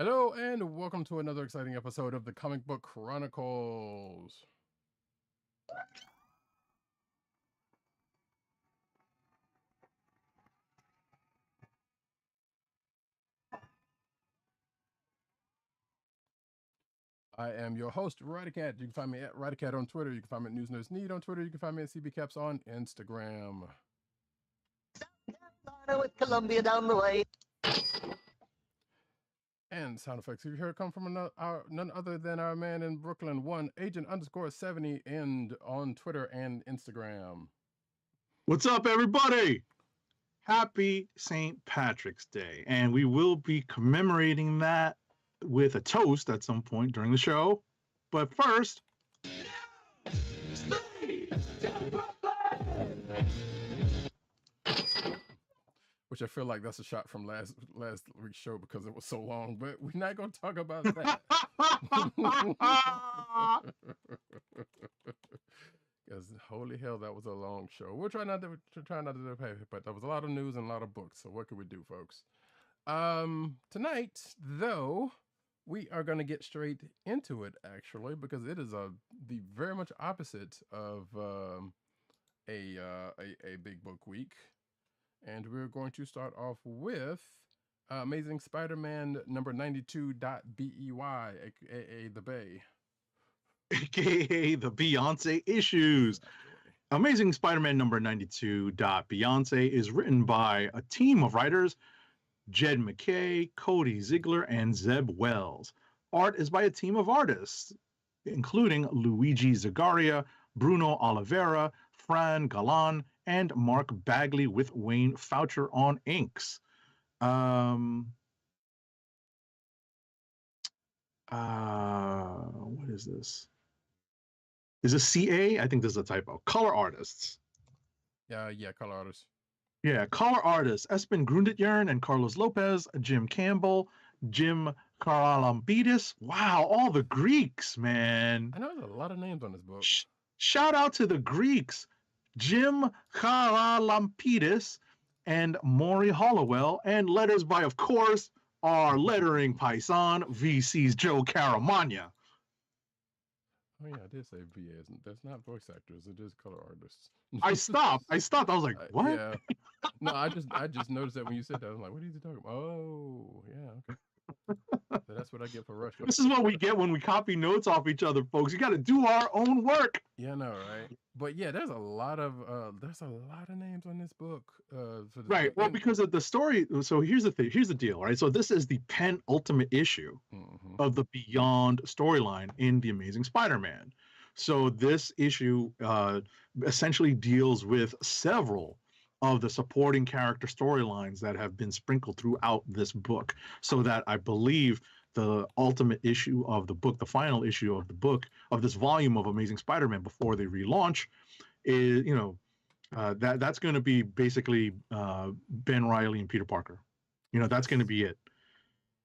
Hello and welcome to another exciting episode of the Comic Book Chronicles. I am your host, Roddykat. You can find me at Roddykat on Twitter. You can find me at News Nerds Need on Twitter. You can find me at CBCaps on Instagram. With Columbia down the way. And sound effects you hear come from none other than our man in Brooklyn, Agent_70, and on Twitter and Instagram. What's up, everybody? Happy St. Patrick's Day. And we will be commemorating that with a toast at some point during the show. But first, which I feel like that's a shot from last week's show because it was so long, but we're not going to talk about that. Because holy hell, that was a long show. We'll try not to pay, but there was a lot of news and a lot of books. So what can we do, folks? Tonight, though, we are going to get straight into it, actually, because it is the very much opposite of a big book week. And we're going to start off with Amazing Spider-Man number 92.BEY, aka the Bay. AKA the Beyonce issues. Amazing Spider-Man number 92.Beyonce is written by a team of writers, Jed MacKay, Cody Ziegler, and Zeb Wells. Art is by a team of artists, including Luigi Zagaria, Bruno Oliveira, Fran Galan, and Mark Bagley, with Wayne Foucher on inks. What is this? Is this CA? I think this is a typo. Color artists. Yeah, color artists. Yeah, color artists. Espen Grundetjern and Carlos Lopez, Jim Campbell, Jim Karalambidis. Wow, all the Greeks, man. I know there's a lot of names on this book. Shout out to the Greeks. Jim Karalampidis and Maury Hollowell, and letters by, of course, our lettering paisan, VC's Joe Caramagna. Oh yeah, I did say VA. That's not voice actors. It is color artists. I stopped. I was like, what? Yeah. No, I just noticed that when you said that. I was like, what are you talking about? Oh, yeah, okay. So that's what I get for rushing. This is what we get when we copy notes off each other, folks. You got to do our own work. Yeah, no, right? But yeah, there's a lot of names on this book. Right. Well, because of the story. So here's the thing. Here's the deal, right? So this is the penultimate issue of the Beyond storyline in the Amazing Spider-Man. So this issue essentially deals with several of the supporting character storylines that have been sprinkled throughout this book, so that I believe the ultimate issue of the book, the final issue of the book, of this volume of Amazing Spider-Man before they relaunch, is, that's going to be basically Ben Reilly and Peter Parker. That's going to be it,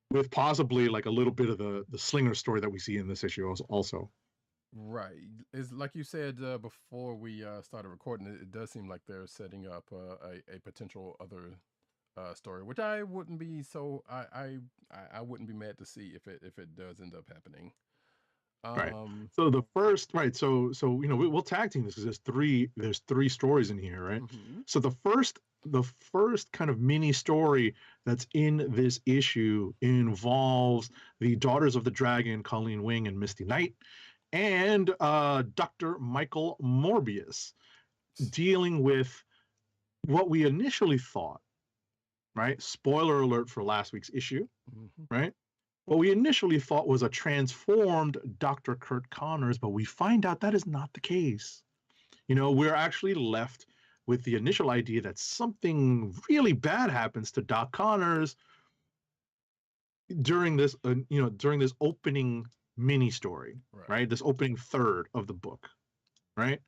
with possibly like a little bit of the Slinger story that we see in this issue also. Right. It's like you said before we started recording, it does seem like they're setting up a potential other story, which I wouldn't be I wouldn't be mad to see if it does end up happening. Right. So the first, right. So we'll tag team this because there's three stories in here, right? Mm-hmm. So the first kind of mini story that's in this issue involves the Daughters of the Dragon, Colleen Wing and Misty Knight, and Dr. Michael Morbius, dealing with what we initially thought, right? Spoiler alert for last week's issue, right? What we initially thought was a transformed Dr. Kurt Connors, but we find out that is not the case. We're actually left with the initial idea that something really bad happens to Doc Connors during this, during this opening mini story, right? This opening third of the book, right?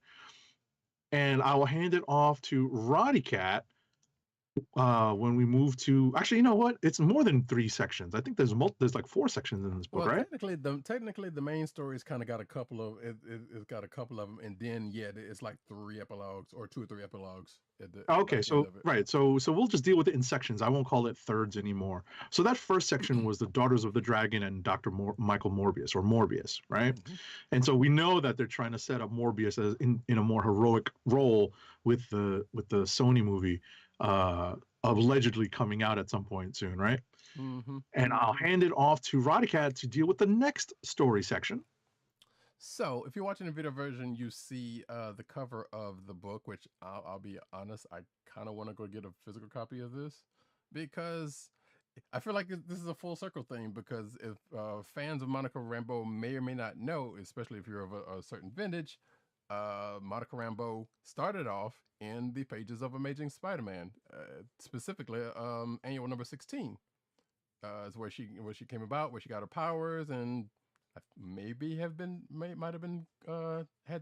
And I will hand it off to Roddykat when we move to, actually, you know what? It's more than 3 sections. I think there's like 4 sections in this book, Well, right? technically the main story's kind of got a couple of it's got a couple of them, and then it's like 3 epilogues or 2 or 3 epilogues at the Okay, end so of it. right, so we'll just deal with it in sections. I won't call it thirds anymore. So that first section was the Daughters of the Dragon and Dr. Michael Morbius, or Morbius, right? And so we know that they're trying to set up Morbius as in a more heroic role with the Sony movie, allegedly coming out at some point soon, right? And I'll hand it off to Roddykat to deal with the next story section. So, if you're watching the video version, you see the cover of the book, which I'll be honest, I kind of want to go get a physical copy of this because I feel like this is a full circle thing. Because if fans of Monica Rambeau may or may not know, especially if you're of a certain vintage, Monica Rambeau started off in the pages of Amazing Spider-Man, specifically annual number 16. Is where she came about, where she got her powers, and maybe might have been had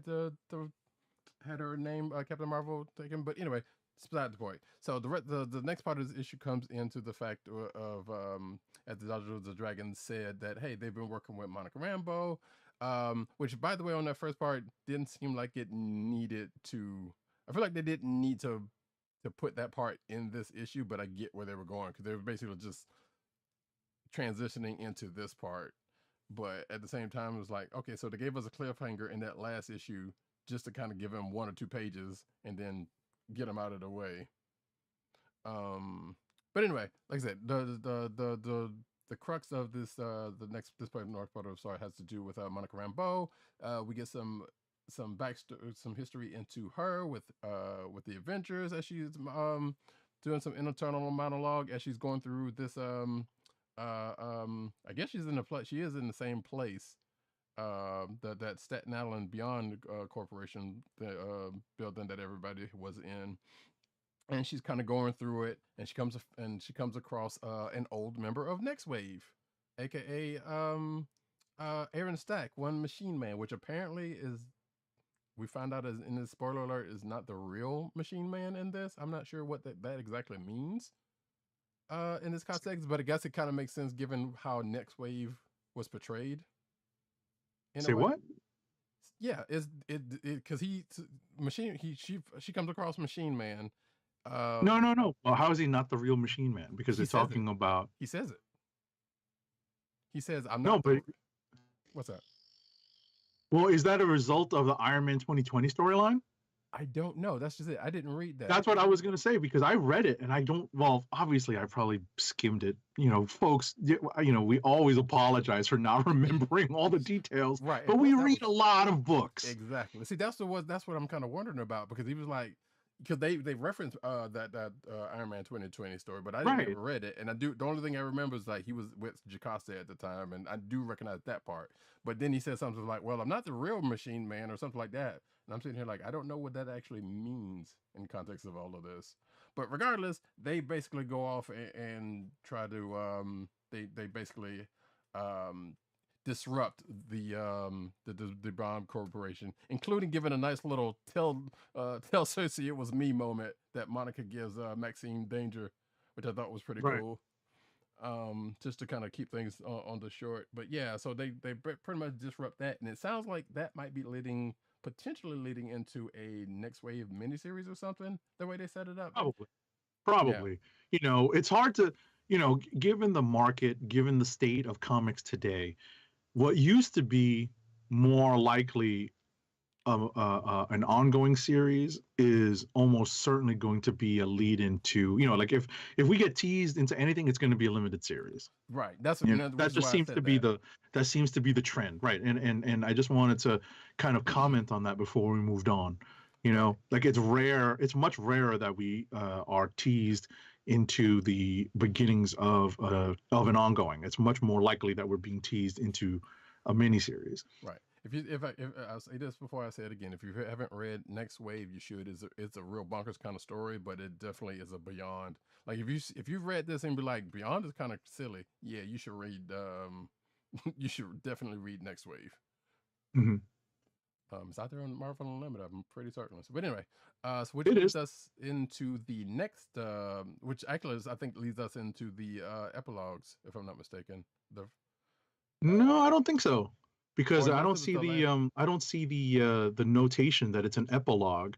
her name Captain Marvel taken, but anyway, it's beside the point. So the next part of this issue comes into the fact of as the Daughters of the Dragon said that, hey, they've been working with Monica Rambeau, which, by the way, on that first part didn't seem like it needed to. I feel like they didn't need to put that part in this issue, but I get where they were going, because they were basically just transitioning into this part. But at the same time, it was like, okay, so they gave us a cliffhanger in that last issue just to kind of give him 1 or 2 pages and then get him out of the way. But anyway, like I said, the crux of this this part of North part of the story has to do with Monica Rambeau. We get some backstory, some history into her with the Avengers, as she's doing some internal monologue as she's going through this I guess she's in the she is in the same place that Staten Island Beyond Corporation building that everybody was in, and she's kind of going through it, and she comes across an old member of Next Wave, aka Aaron Stack, one Machine Man, which apparently is, we find out in this spoiler alert, is not the real Machine Man in this. I'm not sure what that exactly means in this context, but I guess it kind of makes sense given how Next Wave was portrayed. Say what? Yeah, because she comes across Machine Man. No. Well, how is he not the real Machine Man? Because they're talking about. He says it. He says, "I'm not." No, but what's that? Well, is that a result of the Iron Man 2020 storyline? I don't know. That's just it. I didn't read that. That's what I was going to say, because I read it and I don't, well, obviously I probably skimmed it. You know, folks, we always apologize for not remembering all the details. Right. But we read a lot of books. Exactly. See, that's what I'm kind of wondering about, because he was like, because they referenced that Iron Man 2020 story, but I didn't ever read it. And the only thing I remember is like he was with Jocasta at the time, and I do recognize that part. But then he said something like, well, I'm not the real Machine Man, or something like that. And I'm sitting here like, I don't know what that actually means in context of all of this. But regardless, they basically go off and try to they basically disrupt the bomb corporation, including giving a nice little tell Cersei it was me moment that Monica gives Maxine Danger, which I thought was pretty cool. Just to kind of keep things on the short. But yeah, so they pretty much disrupt that, and it sounds like that might be potentially leading into a Next Wave miniseries or something, the way they set it up. Probably. Yeah. It's hard to, given the market, given the state of comics today, what used to be more likely an ongoing series is almost certainly going to be a lead into, like if we get teased into anything, it's going to be a limited series. Right. That's that just seems to be the trend, right? And I just wanted to kind of comment on that before we moved on. Like it's much rarer that we are teased into the beginnings of an ongoing. It's much more likely that we're being teased into a miniseries. Right. If I'll say this before I say it again, if you haven't read Next Wave, you should. It's a real bonkers kind of story, but it definitely is a Beyond. Like if you've read this and be like, Beyond is kind of silly, yeah, you should read. You should definitely read Next Wave. Mm-hmm. It's out there on Marvel Unlimited. I'm pretty certain. But anyway, so which It leads is. us into the next, which actually is, I think leads us into the epilogues, if I'm not mistaken. No, I don't think so, because Or I unless don't it was see the the last. I don't see the notation that it's an epilogue.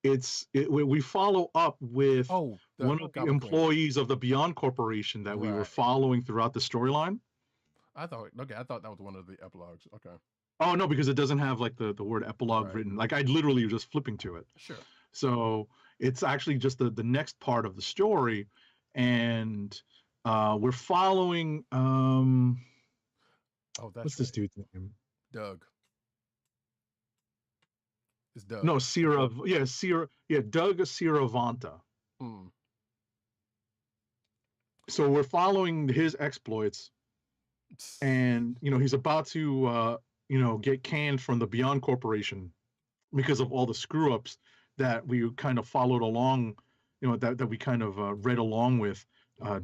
We follow up with Oh, the one of the Goblin Queen. employees of the Beyond Corporation that we were Right. following throughout the storyline. I thought that was one of the epilogues. Okay. Oh no, because it doesn't have like the word epilogue Right. written. Like I literally was just flipping to it. Sure. So it's actually just the next part of the story, and we're following Oh, that's what's right. this dude's name? Doug. It's Doug. No, Doug Ciravanta. Hmm. So we're following his exploits, and he's about to get canned from the Beyond Corporation because of all the screw ups that we kind of followed along, that we kind of read along with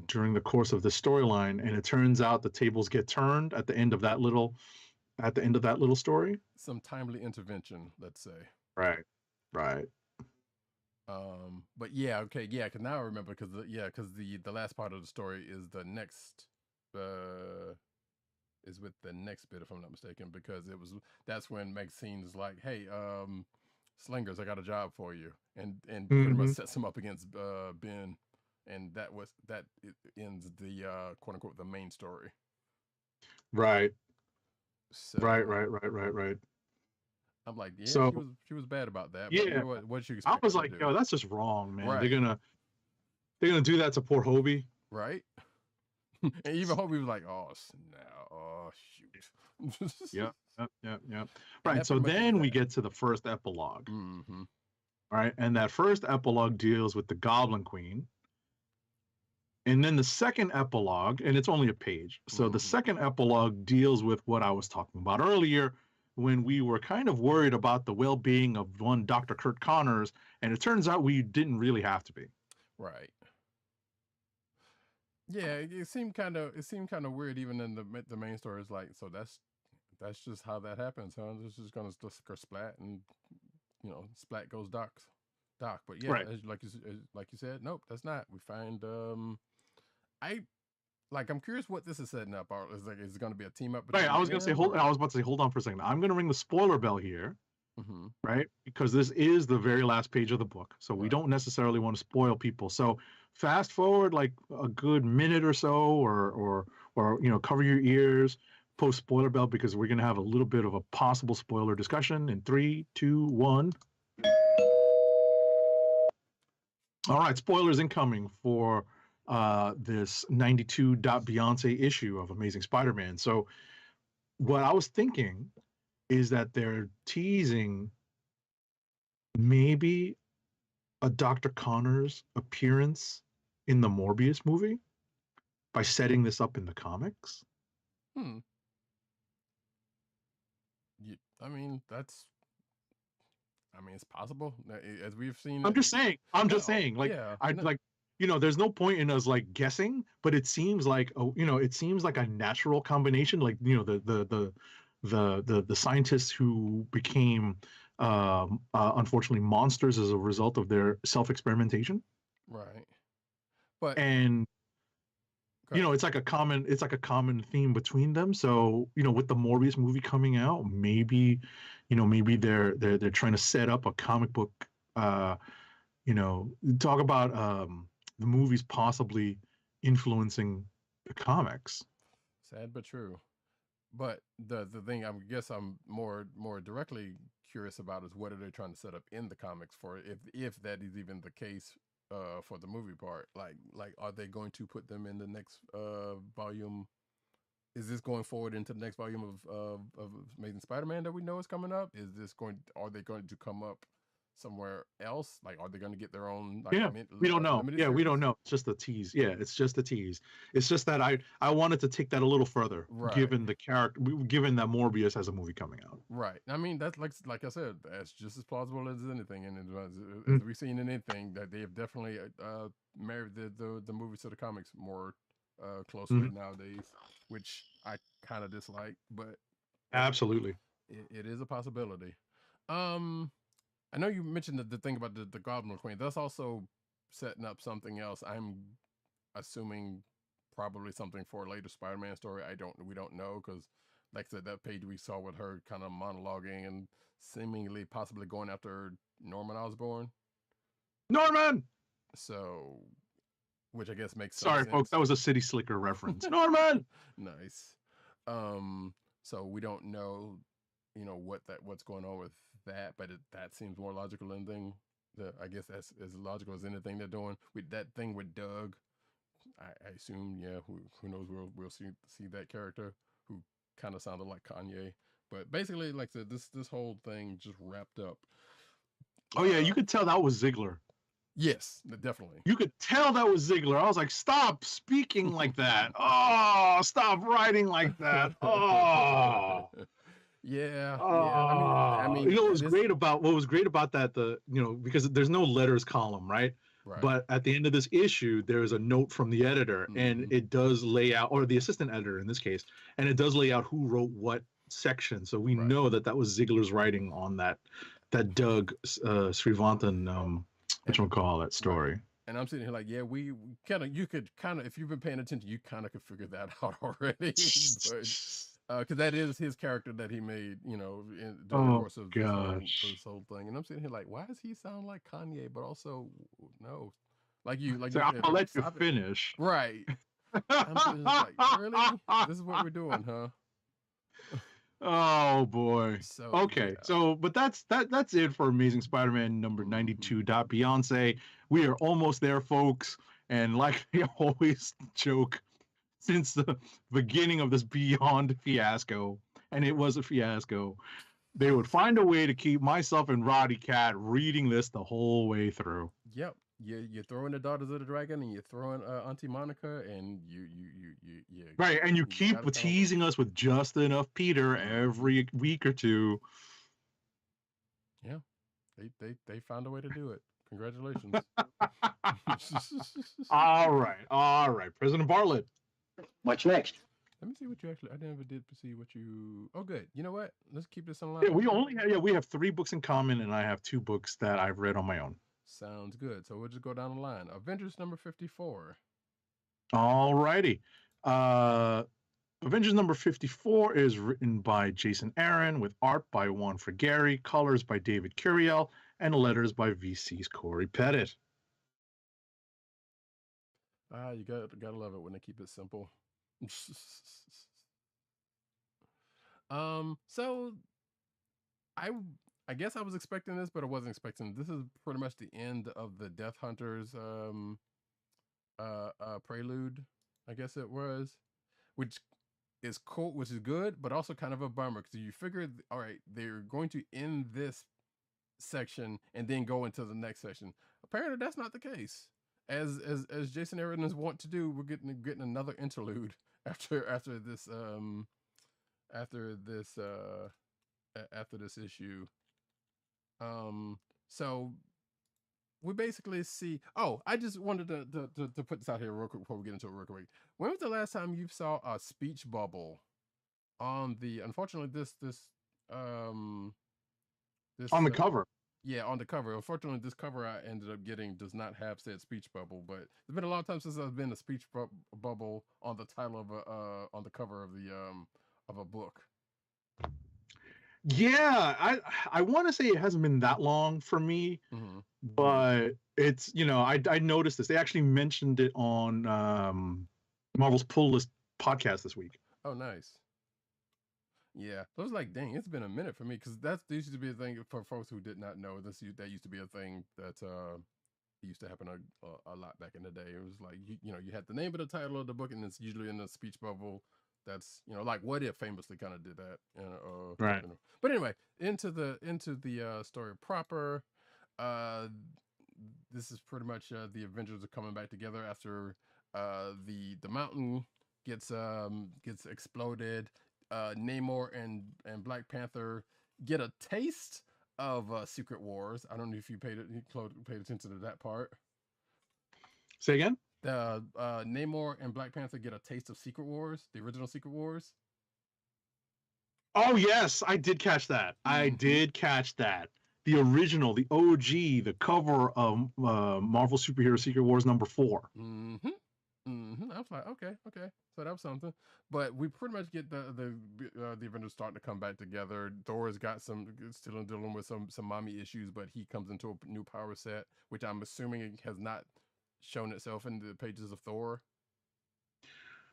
during the course of the storyline. And it turns out the tables get turned at the end of that little story. Some timely intervention, let's say. Right. But yeah, okay, yeah, because now I remember, because the last part of the story is the next, is with the next bit, if I'm not mistaken, because that's when Maxine's like, hey, Slingers, I got a job for you, and pretty much sets him up against Ben, and that ends the quote unquote the main story. Right. So, Right. I'm like, yeah, so she was bad about that. Yeah, but what you expect? I was like, yo, that's just wrong, man. Right. They're gonna do that to poor Hobie, right? And even Hobie was like, oh no, oh shoot. Yep. Right. So then we get to the first epilogue. Mm-hmm. All right, and that first epilogue deals with the Goblin Queen. And then the second epilogue, and it's only a page. So the second epilogue deals with what I was talking about earlier, when we were kind of worried about the well-being of one Dr. Kurt Connors, and it turns out we didn't really have to be. Right. Yeah, it seemed kind of weird, even in the main story. It's like, so that's just how that happens, huh? This is gonna splat, and splat goes Doc. But yeah, Right. like you said, nope, that's not. We find I'm curious what this is setting up. Is it going to be a team up? Right. I was about to say, hold on for a second. I'm going to ring the spoiler bell here, right? Because this is the very last page of the book, so we don't necessarily want to spoil people. So fast forward like a good minute or so, or cover your ears, post spoiler bell, because we're going to have a little bit of a possible spoiler discussion in 3, 2, 1. All right, spoilers incoming for this 92 Beyonce issue of Amazing Spider-Man. So what I was thinking is that they're teasing maybe a Dr. Connors appearance in the Morbius movie by setting this up in the comics. I mean, it's possible, as we've seen. I'm just saying. Like, yeah, there's no point in us like guessing, but it seems like a natural combination. Like, the scientists who became unfortunately monsters as a result of their self-experimentation. Right. But it's like a common theme between them. So, with the Morbius movie coming out, maybe they're trying to set up a comic book, talk about the movies possibly influencing the comics. Sad but true. But the thing I guess I'm more directly curious about is what are they trying to set up in the comics for, if that is even the case for the movie part. Like are they going to put them in the next volume? Is this going forward into the next volume of Amazing Spider-Man that we know is coming up? Are they going to come up somewhere else? Like, are they going to get their own? Like, we don't know. Yeah, we don't know. It's just a tease. Yeah, it's just a tease. It's just that I wanted to take that a little further, given the character, given that Morbius has a movie coming out. Right. I mean, that's like I said, that's just as plausible as anything, and as we've seen in anything, that they have definitely married the movies to the comics more closely nowadays, which I kind of dislike, but absolutely, it is a possibility. I know you mentioned the thing about the Goblin Queen. That's also setting up something else. I'm assuming probably something for a later Spider-Man story. We don't know because, like I said, that page we saw with her kind of monologuing and seemingly possibly going after Norman Osborn. Norman. So, which I guess makes Sorry, sense. folks, that was a City Slicker reference. Norman. Nice. So we don't know, what's going on with that, but that seems more logical than anything. I guess that's as logical as anything they're doing with that thing with Doug. I assume, yeah. Who knows? We'll see that character who kind of sounded like Kanye, but basically, like I said, this whole thing just wrapped up. Oh yeah, you could tell that was Ziegler. Yes, definitely. You could tell that was Ziegler. I was like, stop speaking like that. Oh, stop writing like that. Oh. Yeah. I mean, what was great about that, because there's no letters column, right? Right. But at the end of this issue, there's a note from the editor, and it does lay out, or the assistant editor in this case, and it does lay out who wrote what section. So we know that was Ziegler's writing on that Doug Srivantan, whatchamacallit story. Right. And I'm sitting here like, yeah, you could kind of, if you've been paying attention, you kind of could figure that out already. Because that is his character that he made, during the course of this whole thing. And I'm sitting here like, why does he sound like Kanye, but also no, so I'll let you finish. Right. I'm sitting here like, really? This is what we're doing, huh? Oh boy. So, okay. Yeah. So, but that's it for Amazing Spider-Man number 92. Beyonce. We are almost there, folks. And like I always joke, since the beginning of this Beyond fiasco, and it was a fiasco, they would find a way to keep myself and Roddykat reading this the whole way through. Yep. You throw in the Daughters of the Dragon, and you throw in Auntie Monica, and you right, and you keep teasing us with just enough Peter every week or two. Yeah, they found a way to do it. Congratulations. All right, President Bartlett. What's next? Let me see what you actually. I never did see what you. Oh, good. You know what? Let's keep this online. Yeah, we have 3 books in common, and I have 2 books that I've read on my own. Sounds good. So we'll just go down the line. Avengers number 54. All righty. Avengers number 54 is written by Jason Aaron with art by Juan Frigeri, colors by David Curiel, and letters by VC's Corey Pettit. You gotta love it when they keep it simple. So I guess I was expecting this, but I wasn't expecting. This is pretty much the end of the Death Hunters prelude, I guess it was, which is cool, which is good, but also kind of a bummer because you figured, all right, they're going to end this section and then go into the next section. Apparently, that's not the case. As Jason Aaron is wont to do, we're getting another interlude after this issue. So we basically see. Oh, I just wanted to put this out here real quick before we get into it real quick. When was the last time you saw a speech bubble on the? Unfortunately, this on the cover. Yeah, on the cover. Unfortunately, this cover I ended up getting does not have said speech bubble, but it's been a long time since there's been a speech bubble on the title of on the cover of the of a book. Yeah, I want to say it hasn't been that long for me, but it's, I noticed this. They actually mentioned it on Marvel's Pull List podcast this week. Oh, nice. Yeah, I was like, dang, it's been a minute for me because that used to be a thing for folks who did not know. That used to be a thing that used to happen a lot back in the day. It was like you had the name of the title of the book, and it's usually in the speech bubble. That's like What If famously kind of did that, right? But anyway, into the story proper. This is pretty much the Avengers are coming back together after the mountain gets exploded. Namor and Black Panther get a taste of Secret Wars. I don't know if you paid attention to that part. Say again. Namor and Black Panther get a taste of Secret Wars, the original Secret Wars. Oh yes, I did catch that. I did catch that. The original, the OG, the cover of Marvel Superhero Secret Wars #4. I was like, okay, so that was something. But we pretty much get the Avengers starting to come back together. Thor's got still dealing with some mommy issues, but he comes into a new power set, which I'm assuming has not shown itself in the pages of Thor.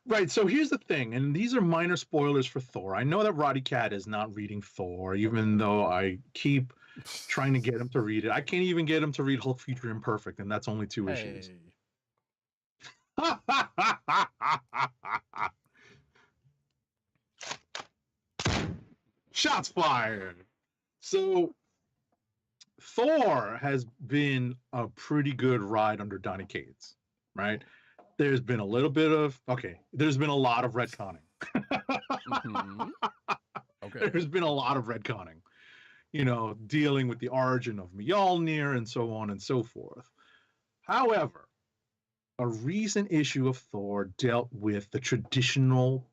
Right, so here's the thing, and these are minor spoilers for Thor. I know that Roddykat is not reading Thor, even though I keep trying to get him to read it. I can't even get him to read Hulk Future Imperfect, and that's only 2 issues. Shots fired. So Thor has been a pretty good ride under Donny Cates, right? There's been a little bit of there's been a lot of retconning. There's been a lot of retconning, dealing with the origin of Mjolnir and so on and so forth. However, a recent issue of Thor dealt with the traditional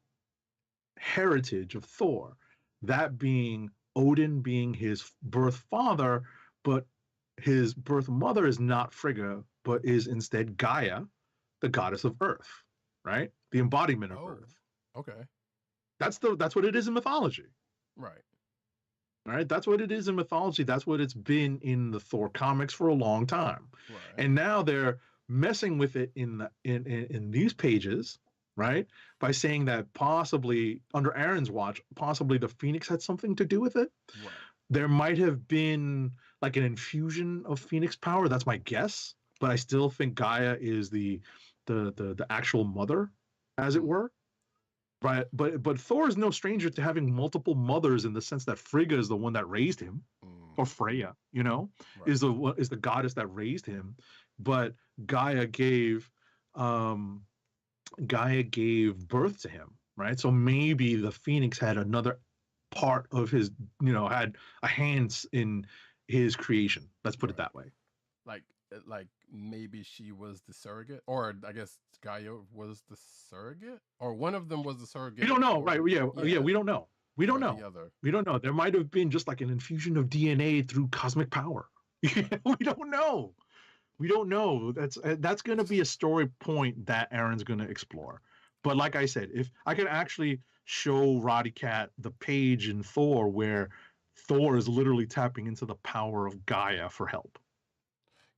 heritage of Thor, that being Odin being his birth father, but his birth mother is not Frigga, but is instead Gaia, the goddess of Earth, right? The embodiment of Earth. Okay. That's what it is in mythology. Right. All right. That's what it is in mythology. That's what it's been in the Thor comics for a long time. Right. And now they're messing with it in these pages, right? By saying that possibly under Aaron's watch, possibly the Phoenix had something to do with it. Right. There might have been like an infusion of Phoenix power. That's my guess, but I still think Gaia is the actual mother, as it were. Right, but Thor is no stranger to having multiple mothers in the sense that Frigga is the one that raised him, or Freya, right. is the goddess that raised him, but Gaia gave birth to him, right? So maybe the Phoenix had another part of his, had a hand in his creation. Let's put it that way. Like maybe she was the surrogate, or I guess Gaia was the surrogate, or one of them was the surrogate. We don't know, right? Yeah, we don't know. We don't know. We don't know. There might have been just like an infusion of DNA through cosmic power. We don't know. We don't know. That's going to be a story point that Aaron's going to explore. But like I said, if I could actually show Roddykat the page in Thor where Thor is literally tapping into the power of Gaia for help.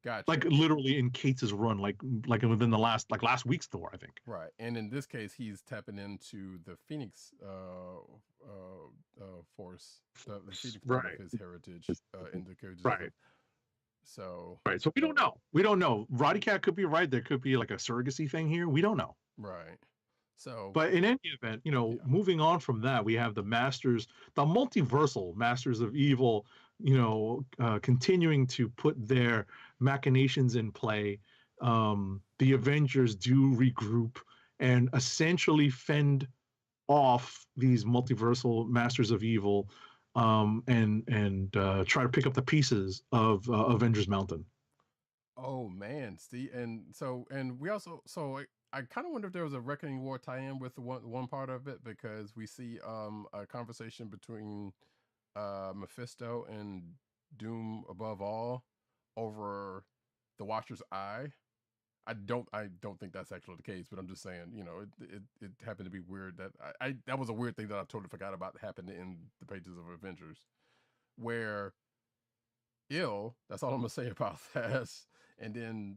Gotcha. Like literally in Cates' run, like within the last week's Thor, I think. Right, and in this case, he's tapping into the Phoenix force, the Phoenix part of his heritage in the cages. Right. So we don't know. We don't know. Roddykat could be right. There could be like a surrogacy thing here. We don't know. Right. So, but in any event, moving on from that, we have the Masters, the multiversal Masters of Evil, continuing to put their machinations in play. The Avengers do regroup and essentially fend off these multiversal Masters of Evil, and try to pick up the pieces of Avengers Mountain. Oh man, Steve, and we also I kind of wonder if there was a Reckoning War tie-in with one part of it, because we see a conversation between Mephisto and Doom above all over the Watcher's eye. I don't think that's actually the case, but I'm just saying, it happened to be weird that that was a weird thing that I totally forgot about that happened in the pages of Avengers, where that's all I'm gonna say about that. And then,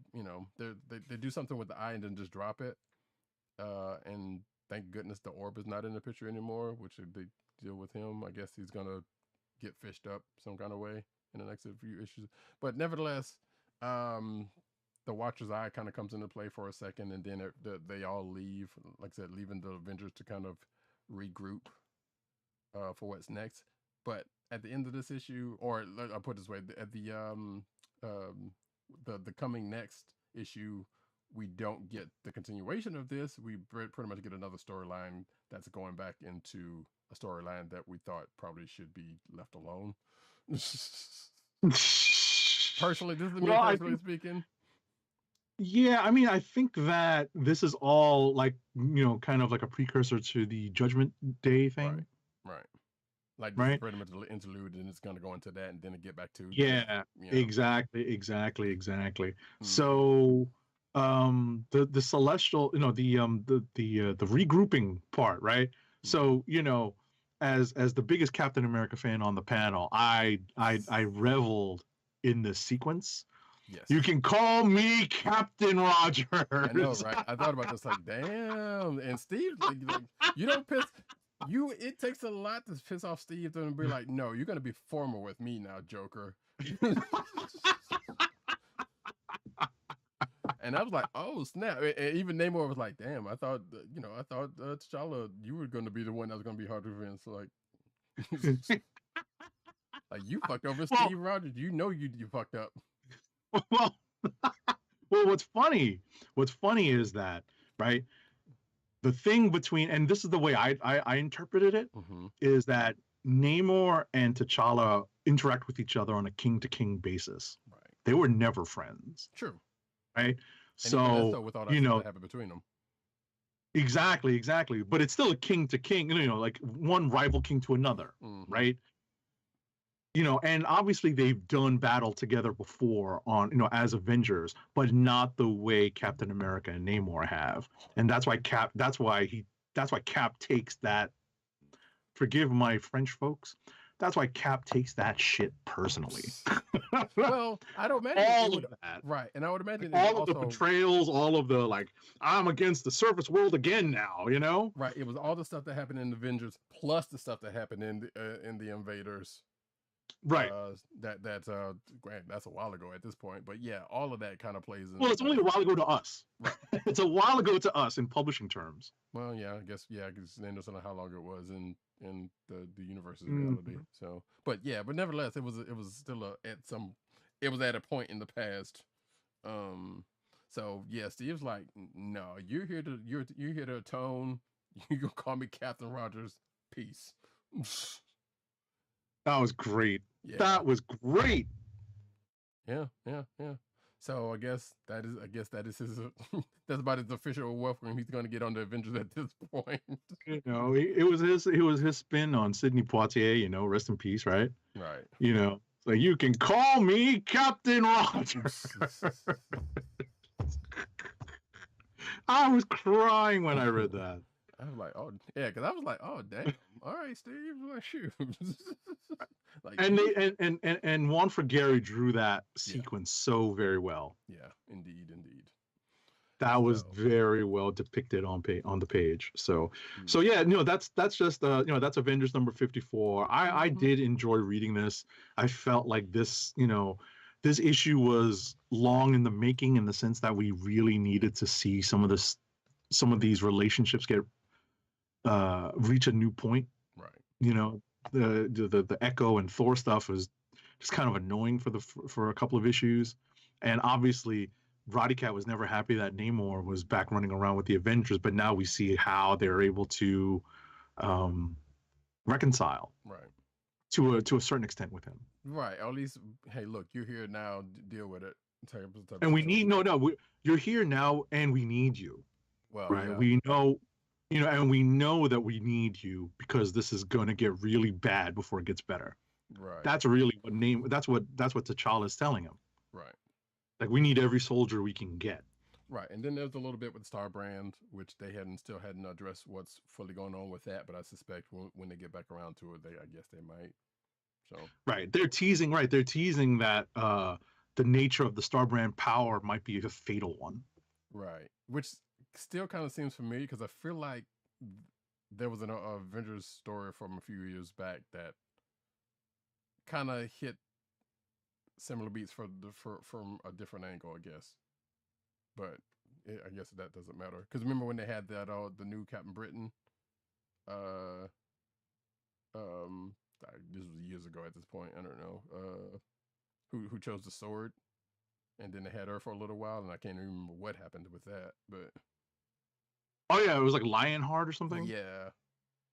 they do something with the eye and then just drop it. And thank goodness the orb is not in the picture anymore, which they deal with him. I guess he's going to get fished up some kind of way in the next few issues. But nevertheless, the Watcher's eye kind of comes into play for a second, and then they all leave, like I said, leaving the Avengers to kind of regroup for what's next. But at the end of this issue, or I'll put it this way, at the coming next issue, we don't get the continuation of this. We pretty much get another storyline that's going back into a storyline that we thought probably should be left alone. Personally, this is me personally speaking. Yeah, I mean, I think that this is all like, kind of like a precursor to the Judgment Day thing. Right. Like this is right? pretty much an interlude, and it's going to go into that, and then it get back to Yeah, you know. exactly. Mm-hmm. So, the celestial, the regrouping part, right? So, as the biggest Captain America fan on the panel, I reveled in this sequence. Yes. You can call me Captain Rogers. I know, right? I thought about this, like, damn. And Steve, like, you don't piss. It takes a lot to piss off Steve and be like, no, you're gonna be formal with me now, Joker. And I was like, oh snap! And even Namor was like, damn, I thought T'Challa, you were gonna be the one that was gonna be hard to convince. Like, like you fucked over Steve Rogers. You know you fucked up. Well, what's funny is that, right? The thing between, and this is the way I interpreted it, is that Namor and T'Challa interact with each other on a king-to-king basis. Right. They were never friends. True. Right? And so with all that stuff that happened between them. Exactly. But it's still a king-to-king, like one rival king to another, right? And obviously they've done battle together before on, as Avengers, but not the way Captain America and Namor have. And that's why Cap takes that, forgive my French folks, that's why Cap takes that shit personally. Well, I don't imagine all of that. Right. And I would imagine all of the betrayals, all of the, like, I'm against the surface world again now, Right. It was all the stuff that happened in Avengers plus the stuff that happened in the Invaders. Right. That's a while ago at this point, but yeah, all of that kind of plays in. Well, it's only a while ago to us. Right. It's a while ago to us in publishing terms. Well, yeah, I guess because they don't know how long it was in the universe's reality. So, but nevertheless, it was still it was at a point in the past. So yeah, Steve's like, no, you're here to atone. You gonna call me Captain Rogers? Peace. That was great. Yeah. That was great. Yeah. So I guess that is his. That's about his official welcome he's going to get on the Avengers at this point. It was his spin on Sidney Poitier. Rest in peace, right? Right. Like, you can call me Captain Rogers. I was crying when I read that. I was like, oh yeah, because I was like, oh damn, all right, Steve, like shoot. Like, and Juan Frigeri drew that sequence so very well. Yeah, indeed. That was very well depicted on the page. So yeah, that's just that's Avengers number 54. I did enjoy reading this. I felt like this this issue was long in the making, in the sense that we really needed to see some of these relationships get reach a new point. Right. The Echo and Thor stuff was just kind of annoying for a couple of issues, and obviously Roddykat was never happy that Namor was back running around with the Avengers, but now we see how they're able to reconcile, right, to a certain extent with him. Right. At least, hey, look, you're here now. Deal with it. And we need you're here now, and we need you. Well, right. Yeah. We know, and we know that we need you because this is going to get really bad before it gets better. Right. That's really that's what T'Challa is telling him. Right. Like, we need every soldier we can get. Right. And then there's a little bit with Star Brand, which they still hadn't addressed what's fully going on with that. But I suspect when they get back around to it, I guess they might. So. Right. They're teasing that the nature of the Star Brand power might be a fatal one. Right. Which still kind of seems familiar, because I feel like there was an Avengers story from a few years back that kind of hit similar beats from a different angle, I guess. But I guess that doesn't matter, because remember when they had that the new Captain Britain, this was years ago at this point. I don't know who chose the sword, and then they had her for a little while, and I can't even remember what happened with that. But oh yeah, it was like Lionheart or something. Yeah.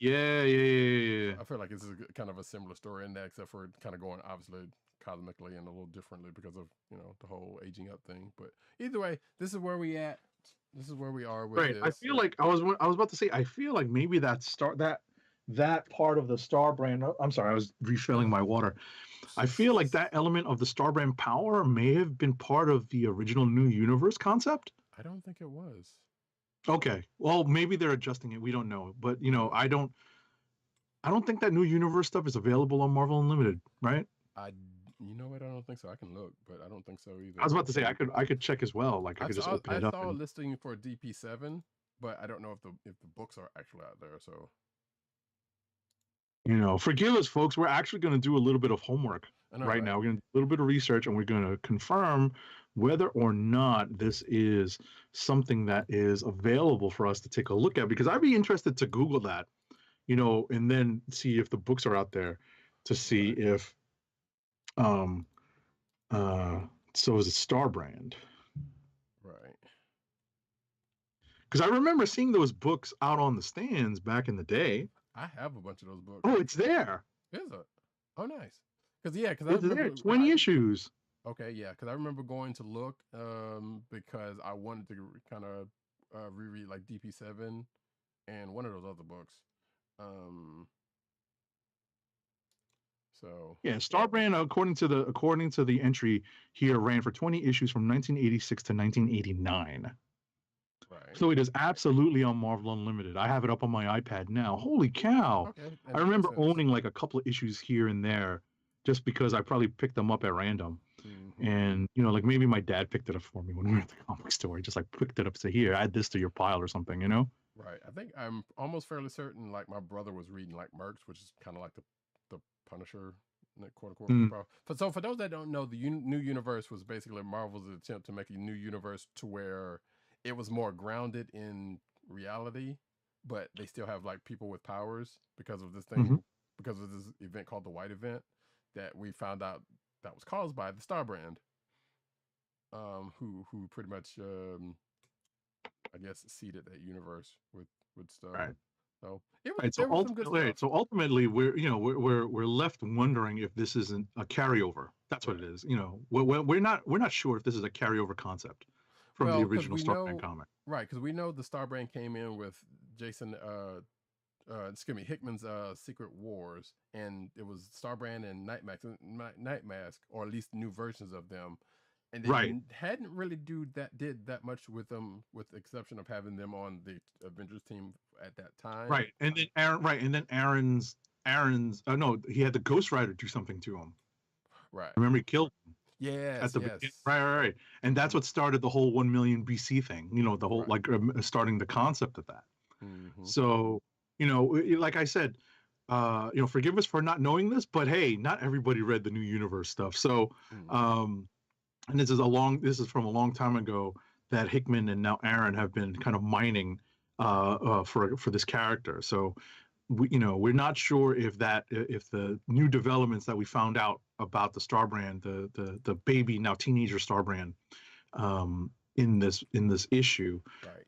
I feel like this is kind of a similar story in that, except for kind of going obviously cosmically and a little differently because of the whole aging up thing. But either way, this is where we at. This is where we are with right. this. I feel like I was about to say, I feel like maybe that that part of the Star brand. I'm sorry, I was refilling my water. I feel like that element of the Star brand power may have been part of the original New Universe concept. I don't think it was. Okay, well, maybe they're adjusting it. We don't know, but I don't think that New Universe stuff is available on Marvel Unlimited, right? You know what? I don't think so. I can look, but I don't think so either. I was about to say I could check as well. Like I could just open it up. I saw a listing for DP7, but I don't know if the books are actually out there. So, forgive us, folks. We're actually going to do a little bit of homework right now. We're going to do a little bit of research, and we're going to confirm whether or not this is something that is available for us to take a look at. Because I'd be interested to Google that, and then see if the books are out there to see if. So is it Star brand? Right. Because I remember seeing those books out on the stands back in the day. I have a bunch of those books. Oh, it's there. Is it? Oh, nice. Because I remember 20 issues. Okay, yeah. Because I remember going to look because I wanted to kind of reread like DP7 and one of those other books. So yeah, Star brand, according to the entry here, ran for 20 issues from 1986 to 1989. Right. So it is absolutely on Marvel Unlimited. I have it up on my iPad now. Holy cow! Okay, I remember owning like a couple of issues here and there, just because I probably picked them up at random. Mm-hmm. And like maybe my dad picked it up for me when we were at the comic store. He just like picked it up, say, "Here, add this to your pile" or something. Right. I think I'm almost fairly certain. Like my brother was reading like Mercs, which is kind of like the Punisher, quote unquote. So for those that don't know, the New Universe was basically Marvel's attempt to make a new universe to where it was more grounded in reality, but they still have like people with powers because of this thing, because of this event called the White Event that we found out that was caused by the Star brand, who pretty much I guess seeded that universe with stuff. Right. So so ultimately, we're left wondering if this isn't a carryover. That's what it is. We're not sure if this is a carryover concept from the original Star brand comic. Right, because we know the Star brand came in with Hickman's Secret Wars, and it was Star brand and Night Mask, or at least new versions of them. And they hadn't really did that much with them, with the exception of having them on the Avengers team at that time. Right, and then Aaron's no, he had the Ghost Rider do something to him. Right. Remember he killed him. Yes. At the beginning. Right. And that's what started the whole 1 million BC thing. The whole starting the concept of that. Mm-hmm. So like I said, forgive us for not knowing this, but hey, not everybody read the New Universe stuff. So. And this is from a long time ago that Hickman and now Aaron have been kind of mining for this character. So we're not sure if the new developments that we found out about the Star brand, the baby now teenager Star brand, in this issue,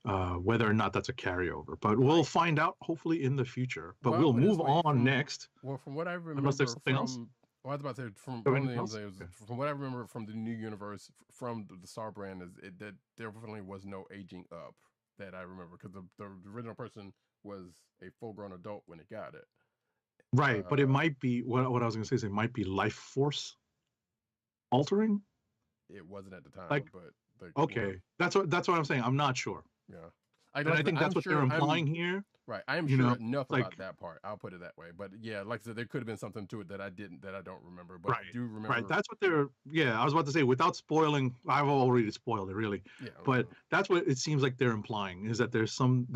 whether or not that's a carryover. But we'll find out hopefully in the future. But we'll move on next. Well, from what I remember, unless there's something else. Well, I was about to say from what I remember from the New Universe from the Star brand is that there definitely was no aging up that I remember, because the original person was a full-grown adult when it got it. Right, but it might be what I was going to say is it might be life force altering. It wasn't at the time, but okay, that's what I'm saying. I'm not sure. Yeah, I think that's what they're implying here. Right, I am sure enough about that part. I'll put it that way. But yeah, like I said, there could have been something to it that I don't remember. But I do remember. Right, that's what they're. Yeah, I was about to say, without spoiling. I've already spoiled it, really. Yeah. But that's what it seems like they're implying, is that there's some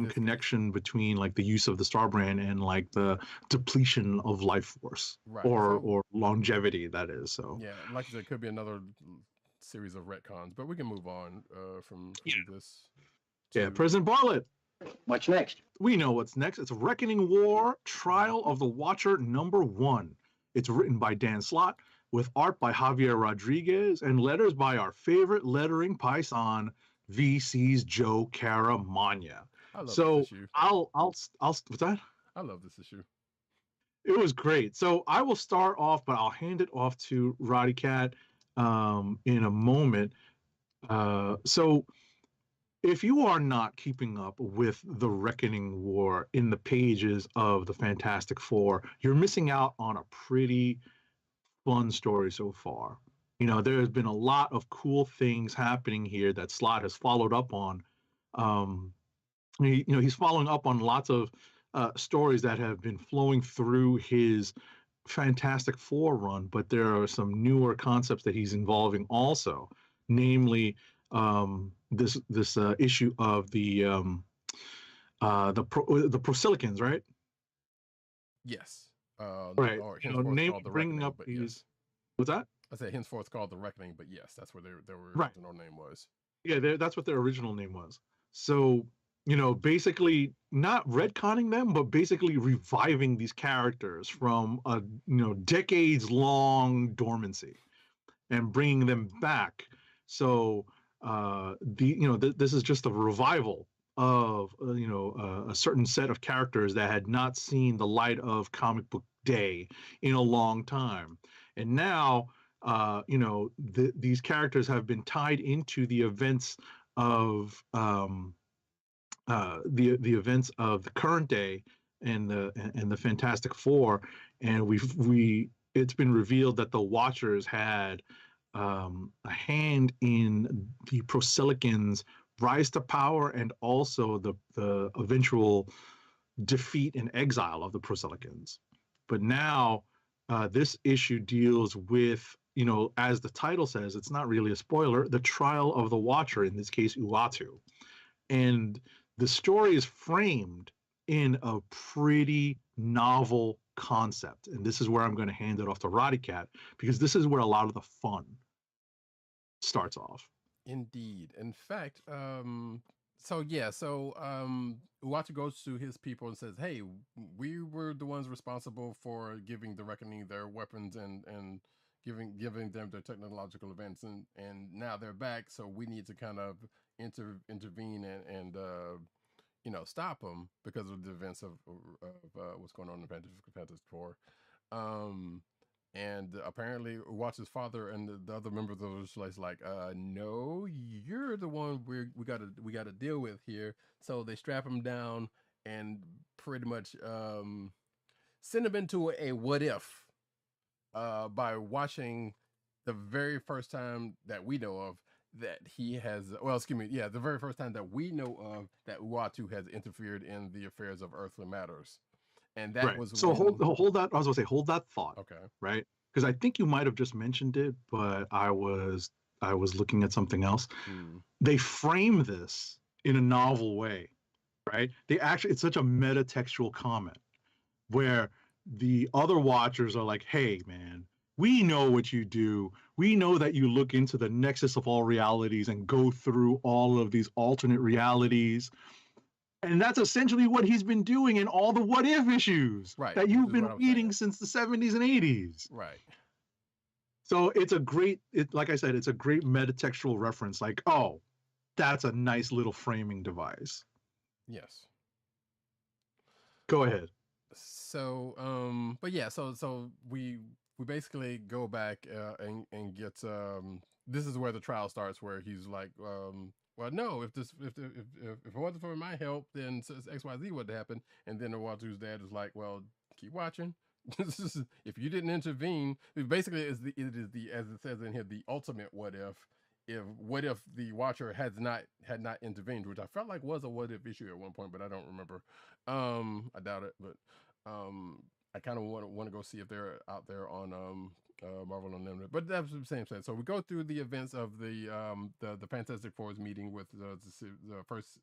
connection between like the use of the Star brand and like the depletion of life force, or longevity. That is so. Yeah, like I said, it could be another series of retcons, but we can move on from this. Yeah, President Bartlett. What's next? We know what's next. It's Reckoning War, Trial of the Watcher #1. It's written by Dan Slott, with art by Javier Rodriguez, and letters by our favorite lettering paisan, VC's Joe Caramagna. I love this issue. What's that? I love this issue. It was great. So I will start off, but I'll hand it off to Roddykat in a moment. So if you are not keeping up with the Reckoning War in the pages of the Fantastic Four, you're missing out on a pretty fun story so far. You know, there has been a lot of cool things happening here that Slott has followed up on. He's following up on lots of stories that have been flowing through his Fantastic Four run, but there are some newer concepts that he's involving also, namely this issue of the Prosilicans, right? Yes. Right. Or You know, henceforth called the bringing Reckoning, up but these. yes. What's that? I said henceforth called the Reckoning, but yes, that's where their Right. original name was. Yeah, that's what their original name was. So, you know, basically not retconning them, but basically reviving these characters from a decades long dormancy and bringing them back. So this is just a revival of a certain set of characters that had not seen the light of comic book day in a long time, and now these characters have been tied into the events of the events of the current day and the Fantastic Four, and it's been revealed that the Watchers had a hand in the Prosilicans' rise to power and also the eventual defeat and exile of the Prosilicans. But now this issue deals with, as the title says, it's not really a spoiler, the trial of the Watcher, in this case, Uatu. And the story is framed in a pretty novel concept. And this is where I'm going to hand it off to Roddykat, because this is where a lot of the fun starts off. Indeed. In fact, Uatu goes to his people and says, "Hey, we were the ones responsible for giving the Reckoning their weapons and giving them their technological events, and now they're back. So we need to kind of intervene and stop them because of the events of what's going on in the Fantastic Four." And apparently Uatu's father and the other members of the like, no, you're the one we gotta deal with here. So they strap him down and pretty much send him into a what if by watching the very first time that we know of that he has, the very first time that we know of that Uatu has interfered in the affairs of earthly matters. And that was so hold that. I was gonna say, hold that thought. Okay. Right. Because I think you might have just mentioned it, but I was looking at something else. They frame this in a novel way, right? It's such a metatextual comment where the other Watchers are like, "Hey, man, we know what you do. We know that you look into the nexus of all realities and go through all of these alternate realities." And that's essentially what he's been doing in all the what if issues that you've been reading since the 70s and 80s. Right. So it's like I said, it's a great metatextual reference. Like, oh, that's a nice little framing device. Yes. Go ahead. So, but yeah, so we basically go back and get this is where the trial starts, where he's like, well, no, if it wasn't for my help, then XYZ would happen. And then Uatu's dad is like, well, keep watching. If you didn't intervene, basically it is the as it says in here, the ultimate what if. What if the Watcher had not intervened, which I felt like was a what if issue at one point, but I don't remember. I doubt it, but I kind of want to go see if they're out there on Marvel Unlimited. But that's the same thing. So we go through the events of the Fantastic Four's meeting with the first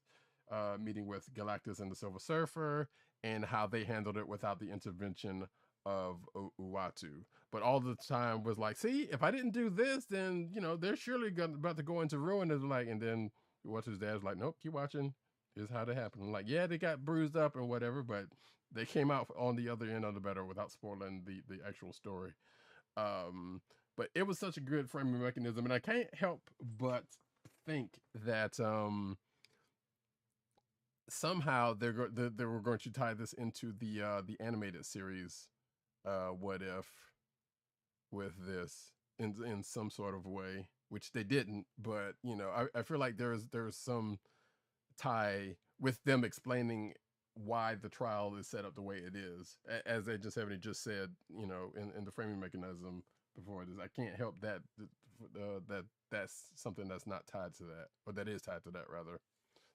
meeting with Galactus and the Silver Surfer, and how they handled it without the intervention of Uatu. But all the time was like, see, if I didn't do this, then they're surely about to go into ruin. Is like, and then Uatu's dad's like, nope, keep watching. Here's how it happened. I'm like, yeah, they got bruised up and whatever, but they came out on the other end of the better without spoiling the actual story. But it was such a good framing mechanism, and I can't help but think that somehow they were going to tie this into the animated series. What if with this in some sort of way, which they didn't, but I feel like there's some tie with them explaining why the trial is set up the way it is, as Agent 70 just said, you know, in the framing mechanism before this. I can't help that that's something that's not tied to that, or that is tied to that rather.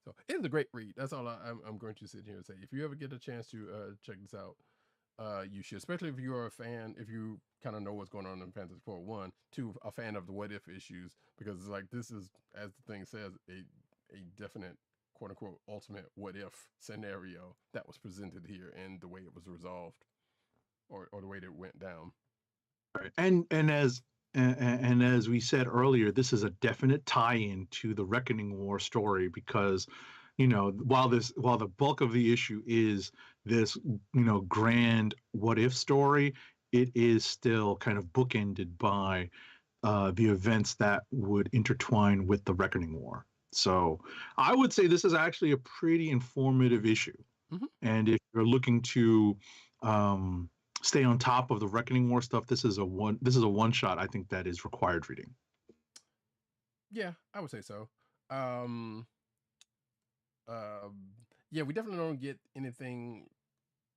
So it is a great read. That's all I'm going to sit here and say. If you ever get a chance to check this out, you should, especially if you are a fan, if you kind of know what's going on in Fantastic Four 1, 2, a fan of the what if issues, because it's like, this is, as the thing says, a definite quote unquote ultimate what if scenario that was presented here, and the way it was resolved, or the way that it went down. Right. And as we said earlier, this is a definite tie-in to the Reckoning War story, because, you know, while the bulk of the issue is this, you know, grand what if story, it is still kind of bookended by the events that would intertwine with the Reckoning War. So I would say this is actually a pretty informative issue. Mm-hmm. And if you're looking to stay on top of the Reckoning War stuff, this is a one shot I think that is required reading. Yeah, I would say so. Yeah, we definitely don't get anything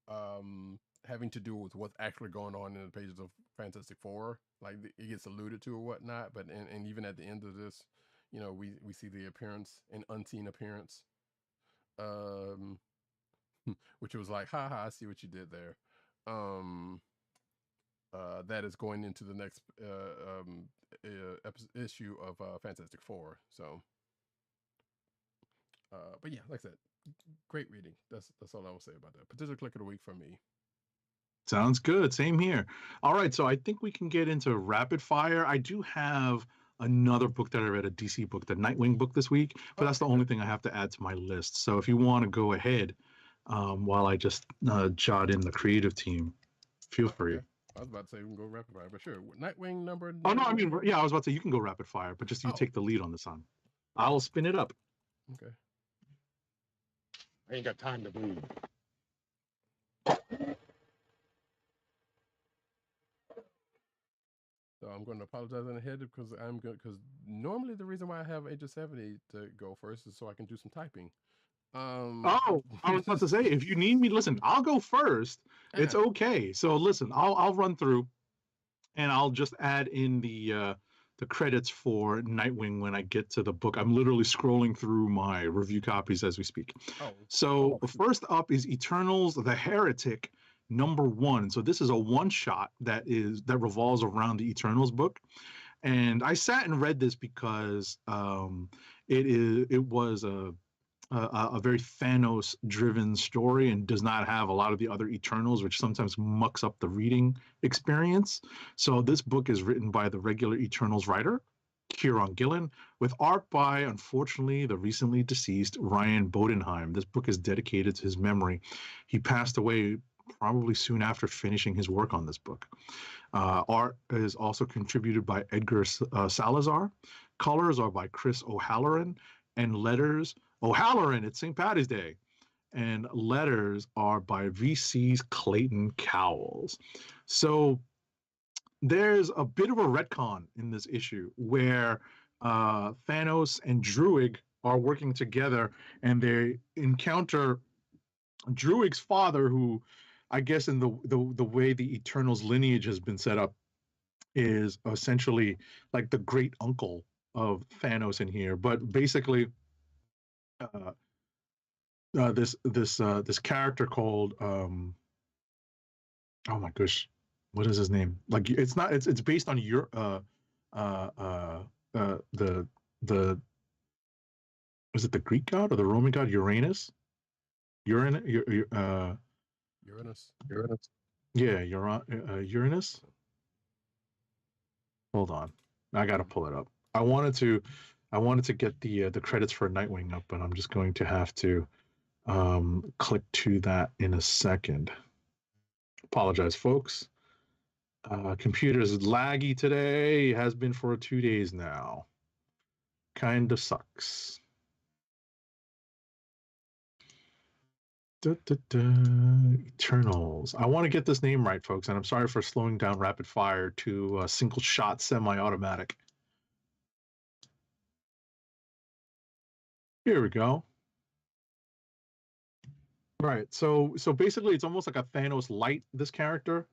having to do with what's actually going on in the pages of Fantastic Four. Like, it gets alluded to or whatnot, but and even at the end of this, you know, we see the appearance, an unseen appearance, which was like, haha, I see what you did there. That is going into the next issue of Fantastic Four. So, but yeah, like I said, great reading. That's all I will say about that. Particular click of the week for me. Sounds good. Same here. All right, so I think we can get into rapid fire. I do have another book that I read, a DC book, the Nightwing book this week, but that's the only thing I have to add to my list. So if you want to go ahead while I just jot in the creative team, feel free. I was about to say we can go rapid fire, but sure. Nightwing number. Oh no, I mean, yeah, I was about to say you can go rapid fire, but just you take the lead on this one. I'll spin it up. Okay. I ain't got time to move. So I'm going to apologize in ahead because normally the reason why I have Agent 70 to go first is so I can do some typing. Oh, I was about to say, if you need me, listen, I'll go first. It's okay. So listen, I'll run through, and I'll just add in the credits for Nightwing when I get to the book. I'm literally scrolling through my review copies as we speak. So first up is Eternals: The Heretic, #1. So this is a one-shot that revolves around the Eternals book, and I sat and read this because it was a very Thanos-driven story and does not have a lot of the other Eternals, which sometimes mucks up the reading experience. So this book is written by the regular Eternals writer, Kieron Gillen, with art by, unfortunately, the recently deceased Ryan Bodenheim. This book is dedicated to his memory. He passed away probably soon after finishing his work on this book. Art is also contributed by Edgar Salazar. Colors are by Chris O'Halloran, and letters, O'Halloran, it's St. Paddy's Day. And letters are by VC's Clayton Cowles. So there's a bit of a retcon in this issue where Thanos and Druig are working together, and they encounter Druig's father, who I guess in the way the Eternals lineage has been set up is essentially like the great uncle of Thanos in here. But basically this character called oh my gosh, what is his name? Like, it's based on your the was it the Greek god or the Roman god Uranus? Uranus. Yeah, Uranus. Hold on, I gotta pull it up. I wanted to get the credits for Nightwing up, but I'm just going to have to click to that in a second. Apologize, folks. Computer is laggy today. It has been for 2 days now. Kind of sucks. Eternals. I want to get this name right, folks, and I'm sorry for slowing down rapid fire to a single shot semi-automatic. Here we go. Right. So basically it's almost like a Thanos light, this character.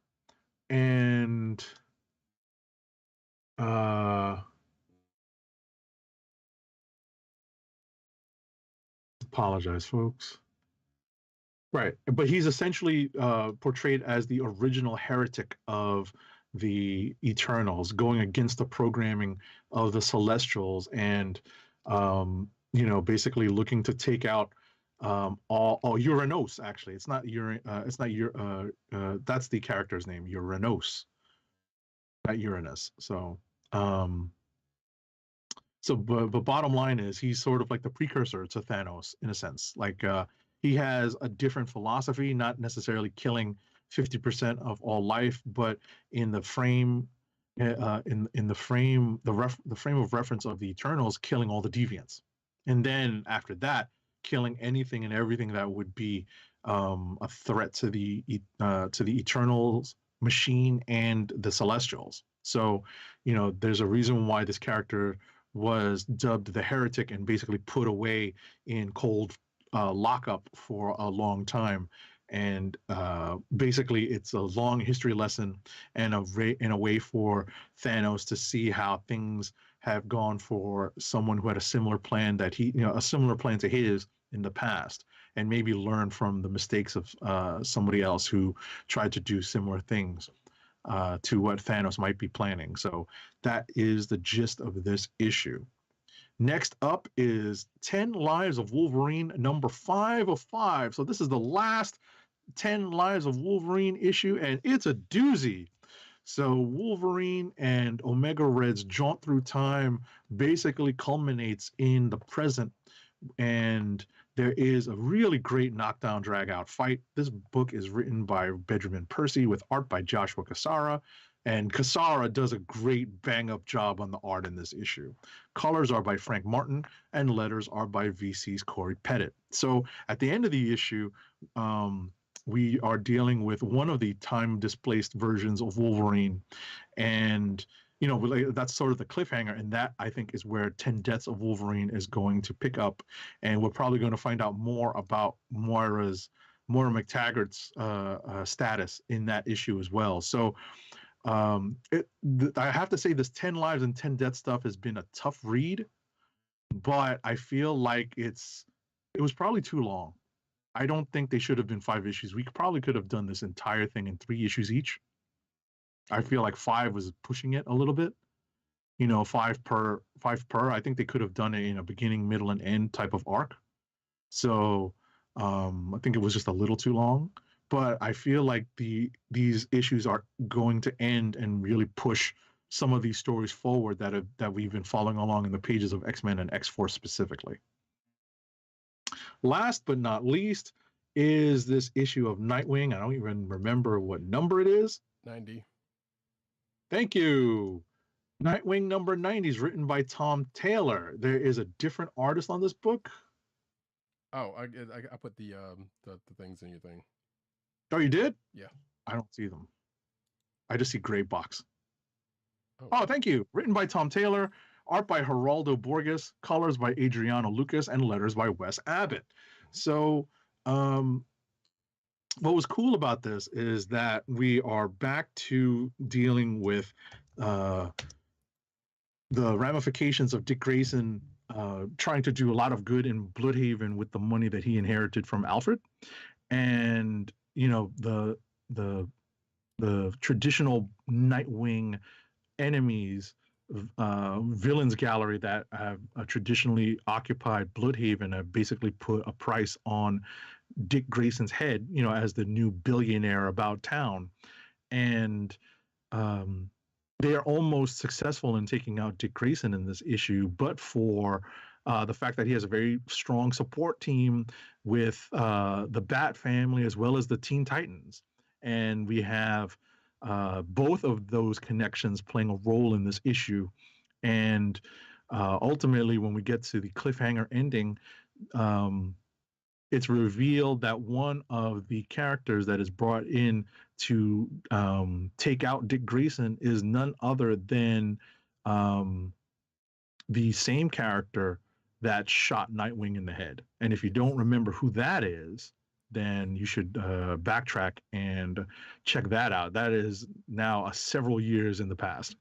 And apologize, folks. Right. But he's essentially portrayed as the original heretic of the Eternals, going against the programming of the Celestials and basically looking to take out all Uranos. Actually, it's not that's the character's name, Uranos, not Uranus. But bottom line is he's sort of like the precursor to Thanos in a sense. Like he has a different philosophy, not necessarily killing 50% of all life, but in the frame, in the frame, the frame of reference of the Eternals, killing all the deviants, and then after that, killing anything and everything that would be a threat to the Eternals machine and the Celestials. So, there's a reason why this character was dubbed the Heretic and basically put away in cold lockup for a long time. And basically, it's a long history lesson and in a way for Thanos to see how things have gone for someone who had a similar plan a similar plan to his in the past, and maybe learn from the mistakes of somebody else who tried to do similar things to what Thanos might be planning. So that is the gist of this issue. Next up is 10 Lives of Wolverine, number 5 of 5. So this is the last 10 Lives of Wolverine issue, and it's a doozy. So Wolverine and Omega Red's jaunt through time basically culminates in the present, and there is a really great knockdown drag out fight. This book is written by Benjamin Percy with art by Joshua Cassara, and Cassara does a great bang up job on the art in this issue. Colors are by Frank Martin and letters are by VC's Corey Pettit. So at the end of the issue, we are dealing with one of the time displaced versions of Wolverine, and that's sort of the cliffhanger, and that I think is where 10 Deaths of Wolverine is going to pick up, and we're probably going to find out more about Moira McTaggart's status in that issue as well. So I have to say this 10 Lives and 10 Deaths stuff has been a tough read, but I feel like it was probably too long. I don't think they should have been 5 issues. We probably could have done this entire thing in 3 issues each. I feel like 5 was pushing it a little bit. 5 per. I think they could have done it in a beginning, middle, and end type of arc. So I think it was just a little too long. But I feel like these issues are going to end and really push some of these stories forward that we've been following along in the pages of X-Men and X-Force specifically. Last but not least is this issue of Nightwing. I don't even remember what number it is. 90. Thank you. Nightwing number 90 is written by Tom Taylor. There is a different artist on this book. Oh, I put the things in your thing. Oh, you did? Yeah. I don't see them. I just see gray box. Oh, thank you. Written by Tom Taylor, art by Geraldo Borges, colors by Adriano Lucas, and letters by Wes Abbott. So, what was cool about this is that we are back to dealing with the ramifications of Dick Grayson trying to do a lot of good in Bloodhaven with the money that he inherited from Alfred, and the traditional Nightwing enemies, villains gallery that have traditionally occupied Bloodhaven have basically put a price on Dick Grayson's head, as the new billionaire about town. And they are almost successful in taking out Dick Grayson in this issue, but for the fact that he has a very strong support team with the Bat family as well as the Teen Titans. And we have both of those connections playing a role in this issue. And ultimately, when we get to the cliffhanger ending, it's revealed that one of the characters that is brought in to take out Dick Grayson is none other than the same character that shot Nightwing in the head. And if you don't remember who that is, then you should backtrack and check that out. That is now several years in the past.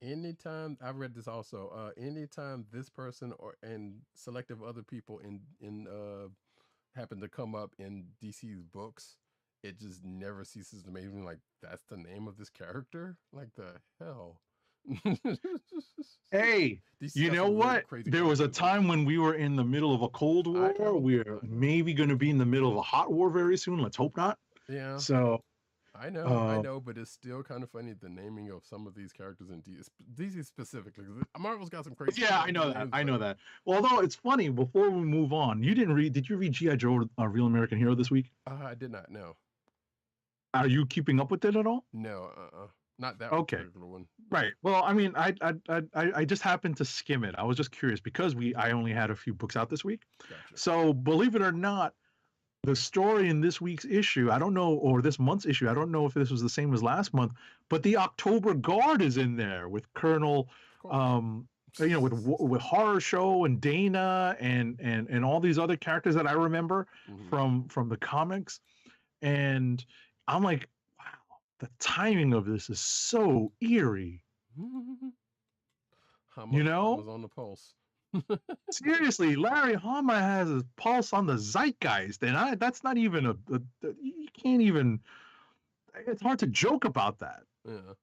Anytime I've read this also, anytime this person and selective other people in happen to come up in DC's books, it just never ceases to make me like, that's the name of this character? Like the hell? Hey, you know what? There was a time when we were in the middle of a Cold War. We're maybe going to be in the middle of a hot war very soon. Let's hope not. Yeah. So I know, but it's still kind of funny, the naming of some of these characters in DC specifically. Marvel's got some crazy. Yeah, I know that. I know that. Well, although it's funny, before we move on, did you read G.I. Joe, Real American Hero this week? I did not know. Are you keeping up with it at all? No, not that particular one. Right. Well, I mean, I just happened to skim it. I was just curious because I only had a few books out this week. Gotcha. So believe it or not, the story in this week's issue, I don't know, or this month's issue, I don't know if this was the same as last month, but the October Guard is in there with Colonel, with Horror Show and Dana and all these other characters that I remember from the comics, and I'm like, wow, the timing of this is so eerie. Was on the pulse. Seriously, Larry Hama has a pulse on the zeitgeist, and that's not even you can't even. It's hard to joke about that. Yeah.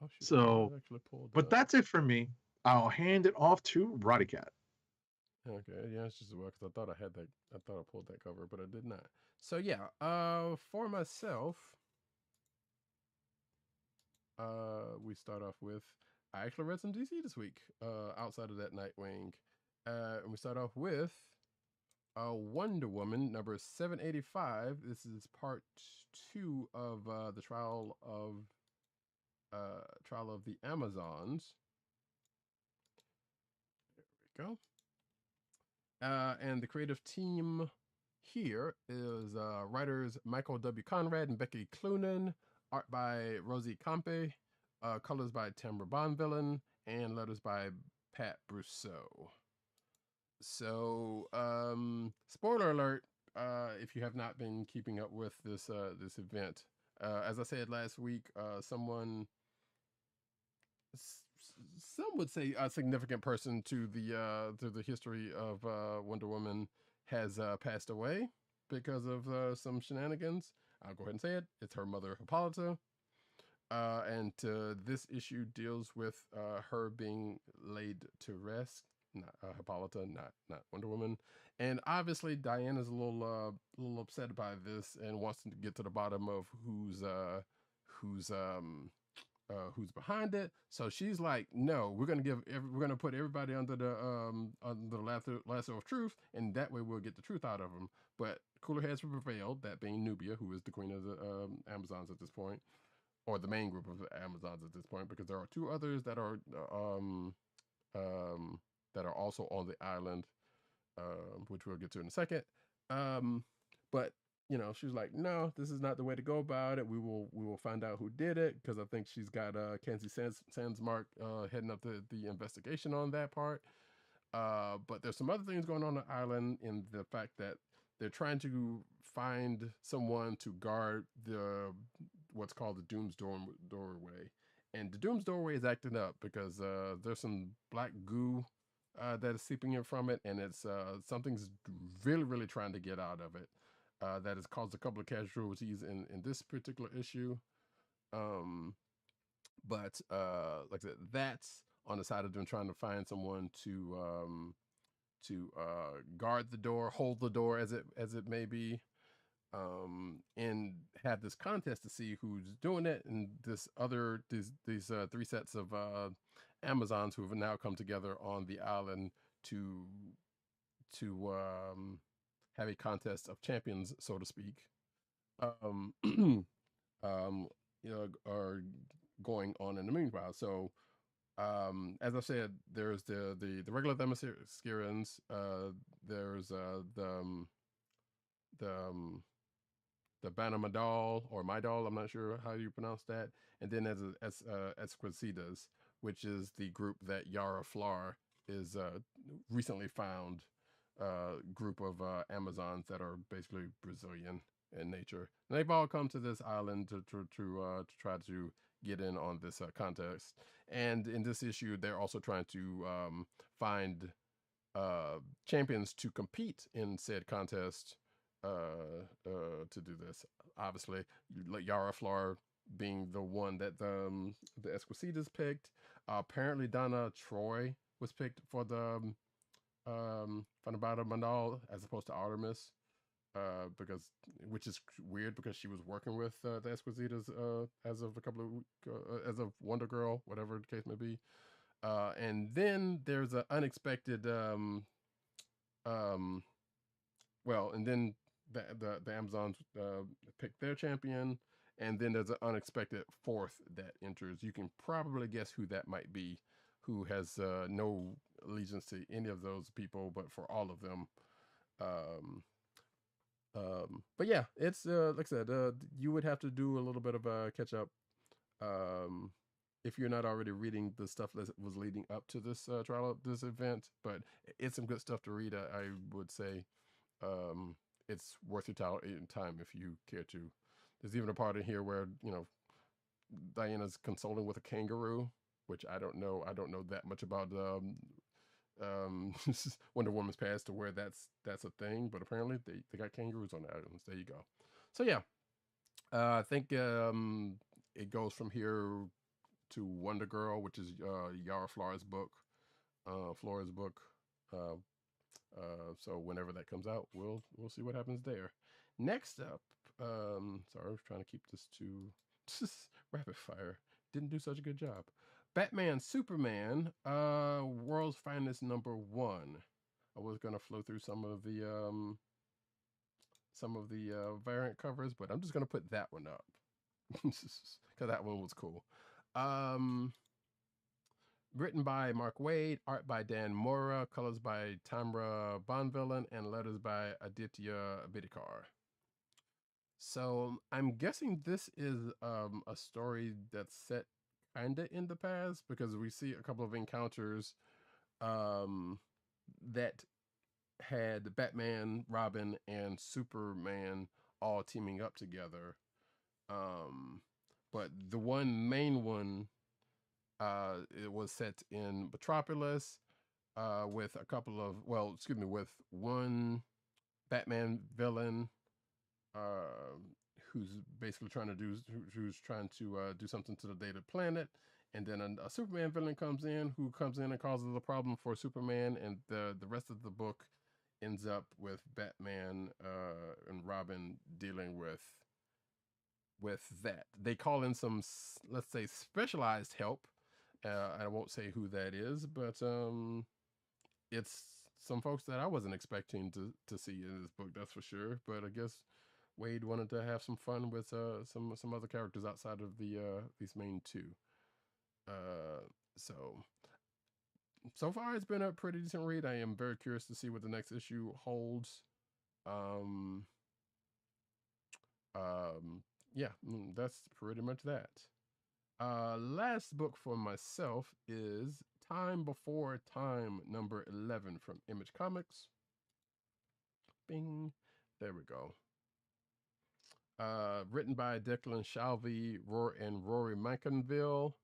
Oh, so, but that's it for me. I'll hand it off to Roddykat. Okay, yeah, it's just because I thought I had that. I thought I pulled that cover, but I did not. So yeah, for myself, we start off with. I actually read some DC this week, outside of that Nightwing. And we start off with Wonder Woman, number 785. This is part 2 of the trial of the Amazons. There we go. And the creative team here is writers Michael W. Conrad and Becky Cloonan, art by Rosie Campe, colors by Tamara Bonvillain, and letters by Pat Brousseau. So, spoiler alert, if you have not been keeping up with this event, as I said last week, some would say a significant person to the history of Wonder Woman has passed away because of some shenanigans. I'll go ahead and say it. It's her mother, Hippolyta. And this issue deals with her being laid to rest, not Hippolyta, not Wonder Woman. And obviously, Diana's a little upset by this and wants to get to the bottom of who's behind it. So she's like, no, we're gonna put everybody under the lasso of truth, and that way we'll get the truth out of them. But cooler heads prevailed, that being Nubia, who is the queen of the Amazons at this point, or the main group of Amazons at this point, because there are 2 others that are also on the island, which we'll get to in a second. But she was like, no, this is not the way to go about it. We will find out who did it, because I think she's got Kenzie Sandsmark heading up the investigation on that part. But there's some other things going on the island, in the fact that they're trying to find someone to guard what's called the Doom's doorway, and the Doom's doorway is acting up because there's some black goo that is seeping in from it, and it's something's really, really trying to get out of it. That has caused a couple of casualties in this particular issue. But like I said, that's on the side of them trying to find someone to guard the door, hold the door as it may be, and have this contest to see who's doing it. And these 3 sets of Amazons who have now come together on the island to have a contest of champions, so to speak, are going on in the meanwhile. So, as I said, there's the regular Themyscirans, there's the Banamadal or Midal, I'm not sure how you pronounce that, and then there's Esquicidas, which is the group that Yara Flar is recently found group of Amazons that are basically Brazilian in nature. And they've all come to this island to try to get in on this contest. And in this issue, they're also trying to find champions to compete in said contest to do this. Obviously, Yara Flor being the one that the Esquicitas picked. Apparently, Donna Troy was picked for the Funabata Manal as opposed to Artemis, because which is weird because she was working with the Esquicitas as of a couple of as of Wonder Girl, whatever the case may be. And then there's an unexpected well, and then the Amazons pick their champion, and then there's an unexpected fourth that enters. You can probably guess who that might be, who has no allegiance to any of those people, but for all of them. But yeah, it's like I said, you would have to do a little bit of a catch up if you're not already reading the stuff that was leading up to this trial, this event. But it's some good stuff to read. I would say it's worth your time if you care to. There's even a part in here where, you know, Diana's consoling with a kangaroo, which I don't know. I don't know that much about Wonder Woman's past to where that's a thing, but apparently they got kangaroos on the islands. There you go. So yeah, I think it goes from here to Wonder Girl, which is Yara Flor's book. So whenever that comes out, we'll see what happens there. Next up, sorry, I was trying to keep this to rapid fire. Didn't do such a good job. Batman Superman, World's Finest #1. I was gonna flow through some of the variant covers, but I'm just gonna put that one up because that one was cool. Written by Mark Waid, art by Dan Mora, colors by Tamra Bonvillain, and letters by Aditya Bidikar. So I'm guessing this is a story that's set kinda in the past, because we see a couple of encounters that had Batman, Robin, and Superman all teaming up together. But the main one, it was set in Metropolis, with a couple of, with one Batman villain, who's basically trying to do something to the Data Planet, and then a Superman villain comes in and causes a problem for Superman, and the rest of the book ends up with Batman and Robin dealing with that. They call in some, let's say, specialized help. I won't say who that is, but it's some folks that I wasn't expecting to see in this book, that's for sure. But I guess Waid wanted to have some fun with some other characters outside of these main two. So far it's been a pretty decent read. I am very curious to see what the next issue holds. Yeah, that's pretty much that. Last book for myself is Time Before Time #11 from Image Comics. Bing. There we go. Written by Declan Shalvey and Rory Mankinville.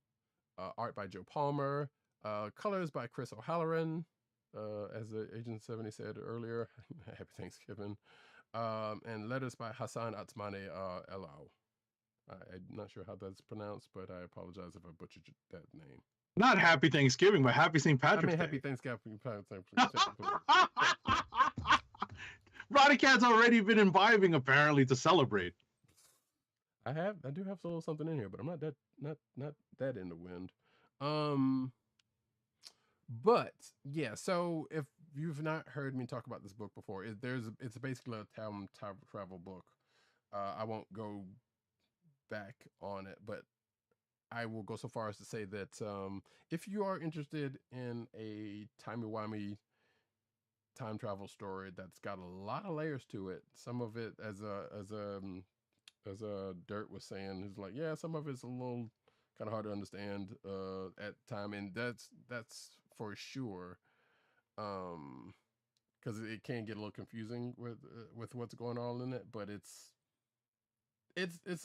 Art by Joe Palmer. Colors by Chris O'Halloran. As the Agent 70 said earlier, Happy Thanksgiving. And letters by Hassan Atmane Elau. I'm not sure how that's pronounced, but I apologize if I butchered that name. Not Happy Thanksgiving, but Happy St. Patrick's Day. Happy Thanksgiving. Roddykat's already been imbibing apparently to celebrate. I do have a little something in here, but I'm not that in the wind. But yeah, so if you've not heard me talk about this book before, it's basically a time travel book. I won't go back on it, but I will go so far as to say that if you are interested in a timey-wimey time travel story that's got a lot of layers to it, some of it, as Dirt was saying, is like, yeah, some of it's a little kind of hard to understand at time, and that's for sure, because because it can get a little confusing with what's going on in it, but it's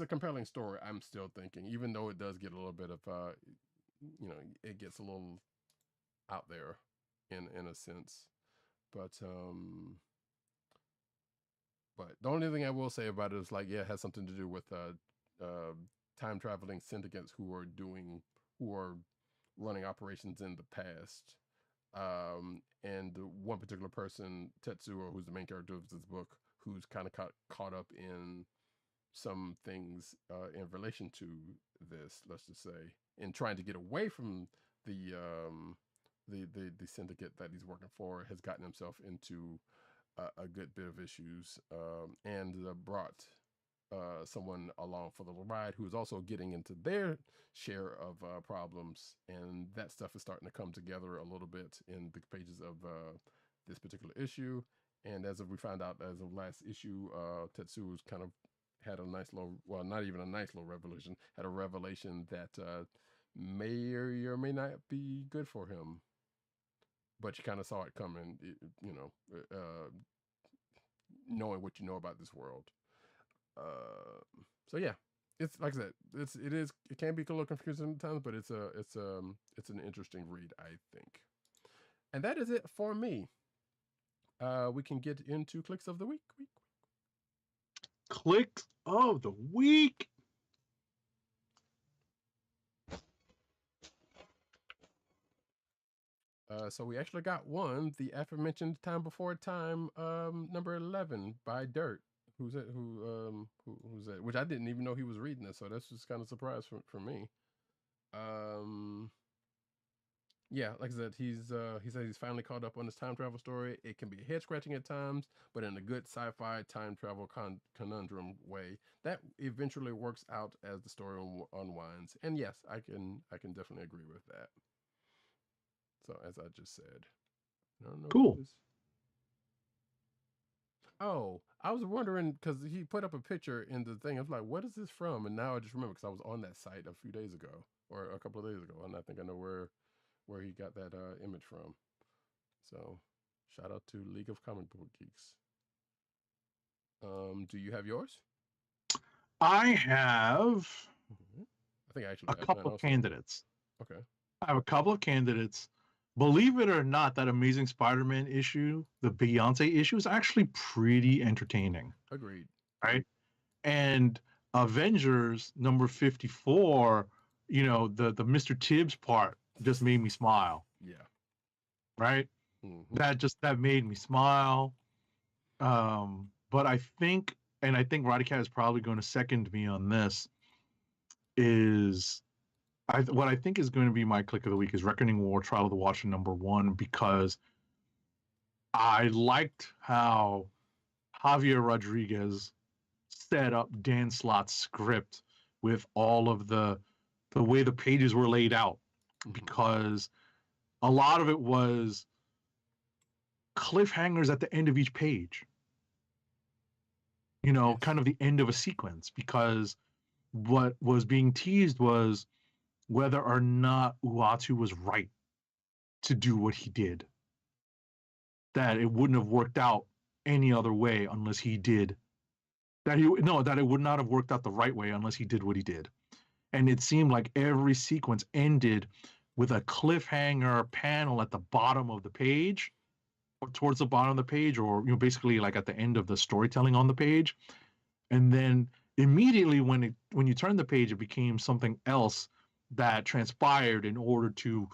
a compelling story. I'm still thinking, even though it does get a little bit of it gets a little out there in a sense, but the only thing I will say about it is like, yeah, it has something to do with time traveling syndicates who are running operations in the past. And one particular person, Tetsuo, who's the main character of this book, who's kind of caught up in some things in relation to this, let's just say, in trying to get away from the syndicate that he's working for, has gotten himself into a good bit of issues, and brought someone along for the ride who's also getting into their share of problems, and that stuff is starting to come together a little bit in the pages of this particular issue. And as we found out as of last issue, Tetsuo's kind of had a nice little, well, not even a nice little revelation, had a revelation that may or may not be good for him. But you kind of saw it coming, knowing what you know about this world. So yeah, it's like I said, it can be a little confusing at times, but it's an interesting read, I think. And that is it for me. We can get into clicks of the week. Clicks of the week. So we actually got one, the aforementioned Time Before Time, number 11 by Dirt. Who's that? Which I didn't even know he was reading this, so that's just kind of a surprise for me. Yeah, like I said, he said he's finally caught up on his time travel story. It can be head scratching at times, but in a good sci-fi time travel conundrum way that eventually works out as the story unwinds. And yes, I can definitely agree with that. So as I just said, I don't know. Cool. Oh, I was wondering because he put up a picture in the thing. I was like, "What is this from?" And now I just remember because I was on that site a few days ago or a couple of days ago, and I think I know where he got that image from. So, shout out to League of Comic Book Geeks. Do you have yours? I have. I think I actually a couple of candidates. Okay. I have a couple of candidates. Believe it or not, that Amazing Spider-Man issue, the Beyonce issue, is actually pretty entertaining. Agreed. Right? And Avengers number 54, the Mr. Tibbs part just made me smile. Yeah. Right? Mm-hmm. That made me smile. But I think Roddykat is probably going to second me on this, is what I think is going to be my click of the week is Reckoning War Trial of the Watcher number 1, because I liked how Javier Rodriguez set up Dan Slott's script with all of the way the pages were laid out, because a lot of it was cliffhangers at the end of each page. Yes. Kind of the end of a sequence, because what was being teased was whether or not Uatu was right to do what he did. That it wouldn't have worked out any other way unless he did. That it would not have worked out the right way unless he did what he did. And it seemed like every sequence ended with a cliffhanger panel at the bottom of the page, or towards the bottom of the page, or basically like at the end of the storytelling on the page. And then immediately when you turn the page, it became something else that transpired in order to,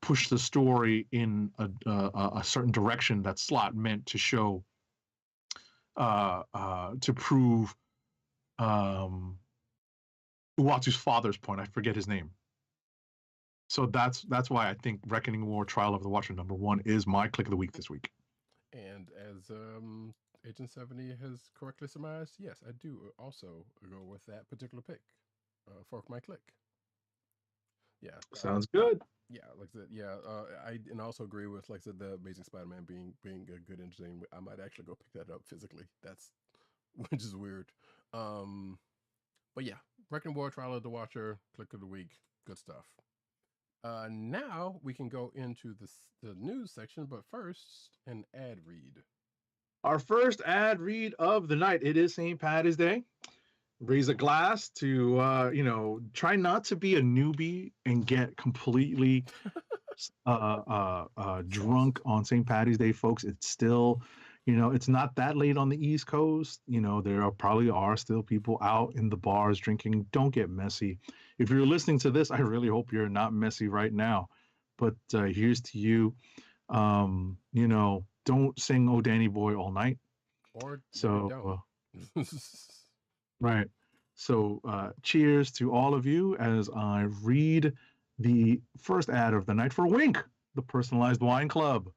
push the story in a certain direction that Slott meant to show, to prove Uatu's father's point. I forget his name. So that's why I think Reckoning War Trial of the Watcher number 1 is my click of the week this week. And as Agent 70 has correctly surmised, yes, I do also go with that particular pick for my click. Yeah, sounds good. Yeah, like I said, yeah, I also agree with, like I said, the Amazing Spider-Man being a good entertainment. I might actually go pick that up physically. Which is weird. But yeah, Reckoning War Trial of the Watcher, click of the week, good stuff. Now we can go into the news section, but first, an ad read. Our first ad read of the night. It is St. Patty's Day. Raise a glass to try not to be a newbie and get completely drunk on St. Patty's Day, folks. It's still, it's not that late on the East Coast. There probably are still people out in the bars drinking. Don't get messy. If you're listening to this, I really hope you're not messy right now. But here's to you. Don't sing "Oh Danny Boy" all night. Or so don't. Right. So cheers to all of you as I read the first ad of the night for Wink, the personalized wine club.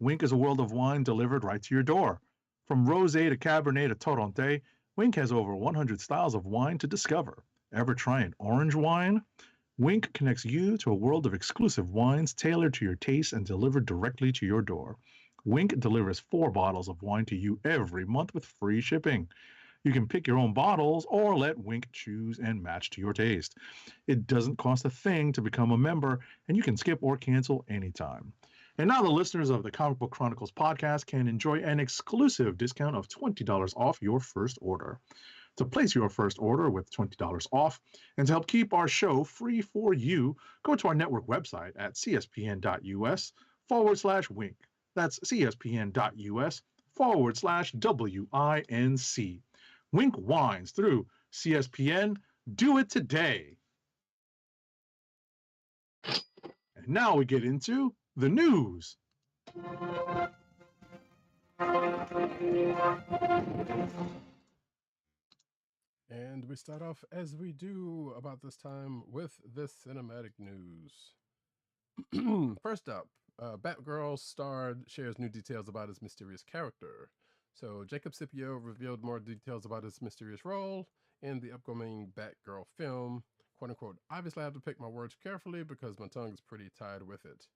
Wink is a world of wine delivered right to your door. From rosé to cabernet to torronté, Wink has over 100 styles of wine to discover. Ever try an orange wine? Wink connects you to a world of exclusive wines tailored to your taste and delivered directly to your door. Wink delivers 4 bottles of wine to you every month with free shipping. You can pick your own bottles or let Wink choose and match to your taste. It doesn't cost a thing to become a member, and you can skip or cancel anytime. And now the listeners of the Comic Book Chronicles podcast can enjoy an exclusive discount of $20 off your first order. To place your first order with $20 off and to help keep our show free for you, go to our network website at cspn.us/wink. That's cspn.us/WINC. Wink wines through CSPN. Do it today. And now we get into the news. And we start off as we do about this time with the cinematic news. First up, Batgirl star shares new details about his mysterious character. So Jacob Scipio revealed more details about his mysterious role in the upcoming Batgirl film. "Quote unquote, obviously I have to pick my words carefully because my tongue is pretty tied with it."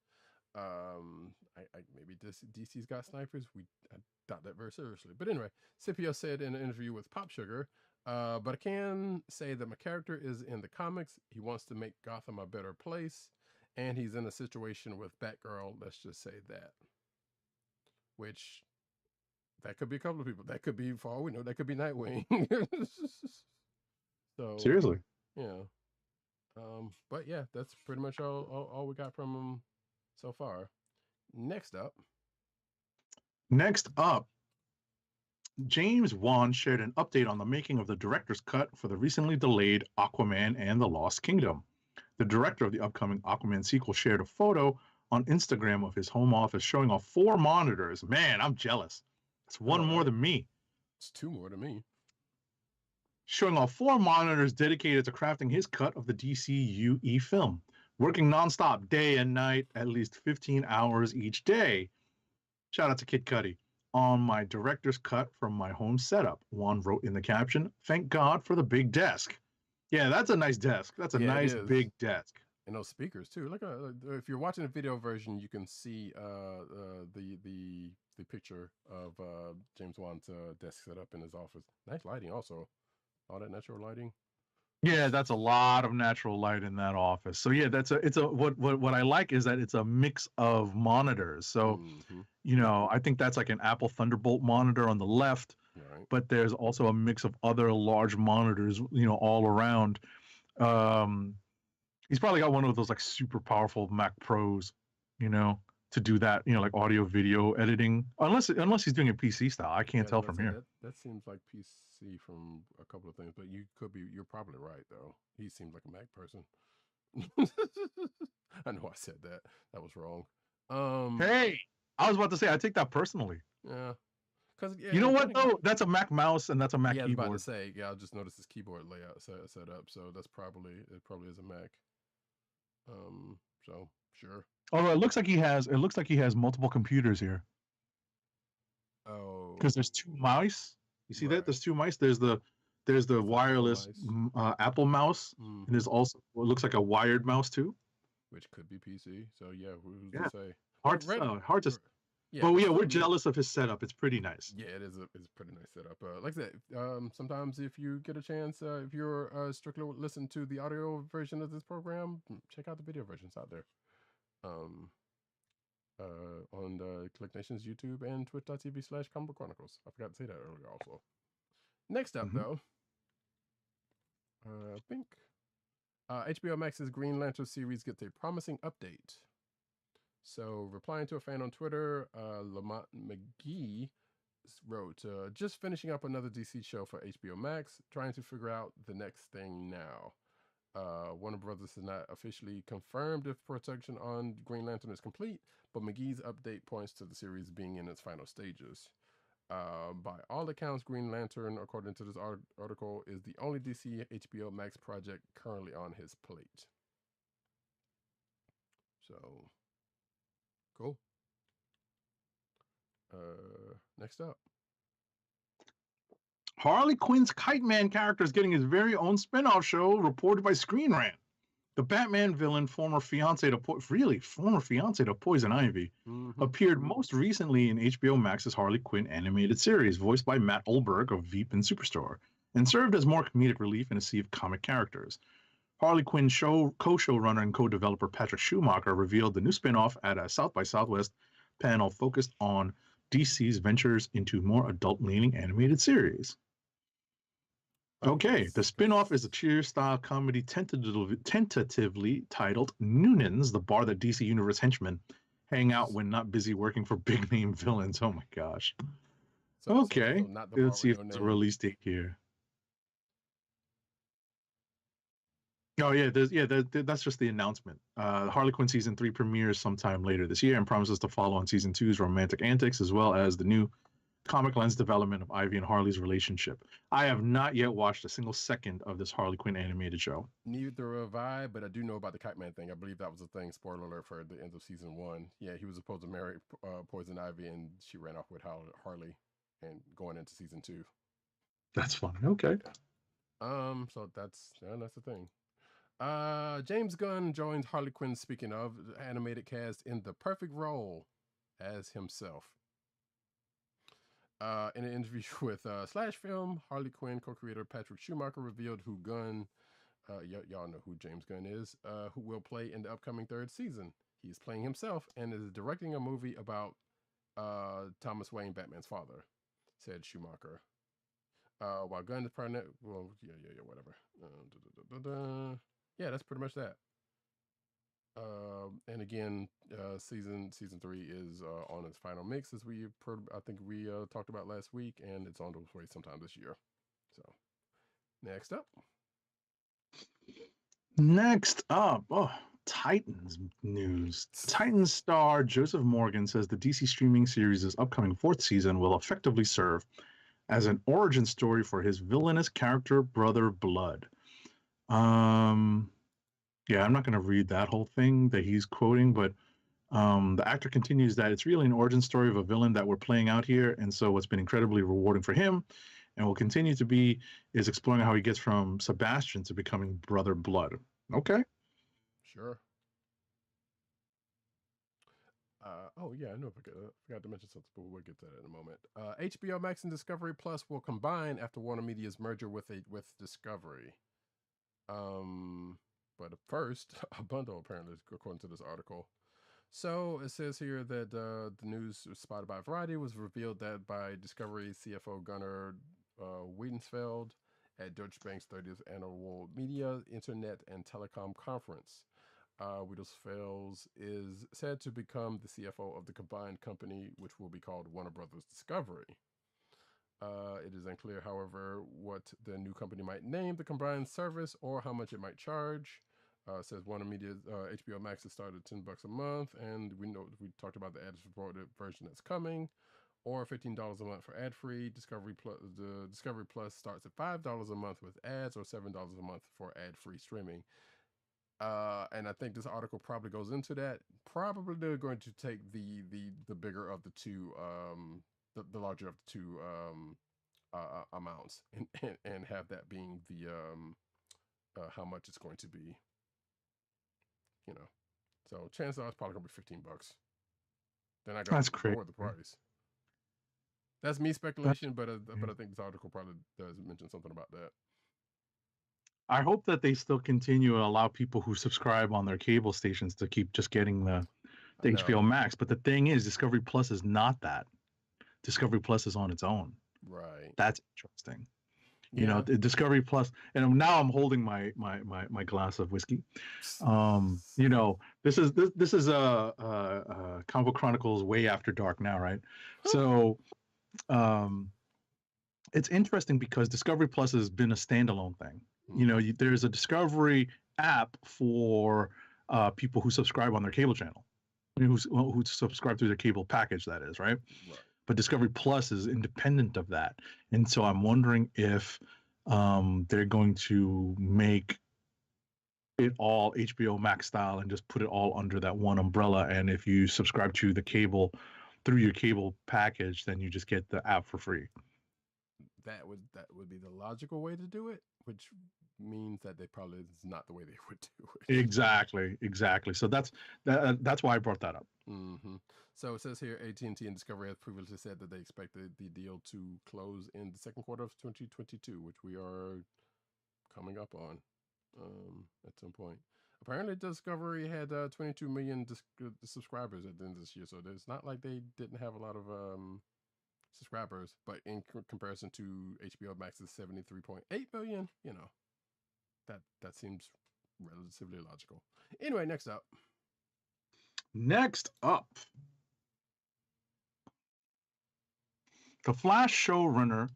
Maybe DC's got snipers. I doubt that very seriously. But anyway, Scipio said in an interview with Pop Sugar, but I can say that my character is in the comics. He wants to make Gotham a better place, and he's in a situation with Batgirl. Let's just say that. Which, that could be a couple of people. That could be, for all we know, that could be Nightwing. So seriously, yeah. But yeah, that's pretty much all we got from him so far. Next up, James Wan shared an update on the making of the director's cut for the recently delayed Aquaman and the Lost Kingdom. The director of the upcoming Aquaman sequel shared a photo on Instagram of his home office showing off 4 monitors. Man, I'm jealous. It's one more than me. It's 2 more than me. Showing off 4 monitors dedicated to crafting his cut of the DCUE film. Working nonstop, day and night, at least 15 hours each day. Shout out to Kid Cudi. On my director's cut from my home setup, Juan wrote in the caption, "Thank God for the big desk." Yeah, that's a nice desk. That's a nice big desk. And those speakers too. Like if you're watching the video version, you can see the picture of James Wan's desk set up in his office. Nice lighting also. All that natural lighting. Yeah, that's a lot of natural light in that office. So yeah, what I like is that it's a mix of monitors. So, I think that's like an Apple Thunderbolt monitor on the left, right, but there's also a mix of other large monitors, all around. He's probably got one of those like super powerful Mac Pros, to do that, like audio video editing. Unless he's doing it PC style. I can't tell from here. That seems like PC from a couple of things, but you're probably right though. He seems like a Mac person. I know I said that. That was wrong. Hey, I was about to say I take that personally. Yeah. Because you know what though? That's a Mac mouse and that's a Mac keyboard. I was about to say, I just noticed his keyboard layout set up, so it probably is a Mac. So sure. Oh, it looks like he has multiple computers here. Oh. Because there's 2 mice. You see that? There's 2 mice. There's the wireless Apple mouse, and there's also what looks like a wired mouse too, which could be PC. So yeah, who's to say? Hard to say. Yeah, But yeah, we're jealous of his setup. It's pretty nice. Yeah, it's a pretty nice setup. Like I said, sometimes if you get a chance, if you're strictly listen to the audio version of this program, check out the video versions out there. On the Click Nation's YouTube and twitch.tv/Comic Book Chronicles. I forgot to say that earlier also. Next up, though, I think HBO Max's Green Lantern series gets a promising update. So, replying to a fan on Twitter, Lamont McGee wrote, just finishing up another DC show for HBO Max, trying to figure out the next thing now. Warner Brothers has not officially confirmed if production on Green Lantern is complete, but McGee's update points to the series being in its final stages. By all accounts, Green Lantern, according to this article, is the only DC HBO Max project currently on his plate. So, cool. Next up. Harley Quinn's Kite Man character is getting his very own spin-off show, reported by Screen Rant. The Batman villain, former fiance to Poison Ivy, appeared most recently in HBO Max's Harley Quinn animated series, voiced by Matt Olberg of Veep and Superstore, and served as more comedic relief in a sea of comic characters. Harley Quinn co-showrunner and co-developer Patrick Schumacher revealed the new spin-off at a South by Southwest panel focused on DC's ventures into more adult-leaning animated series. Okay, the spin-off is a cheer-style comedy tentatively titled Noonans, the bar that DC Universe henchmen hang out when not busy working for big-name villains. Oh my gosh. Okay, let's see if there's a release date here. Oh yeah, that's just the announcement. Harley Quinn Season 3 premieres sometime later this year and promises to follow on Season 2's romantic antics, as well as the new comic lens development of Ivy and Harley's relationship. I have not yet watched a single second of this Harley Quinn animated show. Neither have I, but I do know about the Kite Man thing. I believe that was a thing, spoiler alert, for the end of Season 1. Yeah, he was supposed to marry Poison Ivy, and she ran off with Harley and going into Season 2. That's fun. Okay. Yeah. So that's the thing. James Gunn joins Harley Quinn, speaking of, animated cast in the perfect role as himself. In an interview with Slash Film, Harley Quinn co-creator Patrick Schumacher revealed who Gunn, y'all know who James Gunn is, who will play in the upcoming third season. He's playing himself and is directing a movie about Thomas Wayne, Batman's father, said Schumacher. While Gunn is pregnant, well, whatever. Yeah, that's pretty much that. And again, season 3 is on its final mix, as I think we talked about last week, and it's on its way sometime this year. So, next up, Titans news. Titans star Joseph Morgan says the DC streaming series' upcoming 4th season will effectively serve as an origin story for his villainous character brother Blood. Yeah, I'm not going to read that whole thing that he's quoting, but the actor continues that it's really an origin story of a villain that we're playing out here, and so what's been incredibly rewarding for him and will continue to be is exploring how he gets from Sebastian to becoming Brother Blood. Okay. Sure. Oh yeah, I know. I forgot to mention something, but we'll get to that in a moment. HBO Max and Discovery Plus will combine after Warner Media's merger with Discovery. But first, a bundle, apparently, according to this article. So it says here that the news spotted by Variety was revealed that by Discovery CFO Gunnar Wiedensfeld at Deutsche Bank's 30th Annual Media, Internet, and Telecom Conference. Wiedensfeld is said to become the CFO of the combined company, which will be called Warner Brothers Discovery. It is unclear, however, what the new company might name the combined service or how much it might charge. Says Warner Media, HBO Max has started $10 a month, and we talked about the ad-supported version that's coming, or $15 a month for ad-free. The Discovery Plus starts at $5 a month with ads, or $7 a month for ad-free streaming. And I think this article probably goes into that. Probably they're going to take the bigger of the two, the larger of the two amounts, and have that being the how much it's going to be. So chances are it's probably gonna be $15. They're not going to lower the price. That's me speculation, but I think this article probably does mention something about that. I hope that they still continue and allow people who subscribe on their cable stations to keep just getting the HBO Max. But the thing is, Discovery Plus is not that. Discovery Plus is on its own. Right. That's interesting. You know, Discovery Plus, and now I'm holding my glass of whiskey. You know, this is Comic Book Chronicles way after dark now, right? So, it's interesting because Discovery Plus has been a standalone thing. You know, there's a Discovery app for people who subscribe on their cable channel, who subscribe through their cable package, that is, right? But Discovery Plus is independent of that. And so I'm wondering if they're going to make it all HBO Max style and just put it all under that one umbrella. And if you subscribe to the cable through your cable package, then you just get the app for free. That would be the logical way to do it, which means that they probably is not the way they would do it. Exactly. So that's why I brought that up. So it says here, AT&T and Discovery have previously said that they expected the deal to close in the second quarter of 2022, which we are coming up on at some point. Apparently, Discovery had 22 million subscribers at the end of this year, so it's not like they didn't have a lot of subscribers, but in comparison to HBO Max's 73.8 million, you know, that seems relatively logical. Anyway, next up, the Flash showrunner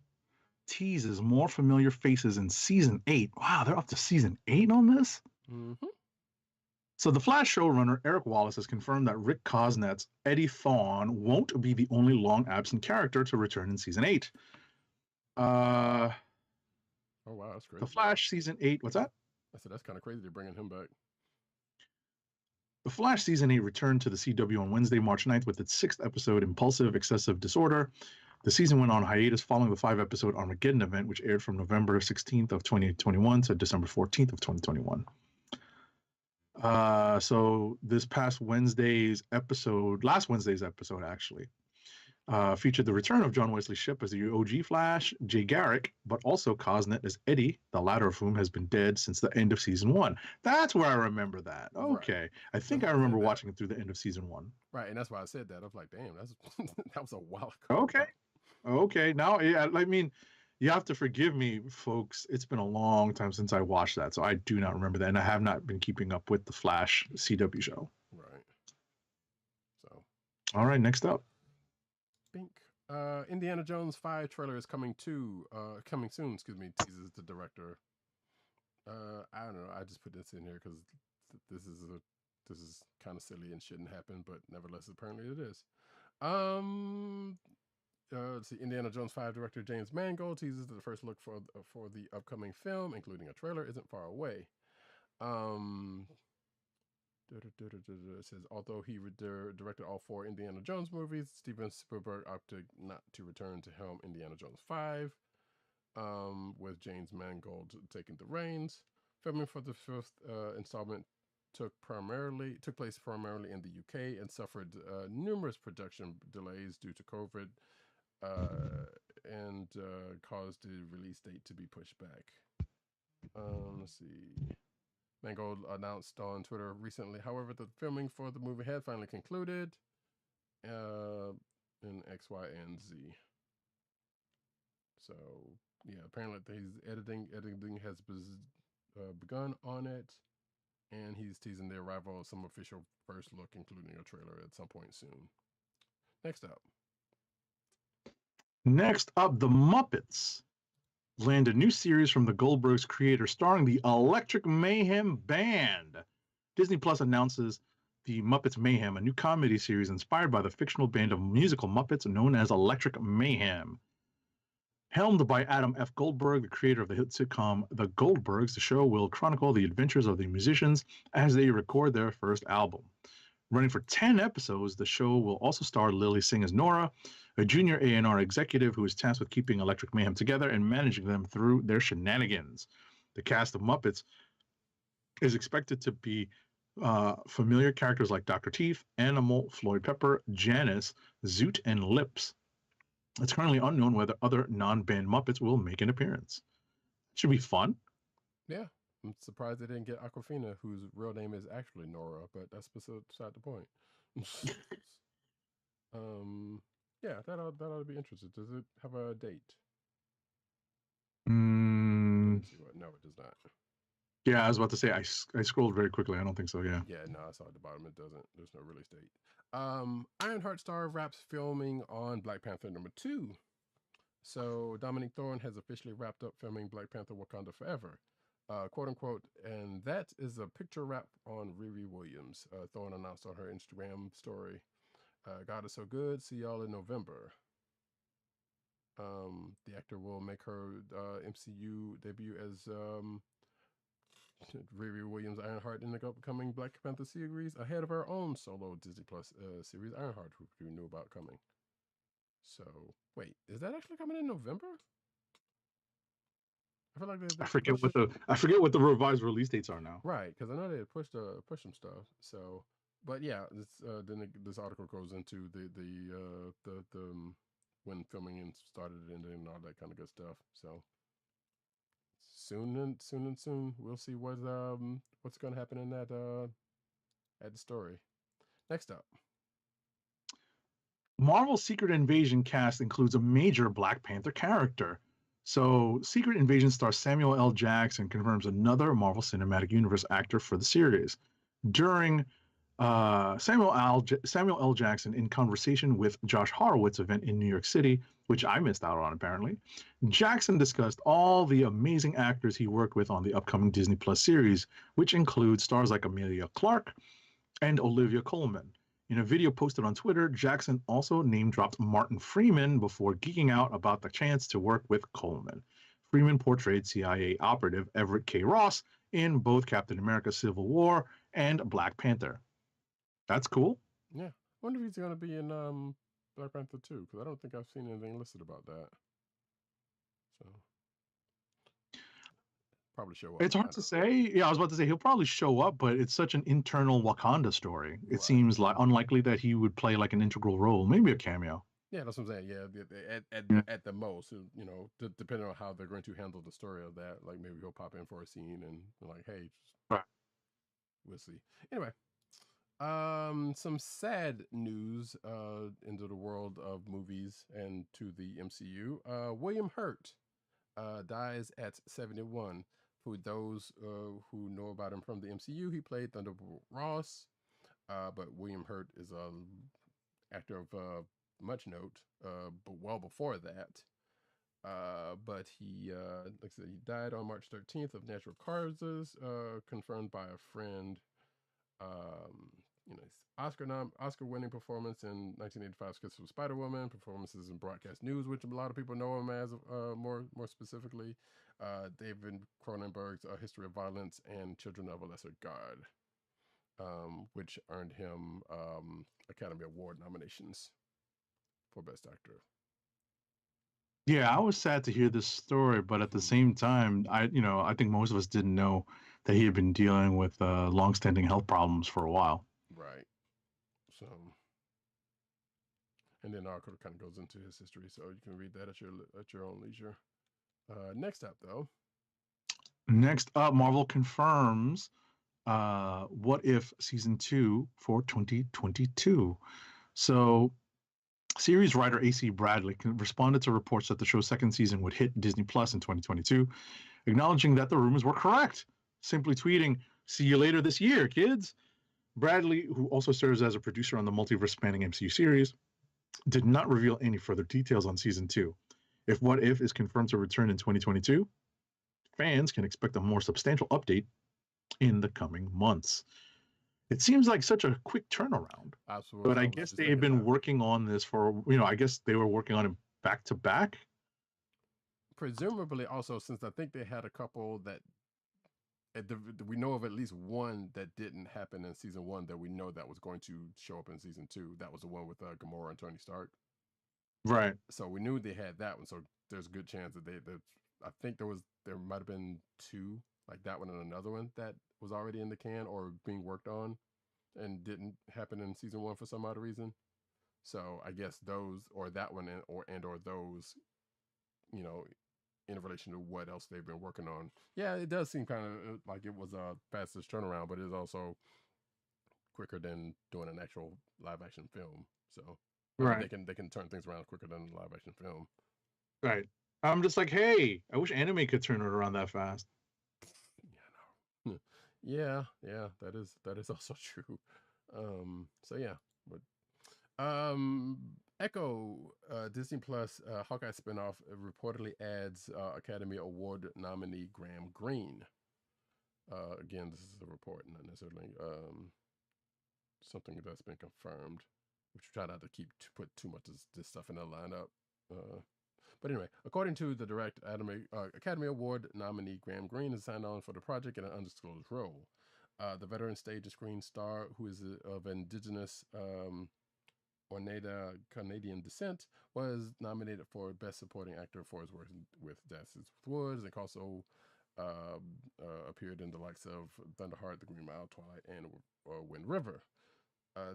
teases more familiar faces in season 8. Wow, they're up to season 8 on this. So the Flash showrunner Eric Wallace has confirmed that Rick Cosnet's Eddie Thawne won't be the only long absent character to return in season 8. Oh wow, that's crazy. The Flash season 8. What's that? I said that's kind of crazy. They're bringing him back. The Flash season 8 returned to the CW on Wednesday, March 9th, with its 6th episode, Impulsive Excessive Disorder. The season went on hiatus following the 5-episode Armageddon event, which aired from November 16th of 2021 to December 14th of 2021. So this last Wednesday's episode actually, featured the return of John Wesley Shipp as the OG Flash, Jay Garrick, but also Cosnet as Eddie, the latter of whom has been dead since the end of season 1. That's where I remember that. Okay. Right. I think I remember watching it through the end of season 1. Right, and that's why I said that. I was like, damn, that was a while ago. Okay. Now, I mean, you have to forgive me, folks. It's been a long time since I watched that, so I do not remember that, and I have not been keeping up with the Flash CW show. Right. So. All right, next up. Bink. Indiana Jones 5 trailer is coming soon. Teases the director. I don't know. I just put this in here because this is kind of silly and shouldn't happen, but nevertheless, apparently it is. Let's see. Indiana Jones 5 director James Mangold teases that the first look for the upcoming film, including a trailer, isn't far away. It says, although he directed all 4 Indiana Jones movies, Steven Spielberg opted not to return to helm Indiana Jones 5, with James Mangold taking the reins. Filming for the 5th installment took place primarily in the UK and suffered numerous production delays due to COVID, and caused the release date to be pushed back. Let's see. Mangold announced on Twitter recently, however, that filming for the movie had finally concluded in X, Y, and Z. So, yeah, apparently he's editing has begun on it, and he's teasing the arrival of some official first look, including a trailer at some point soon. Next up, the Muppets land a new series from the Goldbergs creator starring the Electric Mayhem Band. Disney Plus announces the Muppets Mayhem, a new comedy series inspired by the fictional band of musical Muppets known as Electric Mayhem. Helmed by Adam F. Goldberg, the creator of the hit sitcom The Goldbergs, the show will chronicle the adventures of the musicians as they record their first album. Running for 10 episodes, the show will also star Lily Singh as Nora, a junior A&R executive who is tasked with keeping Electric Mayhem together and managing them through their shenanigans. The cast of Muppets is expected to be familiar characters like Dr. Teeth, Animal, Floyd Pepper, Janice, Zoot, and Lips. It's currently unknown whether other non-band Muppets will make an appearance. Should be fun. Yeah, I'm surprised they didn't get Aquafina, whose real name is actually Nora, but that's beside the point. Yeah, that ought to be interesting. Does it have a date? Doesn't see what. No, it does not. Yeah, I was about to say I scrolled very quickly. I don't think so. Yeah. Yeah, no, I saw at the bottom. It doesn't. There's no release date. Ironheart star wraps filming on Black Panther #2. So Dominique Thorne has officially wrapped up filming Black Panther: Wakanda Forever, quote unquote, and that is a picture wrap on Riri Williams. Thorne announced on her Instagram story, "God is so good. See y'all in November." The actor will make her MCU debut as Riri Williams Ironheart in the upcoming Black Panther series, ahead of her own solo Disney Plus series Ironheart, who we knew about coming. So wait, is that actually coming in November? I feel like I forget what the revised release dates are now. Right, because I know they had pushed some stuff. So, but yeah, then this article goes into the when filming started and all that kind of good stuff. So soon we'll see what's going to happen in that at the story. Next up, Marvel's Secret Invasion cast includes a major Black Panther character. So, Secret Invasion star Samuel L. Jackson confirms another Marvel Cinematic Universe actor for the series. During Samuel L. Jackson in conversation with Josh Horowitz event in New York City, which I missed out on apparently, Jackson discussed all the amazing actors he worked with on the upcoming Disney Plus series, which includes stars like Emilia Clarke and Olivia Colman. In a video posted on Twitter, Jackson also name-dropped Martin Freeman before geeking out about the chance to work with Coleman. Freeman portrayed CIA operative Everett K. Ross in both Captain America: Civil War and Black Panther. That's cool. Yeah, I wonder if he's going to be in Black Panther 2, because I don't think I've seen anything listed about that. So probably show up. It's hard to say. Yeah, I was about to say he'll probably show up, but it's such an internal Wakanda story. It seems like unlikely that he would play like an integral role, maybe a cameo. Yeah, that's what I'm saying. Yeah, at the most, you know, depending on how they're going to handle the story of that, like maybe he'll pop in for a scene and like, hey, we'll see. Anyway, some sad news into the world of movies and to the MCU. William Hurt dies at 71. For those who know about him from the MCU, he played Thunderbolt Ross, but William Hurt is an actor of much note, but well before that. But he, like I said, he died on March 13th of natural causes, confirmed by a friend. You know, Oscar-winning performance in 1985's Kiss of Spider-Woman, performances in broadcast news, which a lot of people know him as more specifically. David Cronenberg's A History of Violence and Children of a Lesser God, which earned him Academy Award nominations for Best Actor. Yeah, I was sad to hear this story, but at the same time, I think most of us didn't know that he had been dealing with long-standing health problems for a while. Right. So, and then the article kind of goes into his history, so you can read that at your own leisure. Next up, though. Next up, Marvel confirms What If Season 2 for 2022. So, series writer AC Bradley responded to reports that the show's second season would hit Disney Plus in 2022, acknowledging that the rumors were correct, simply tweeting, "See you later this year, kids." Bradley, who also serves as a producer on the multiverse-spanning MCU series, did not reveal any further details on Season 2. If What If is confirmed to return in 2022, fans can expect a more substantial update in the coming months. It seems like such a quick turnaround. Absolutely. But I guess they have been working on this for, I guess they were working on it back to back. Presumably also, since I think they had a couple that we know of at least one that didn't happen in season 1 that we know that was going to show up in season 2. That was the one with Gamora and Tony Stark. Right. So we knew they had that one. So there's a good chance that I think there might have been 2 like that one and another one that was already in the can or being worked on and didn't happen in season 1 for some odd reason. So I guess those or that one or those, you know, in relation to what else they've been working on. Yeah, it does seem kind of like it was a fastest turnaround, but it is also quicker than doing an actual live action film. So Right. they can turn things around quicker than a live action film. Right. I'm just like, hey, I wish anime could turn it around that fast. Yeah, that is also true. So yeah, but Echo, Disney Plus Hawkeye spinoff reportedly adds Academy Award nominee Graham Greene. Again, this is a report, not necessarily something that's been confirmed. We should try not to put too much of this stuff in the lineup. But anyway, according to the direct Academy Award nominee, Graham Greene is signed on for the project in an undisclosed role. The veteran stage and screen star, who is of indigenous Oneida Canadian descent, was nominated for Best Supporting Actor for his work with Dances with Wolves, and also appeared in the likes of Thunderheart, The Green Mile, Twilight, and Wind River.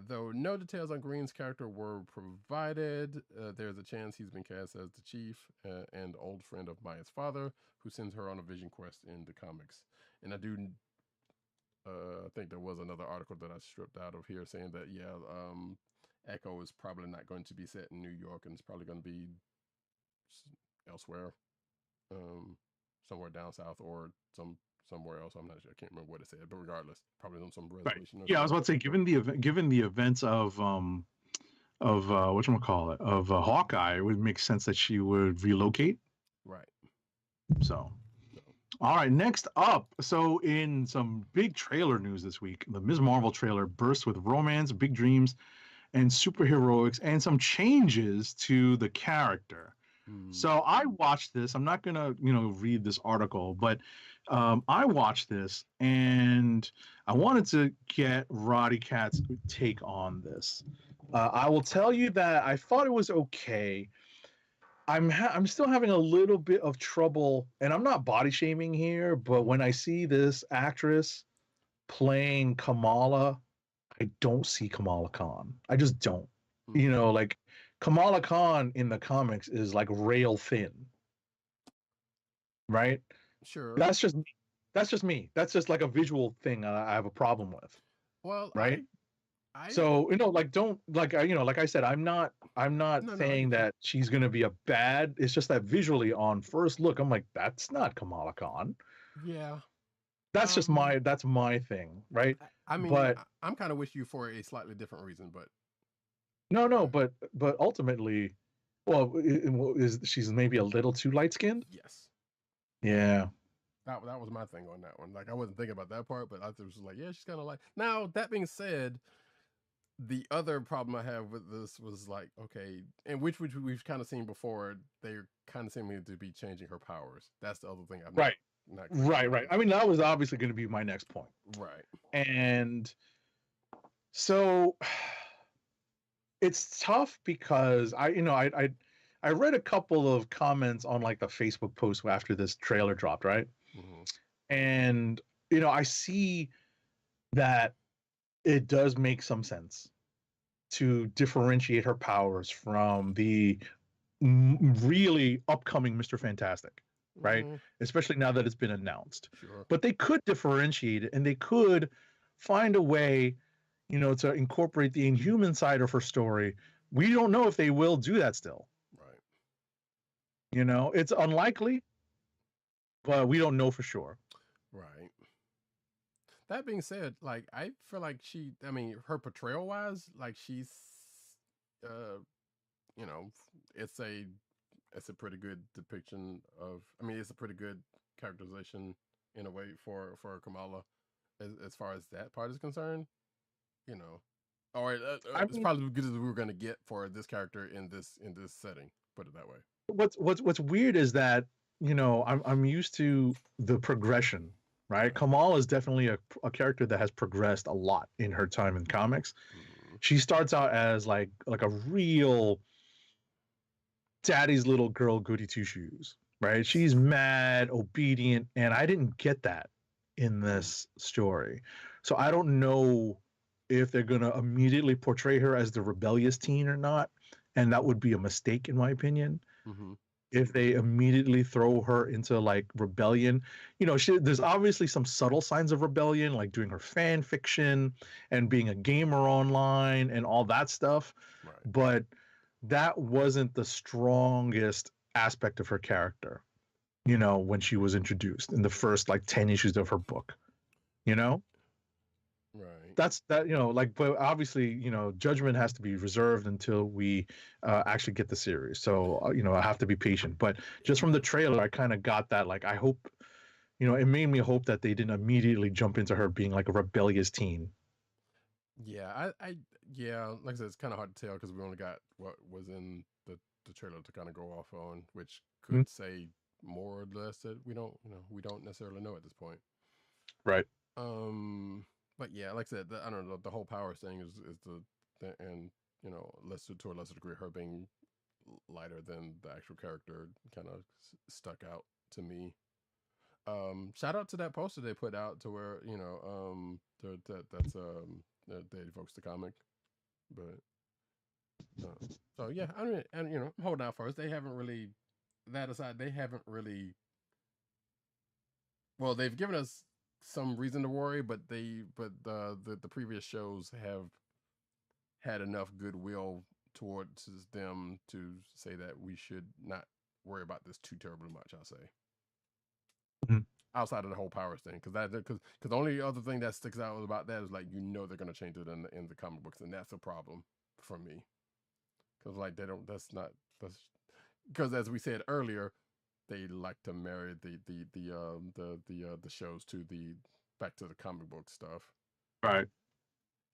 Though no details on Green's character were provided, there's a chance he's been cast as the chief and old friend of Maya's father, who sends her on a vision quest in the comics. And I do think there was another article that I stripped out of here saying that, Echo is probably not going to be set in New York, and it's probably going to be elsewhere, somewhere down south or somewhere else. I'm not sure. I can't remember what it said, but regardless, probably on some resolution. Right. Yeah, I was about to say, given the events of whatchamacallit, of Hawkeye, it would make sense that she would relocate. Right. So. All right, next up. So in some big trailer news this week, the Ms. Marvel trailer bursts with romance, big dreams, and superheroics, and some changes to the character. So I watched this. I'm not gonna, read this article, but I watched this and I wanted to get Roddykat's take on this. I will tell you that I thought it was okay. I'm still having a little bit of trouble, and I'm not body shaming here, but when I see this actress playing Kamala, I don't see Kamala Khan. I just don't. Like Kamala Khan in the comics is like rail thin. Right? Sure. That's just me. That's just like a visual thing I have a problem with. Well, right? I So, don't like I said, I'm not saying that she's going to be a bad. It's just that visually on first look, I'm like, that's not Kamala Khan. Yeah. That's just my thing, right? I mean, but I'm kind of with you for a slightly different reason, but no, but ultimately, well, she's maybe a little too light skinned? Yes. Yeah. That was my thing on that one. Like, I wasn't thinking about that part, but I was like, yeah, she's kind of like. Now, that being said, the other problem I have with this was like, okay, and which we've kind of seen before, they're kind of seeming to be changing her powers. That's the other thing I'm right. Right. I mean, that was obviously going to be my next point. Right. And so it's tough because I read a couple of comments on like the Facebook post after this trailer dropped, right? Mm-hmm. And I see that it does make some sense to differentiate her powers from the really upcoming Mr. Fantastic, right? Mm-hmm. Especially now that it's been announced. Sure. But they could differentiate it, and they could find a way, to incorporate the Inhuman side of her story. We don't know if they will do that still. Right. It's unlikely, but we don't know for sure. Right. That being said, like, I feel like her portrayal wise, like she's, it's a pretty good depiction of, it's a pretty good characterization in a way for Kamala, as far as that part is concerned, or it's probably as good as we were going to get for this character in this setting. Put it that way. What's weird is that I'm used to the progression. Right, Kamala is definitely a character that has progressed a lot in her time in comics. Mm-hmm. She starts out as like a real daddy's little girl, goody two shoes. Right, she's mad, obedient, and I didn't get that in this story. So I don't know if they're going to immediately portray her as the rebellious teen or not. And that would be a mistake, in my opinion. Mm-hmm. If they immediately throw her into like rebellion, there's obviously some subtle signs of rebellion, like doing her fan fiction and being a gamer online and all that stuff. Right. But that wasn't the strongest aspect of her character, when she was introduced in the first like 10 issues of her book, Right. That's that, but obviously, judgment has to be reserved until we actually get the series. So, I have to be patient. But just from the trailer, I kind of got that. Like, I hope, it made me hope that they didn't immediately jump into her being like a rebellious teen. Yeah, yeah, like I said, it's kind of hard to tell because we only got what was in the trailer to kind of go off on, which could say more or less that we don't necessarily know at this point. Right. But yeah, like I said, I don't know. The whole powers thing is and to a lesser degree, her being lighter than the actual character kind of stuck out to me. Shout out to that poster they put out to where that's they evokes the comic, but so yeah, I mean, and I'm holding out for us. They haven't really, that aside, they haven't really. Well, they've given us some reason to worry, but the previous shows have had enough goodwill towards them to say that we should not worry about this too terribly much. I'll say, outside of the whole powers thing, because the only other thing that sticks out about that is like they're gonna change it in the comic books, and that's a problem for me, because like that's because as we said earlier, they like to marry the shows to back to the comic book stuff, right?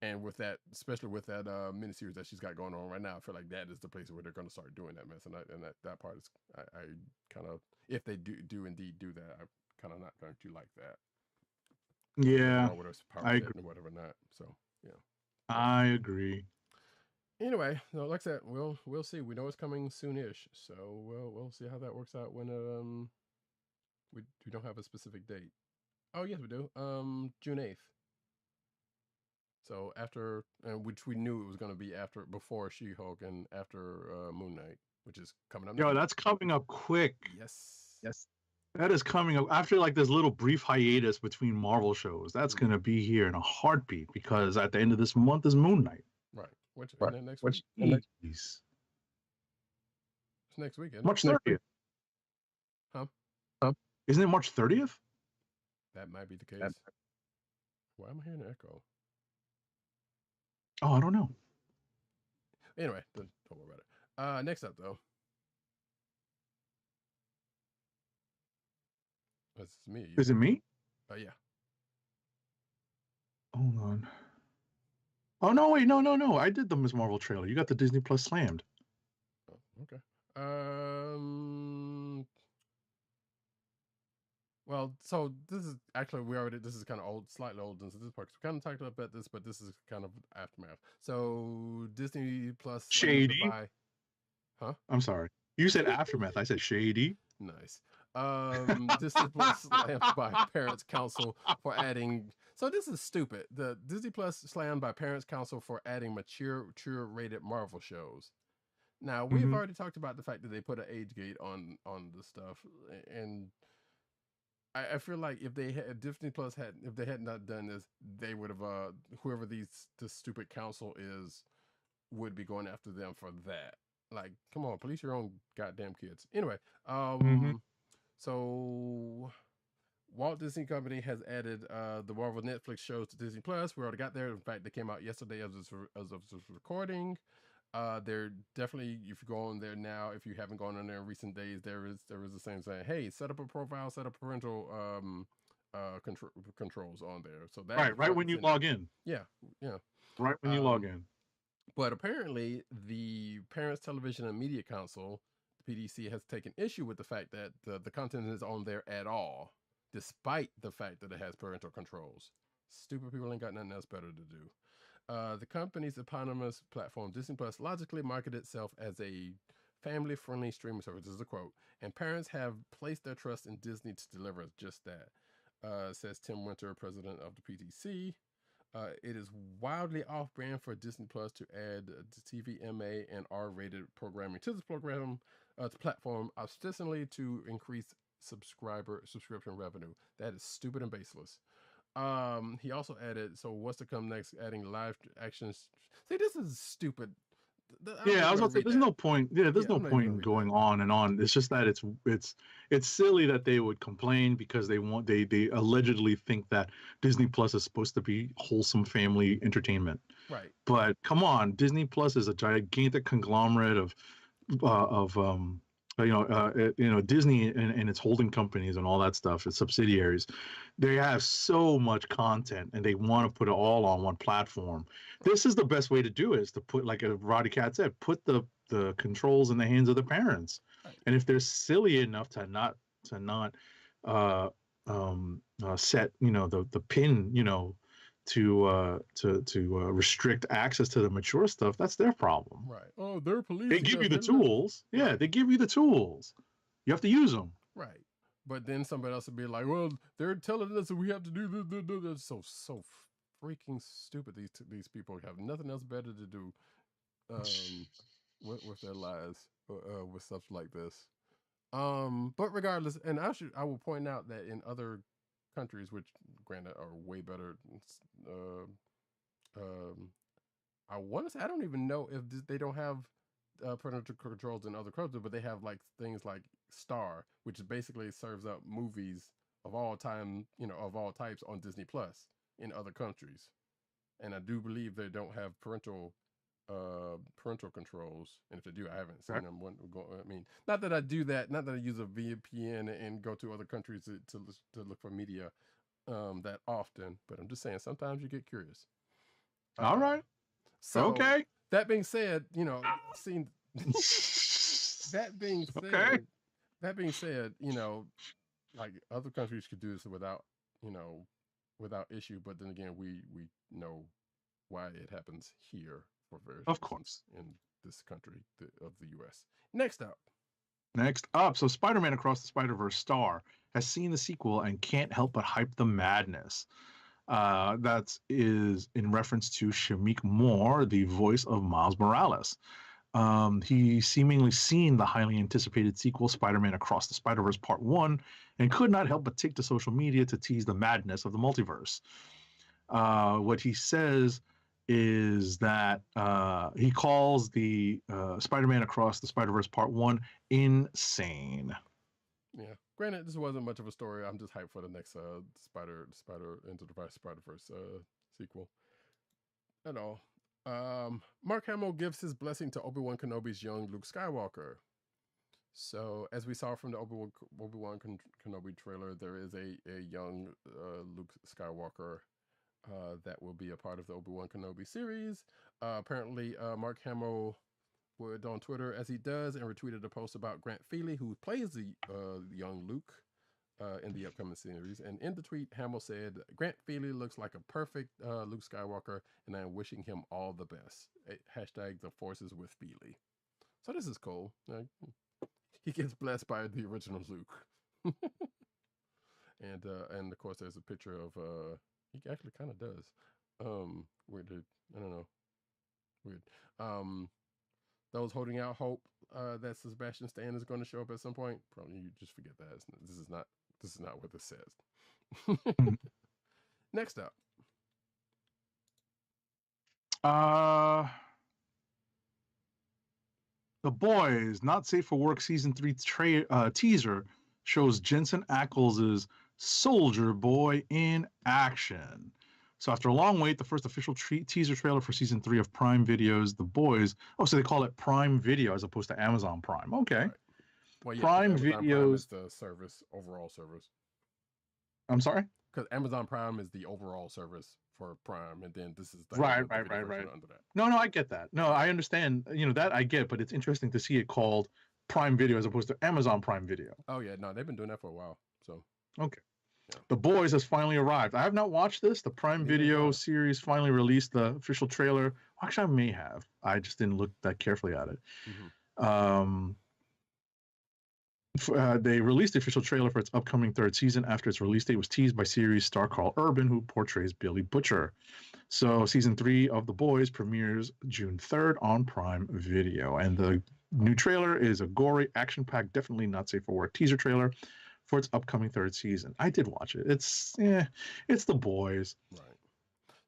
And with that, especially with that miniseries that she's got going on right now, I feel like that is the place where they're going to start doing that mess, and that part is I kind of, if they do indeed do that, I'm kind of not going to like that. Yeah, I agree. Whatever not. So yeah, I agree. Anyway, so like I said, we'll see. We know it's coming soonish, so we'll see how that works out when we don't have a specific date. Oh yes, we do. June 8th. So after, which we knew it was going to be before She-Hulk and after Moon Knight, which is coming up. Yo, that's coming up quick. Yes. That is coming up after like this little brief hiatus between Marvel shows. That's going to be here in a heartbeat because at the end of this month is Moon Knight. Right. Which next week? It's next week, isn't it? March 30th. Huh? Isn't it March 30th? That might be the case. Why am I hearing an echo? Oh, I don't know. Anyway, don't worry about it. Next up, though. That's me. Is it me? Yeah. Hold on. Oh, no, wait. No. I did the Ms. Marvel trailer. You got the Disney Plus slammed. Oh, okay. Well, so this is actually, this is kind of old, slightly old, and so this part, we kind of talked about this, but this is kind of aftermath. So Disney Plus. Shady. Huh? I'm sorry. You said aftermath. I said shady. Nice. Disney Plus slammed by Parents Council for adding. So this is stupid. The Disney Plus slammed by Parents Council for adding mature rated Marvel shows. Now we've already talked about the fact that they put an age gate on the stuff, and I feel like if Disney Plus if they had not done this, they would have whoever this stupid council is would be going after them for that. Like, come on, police your own goddamn kids. Anyway, so Walt Disney Company has added the Marvel Netflix shows to Disney Plus. We already got there. In fact, they came out yesterday as of this recording. They're definitely, if you go on there now, if you haven't gone on there in recent days, there is the same saying, hey, set up a profile, set up parental controls on there. So that right when you log in. Yeah. Right when you log in. But apparently, the Parents Television and Media Council, the PDC, has taken issue with the fact that the content is on there at all, despite the fact that it has parental controls. Stupid people ain't got nothing else better to do. The company's eponymous platform, Disney Plus, logically marketed itself as a family-friendly streaming service. This is a quote. And parents have placed their trust in Disney to deliver just that. Says Tim Winter, president of the PTC. It is wildly off-brand for Disney Plus to add TV, MA, and R-rated programming to this platform, ostensibly to increase subscription revenue. That is stupid and baseless. He also added, so what's to come next? Adding live actions. See, this is stupid. I was gonna say, there's no point. Yeah, there's no point in going on and on. It's just that it's silly that they would complain because they allegedly think that Disney Plus is supposed to be wholesome family entertainment. Right. But come on, Disney Plus is a gigantic conglomerate of Disney and its holding companies and all that stuff, its subsidiaries. They have so much content and they want to put it all on one platform. This is the best way to do it, is to put, like Roddykat said, put the controls in the hands of the parents. Right. And if they're silly enough to not set the pin to restrict access to the mature stuff, that's their problem. Right. Oh, they're police. They give you the tools. Yeah, they give you the tools. You have to use them. Right. But then somebody else would be like, well, they're telling us that we have to do this. So freaking stupid. These people have nothing else better to do with their lives with stuff like this. But regardless, and I will point out that in other countries, which granted are way better, I want to say, I don't even know if they don't have parental controls in other countries, but they have like things like Star, which basically serves up movies of all time, of all types on Disney Plus in other countries. And I do believe they don't have parental controls, and if they do, I haven't seen them. I mean, not that I do that, not that I use a VPN and go to other countries to look for media that often, but I'm just saying sometimes you get curious. All right. So okay. That being said, seen that being said, like other countries could do this without issue, but then again, we know why it happens here for various of course in this country of the US. Next up, so Spider-Man Across the Spider-Verse Star has seen the sequel and can't help but hype the madness. That is in reference to Shamik Moore, the voice of Miles Morales. He seemingly seen the highly anticipated sequel, Spider-Man Across the Spider-Verse Part 1, and could not help but take to social media to tease the madness of the multiverse. What he says is that he calls the Spider-Man Across the Spider-Verse Part 1 insane. Yeah. Granted, this wasn't much of a story. I'm just hyped for the next Spider Into the Spider-Verse sequel. At all. Mark Hamill gives his blessing to Obi-Wan Kenobi's young Luke Skywalker. So, as we saw from the Obi-Wan Kenobi trailer, there is a young Luke Skywalker that will be a part of the Obi-Wan Kenobi series. Apparently, Mark Hamill would on Twitter, as he does, and retweeted a post about Grant Feely, who plays the young Luke in the upcoming series. And in the tweet, Hamill said, Grant Feely looks like a perfect Luke Skywalker, and I'm wishing him all the best. Hashtag the forces with Feely. So this is cool. He gets blessed by the original Luke. and of course, there's a picture of, he actually kind of does. Weird. I don't know. Weird. Those holding out hope that Sebastian Stan is going to show up at some point. Probably you just forget that. This is not what this says. Next up. The Boys Not Safe for Work Season 3 teaser shows Jensen Ackles' Soldier Boy in action. So after a long wait, the first official teaser trailer for Season 3 of Prime Video's The Boys. Oh, so they call it Prime Video as opposed to Amazon Prime. Okay. Right. Well, yeah, Prime Video's Prime is the overall service. I'm sorry? Because Amazon Prime is the overall service for Prime, and then this is the right. under that. No, I get that. No, I understand. That I get, but it's interesting to see it called Prime Video as opposed to Amazon Prime Video. Oh yeah, no, they've been doing that for a while. So okay. Yeah. The Boys has finally arrived. I have not watched this. The Prime Video series finally released the official trailer. Actually, I may have. I just didn't look that carefully at it. Mm-hmm. They released the official trailer for its upcoming third season after its release date was teased by series star Carl Urban, who portrays Billy Butcher. So season 3 of The Boys premieres June 3rd on Prime Video. And the new trailer is a gory, action-packed, definitely not safe for work teaser trailer for its upcoming third season. I did watch it. It's The Boys. Right.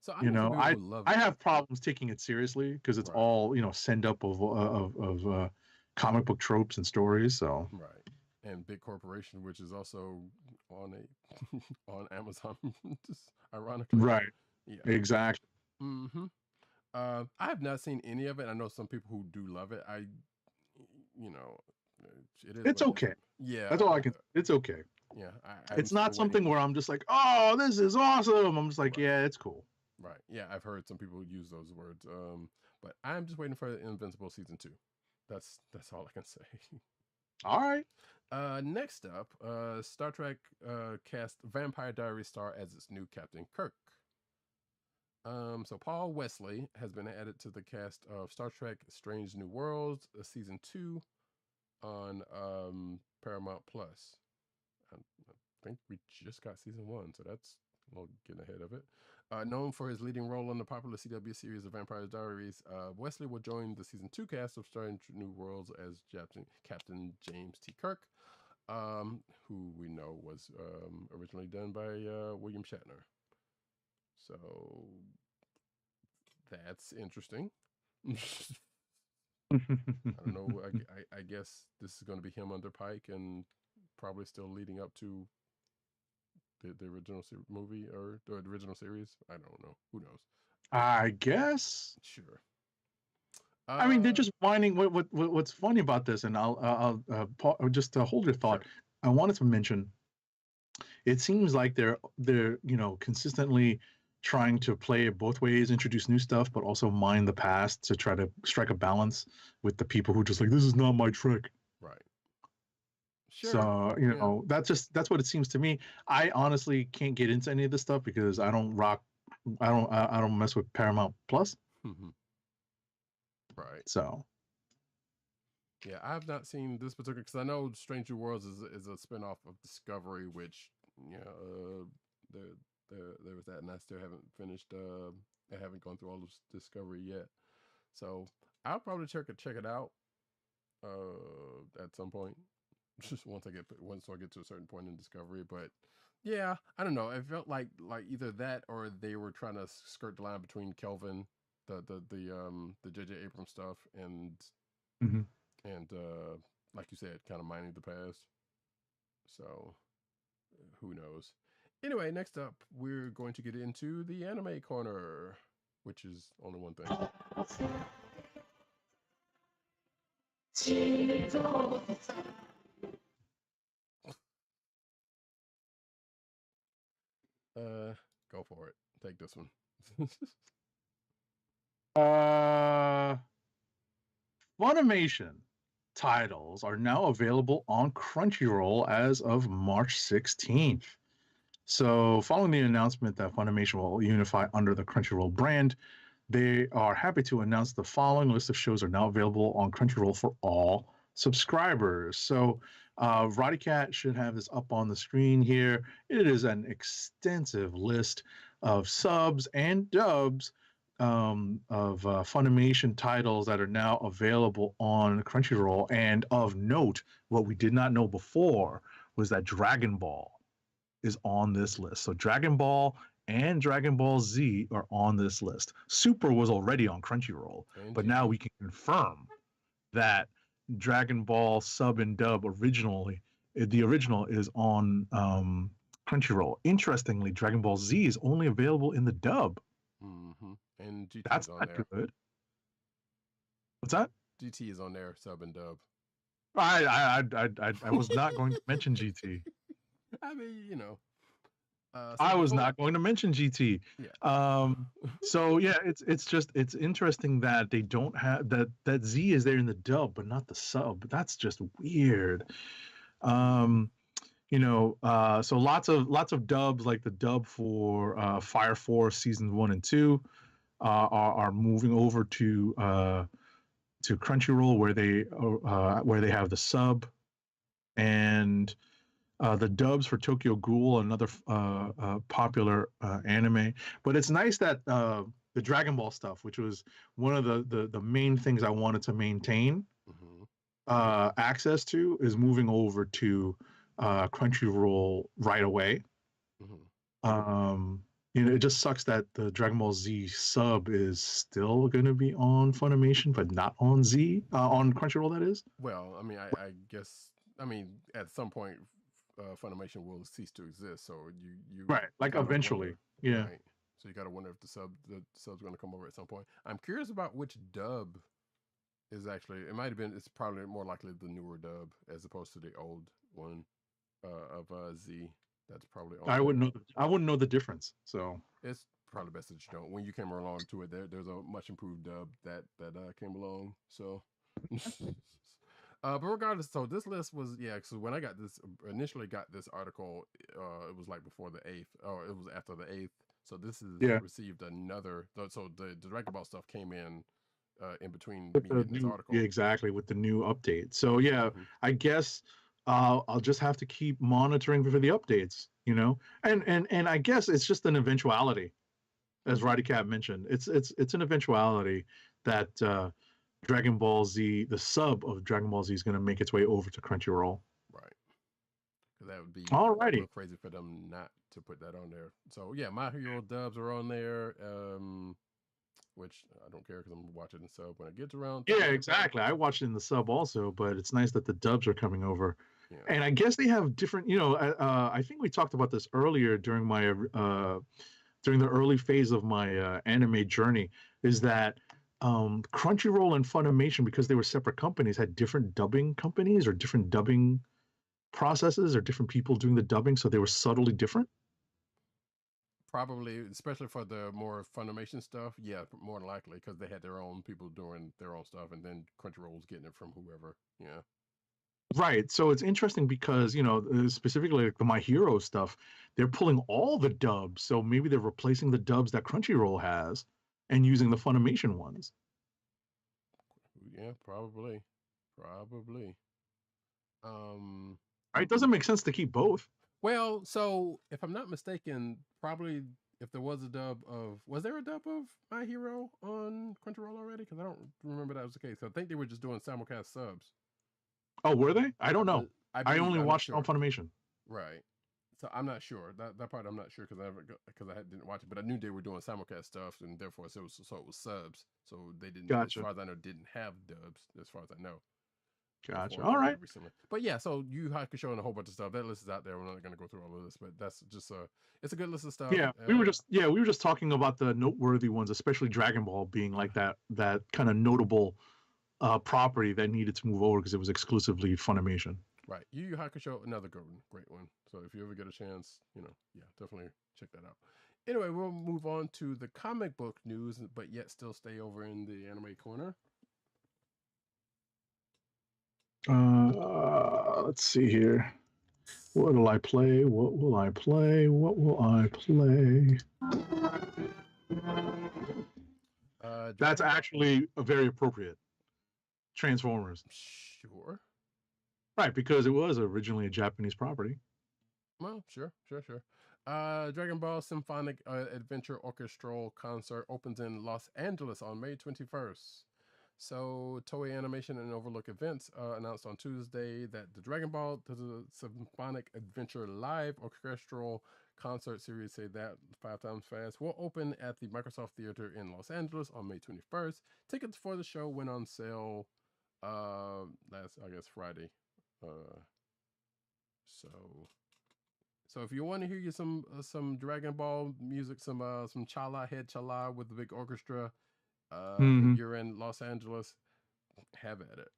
So I have problems taking it seriously because it's all send up of comic book tropes and stories. So and big corporation, which is also on Amazon, ironically. Right. Yeah. Exactly. Mm-hmm. I have not seen any of it. I know some people who do love it. It's okay. Yeah. That's all I can. It's okay. Yeah. It's not something where I'm just like, oh, this is awesome. I'm just like, yeah, it's cool. Right. Yeah, I've heard some people use those words. But I'm just waiting for Invincible season 2. That's all I can say. All right. Next up, Star Trek cast Vampire Diaries star as its new Captain Kirk. So Paul Wesley has been added to the cast of Star Trek Strange New Worlds season 2 on Paramount Plus. I think we just got season 1, so that's a little getting ahead of it. Known for his leading role in the popular CW series of Vampire Diaries, Wesley will join the season 2 cast of Strange New Worlds as Captain James T. Kirk, who we know was originally done by William Shatner. So that's interesting. I don't know. I guess this is going to be him under Pike and probably still leading up to the original movie or the original series. I don't know. Who knows? I guess. Sure. I mean, they're just whining. What's funny about this, and I'll just to hold your thought. Sure. I wanted to mention. It seems like they're consistently trying to play it both ways, introduce new stuff, but also mine the past to try to strike a balance with the people who just like, this is not my trick. Right. Sure. So, that's what it seems to me. I honestly can't get into any of this stuff because I don't mess with Paramount Plus. Mm-hmm. Right. So. Yeah, I have not seen this particular because I know Strange New Worlds is a spinoff of Discovery, which there was that, and I still haven't finished. I haven't gone through all of Discovery yet, so I'll probably check it out at some point. Just once I get to a certain point in Discovery, but yeah, I don't know. It felt like either that or they were trying to skirt the line between Kelvin, the J.J. Abrams stuff, and like you said, kind of mining the past. So who knows? Anyway, next up, we're going to get into the anime corner, which is only one thing. Go for it. Take this one. Funimation titles are now available on Crunchyroll as of March 16th. So, following the announcement that Funimation will unify under the Crunchyroll brand, they are happy to announce the following list of shows are now available on Crunchyroll for all subscribers. So, Roddykat should have this up on the screen here. It is an extensive list of subs and dubs of Funimation titles that are now available on Crunchyroll. And of note, what we did not know before was that Dragon Ball is on this list. So Dragon Ball and Dragon Ball Z are on this list. Super was already on Crunchyroll, but now we can confirm that Dragon Ball sub and dub the original is on Crunchyroll. Interestingly, Dragon Ball Z is only available in the dub. Mm-hmm. And GT that's on not there. Good. What's that? GT is on there, sub and dub. I was not going to mention GT. I mean, I was not going to mention GT. Yeah. So yeah, it's interesting that they don't have that Z is there in the dub, but not the sub. That's just weird. So lots of dubs, like the dub for Fire Force seasons 1 and 2 are moving over to Crunchyroll where they have the sub. and the dubs for Tokyo Ghoul, another popular anime. But it's nice that the Dragon Ball stuff, which was one of the main things I wanted to maintain access to, is moving over to Crunchyroll right away. It just sucks that the Dragon Ball Z sub is still going to be on Funimation, but not on on Crunchyroll. That is. Well, I mean, I guess, I mean, at some point, Funimation will cease to exist. So you right, like eventually, yeah. Right? So you got to wonder if the sub's going to come over at some point. I'm curious about which dub is actually. It might have been. It's probably more likely the newer dub as opposed to the old one of Z. That's probably. I wouldn't know. I wouldn't know the difference. So it's probably best that you don't. When you came along to it, there's a much improved dub that came along. So. But regardless, so this list was so when I initially got this article, it was like before the 8th, or it was after the 8th. So this is received another. So the Dragon Ball stuff came in between me getting this article. Yeah, exactly, with the new update. So I guess I'll just have to keep monitoring for the updates, and I guess it's just an eventuality, as Roddykat mentioned. It's an eventuality that Dragon Ball Z, the sub of Dragon Ball Z, is going to make its way over to Crunchyroll. Right. Because that would be alrighty crazy for them not to put that on there. So yeah, My Hero dubs are on there, which I don't care because I'm watching the sub when it gets around. Yeah, exactly. I watched it in the sub also, but it's nice that the dubs are coming over. Yeah. And I guess they have different. I think we talked about this earlier during my during the early phase of my anime journey. Is that Crunchyroll and Funimation, because they were separate companies, had different dubbing companies or different dubbing processes or different people doing the dubbing, so they were subtly different. Probably, especially for the more Funimation stuff, yeah, more than likely, because they had their own people doing their own stuff, and then Crunchyroll was getting it from whoever. Yeah. Right. So it's interesting because, specifically like the My Hero stuff, they're pulling all the dubs, so maybe they're replacing the dubs that Crunchyroll has and using the Funimation ones. Yeah, probably. It doesn't make sense to keep both. Well, so if I'm not mistaken, probably if there was there a dub of My Hero on Crunchyroll already? Because I don't remember that was the case. I think they were just doing simulcast subs. Oh, were they? I don't know. I only watched on Funimation. Right. So I'm not sure that part. I'm not sure because I didn't watch it, but I knew they were doing simulcast stuff, and therefore it was subs. So they didn't. Gotcha. As far as I know, didn't have dubs. As far as I know. Gotcha. All right. But yeah, so Yu Hakusho and a whole bunch of stuff. That list is out there. We're not going to go through all of this, but that's just it's a good list of stuff. Yeah, we were just talking about the noteworthy ones, especially Dragon Ball being like that kind of notable property that needed to move over because it was exclusively Funimation. Right. Yu Yu Hakusho, another good one, great one. So if you ever get a chance, definitely check that out. Anyway, we'll move on to the comic book news, but yet still stay over in the anime corner. Let's see here. What will I play? What will I play? What will I play? That's actually a very appropriate. Transformers. Sure. Right, because it was originally a Japanese property. Well, sure. Dragon Ball Symphonic Adventure Orchestral Concert opens in Los Angeles on May 21st. So, Toei Animation and Overlook Events announced on Tuesday that the Dragon Ball the Symphonic Adventure Live Orchestral Concert Series, say that 5 times fast, will open at the Microsoft Theater in Los Angeles on May 21st. Tickets for the show went on sale last, I guess, Friday. So if you want to hear some Dragon Ball music, some Chala, Head Chala with the big orchestra, you're in Los Angeles, have at it.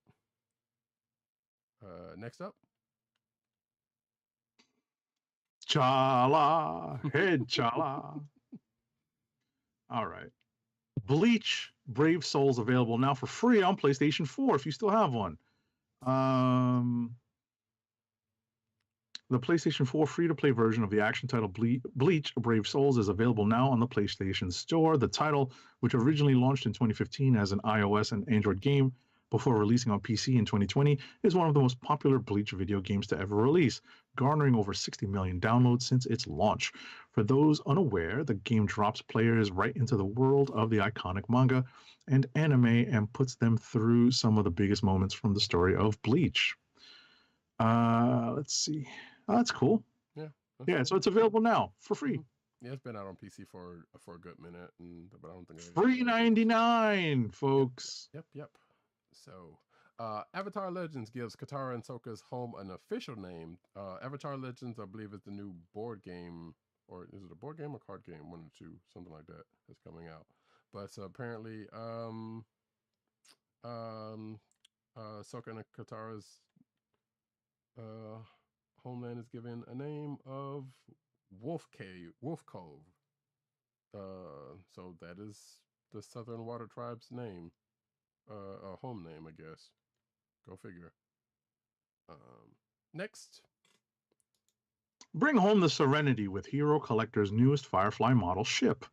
Next up, Chala, Head Chala. All right. Bleach Brave Souls available now for free on PlayStation 4 if you still have one. The PlayStation 4 free-to-play version of the action title Bleach Brave Souls is available now on the PlayStation Store. The title, which originally launched in 2015 as an iOS and Android game, before releasing on PC in 2020, is one of the most popular Bleach video games to ever release, garnering over 60 million downloads since its launch. For those unaware, the game drops players right into the world of the iconic manga and anime and puts them through some of the biggest moments from the story of Bleach. Let's see. Oh, that's cool. Yeah. Yeah, so it's available now for free. Yeah, it's been out on PC for a good minute, but I don't think free 99, folks. Yep. So, Avatar Legends gives Katara and Sokka's home an official name. Avatar Legends, I believe, is the new board game, or is it a board game or card game? One or two, something like that, is coming out. But apparently, Sokka and Katara's homeland is given a name of Wolf Cove. So that is the Southern Water Tribe's name, a home name, I guess. Go figure. Next. Bring home the Serenity with Hero Collector's newest Firefly model ship.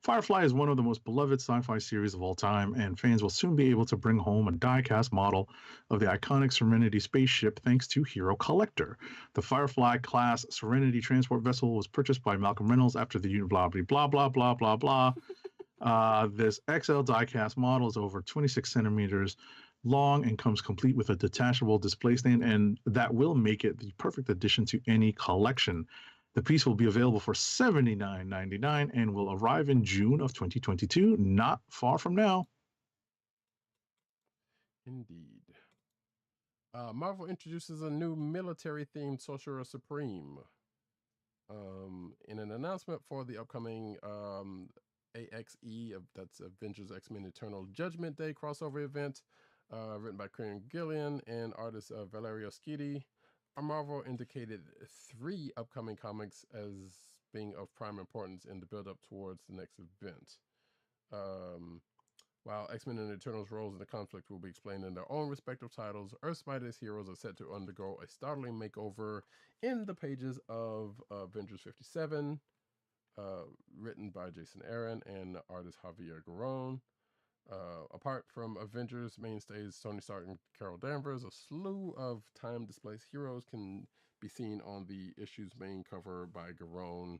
Firefly is one of the most beloved sci-fi series of all time, and fans will soon be able to bring home a die-cast model of the iconic Serenity spaceship thanks to Hero Collector. The Firefly-class Serenity transport vessel was purchased by Malcolm Reynolds after the blah, blah, blah, blah, blah, blah. This XL die-cast model is over 26 centimeters long and comes complete with a detachable display stand, and that will make it the perfect addition to any collection. The piece will be available for $79.99 and will arrive in June of 2022, not far from now. Indeed. Marvel introduces a new military-themed Sorcerer Supreme. In an announcement for the upcoming AXE, that's Avengers X-Men Eternal Judgment Day crossover event, written by Kieran Gillian and artist Valerio Schiti, Marvel indicated 3 upcoming comics as being of prime importance in the build-up towards the next event. While X-Men and Eternals' roles in the conflict will be explained in their own respective titles, Earth's mightiest heroes are set to undergo a startling makeover in the pages of Avengers 57, written by Jason Aaron and artist Javier Garrón. Apart from Avengers mainstays Tony Stark and Carol Danvers, a slew of time-displaced heroes can be seen on the issue's main cover by Garrón,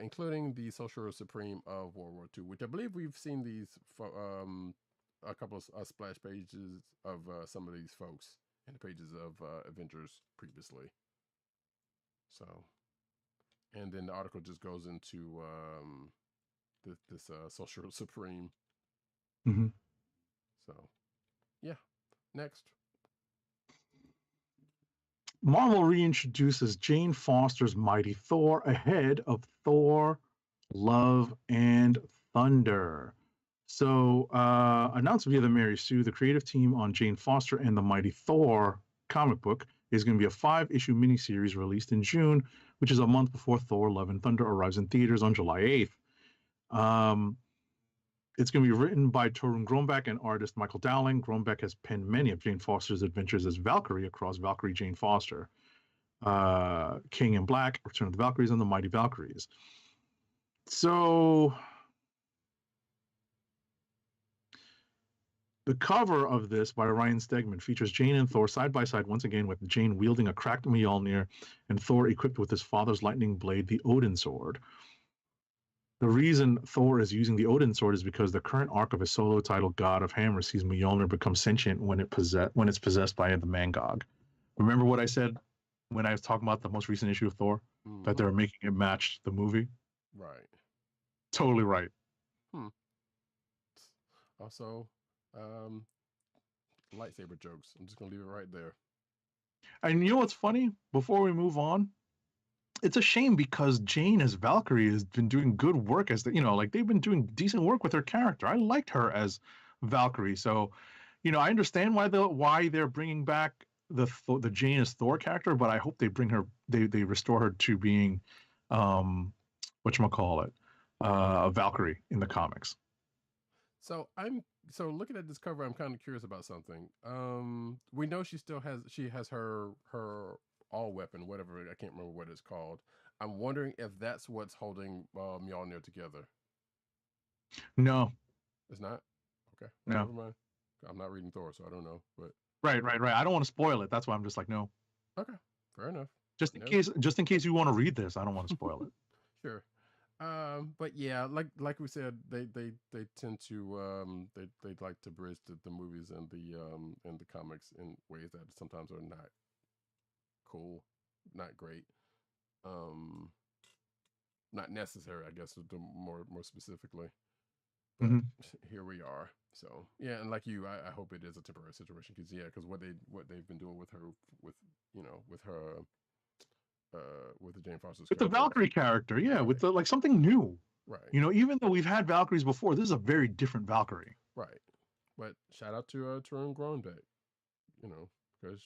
including the Sorcerer Supreme of World War II, which I believe we've seen these a couple of splash pages of some of these folks in the pages of Avengers previously. So, and then the article just goes into this Sorcerer Supreme. Mm-hmm. So, yeah. Next. Marvel reintroduces Jane Foster's Mighty Thor ahead of Thor, Love, and Thunder. So, announced via the Mary Sue, the creative team on Jane Foster and the Mighty Thor comic book is going to be a 5-issue miniseries released in June, which is a month before Thor, Love, and Thunder arrives in theaters on July 8th. It's going to be written by Torunn Grønbekk and artist Michael Dowling. Grønbekk has penned many of Jane Foster's adventures as Valkyrie across Valkyrie Jane Foster, King in Black, Return of the Valkyries, and the Mighty Valkyries. So the cover of this by Ryan Stegman features Jane and Thor side by side once again, with Jane wielding a cracked Mjolnir and Thor equipped with his father's lightning blade, the Odin Sword. The reason Thor is using the Odin Sword is because the current arc of his solo title, God of Hammer, sees Mjolnir become sentient when it's possessed by the Mangog. Remember what I said when I was talking about the most recent issue of Thor? Mm-hmm. That they're making it match the movie? Right. Totally right. Also, lightsaber jokes. I'm just going to leave it right there. And you know what's funny? Before we move on, it's a shame because Jane as Valkyrie has been doing good work as they've been doing decent work with her character. I liked her as Valkyrie, so I understand why they're bringing back the Jane as Thor character, but I hope they bring her, they restore her to being, whatchamacallit, a Valkyrie in the comics. So looking at this cover, I'm kind of curious about something. We know she has her all weapon, whatever, I can't remember what it's called. I'm wondering if that's what's holding Mjolnir together. No, it's not. Okay, no. Never mind. I'm not reading Thor, so I don't know. But Right. I don't want to spoil it. That's why I'm just like, no. okay, fair enough. Just in case you want to read this, I don't want to spoil it. Sure. But yeah, like we said, they tend to they like to bridge the movies and the comics in ways that sometimes are not cool, not great, not necessary, I guess, more specifically. But here we are. So yeah, and like you, I hope it is a temporary situation because what they've been doing with her with her with the Jane Foster's with the Valkyrie character, yeah, right. With the like something new, right? Even though we've had Valkyries before, this is a very different Valkyrie, right? But shout out to Tarun Groenbeck, because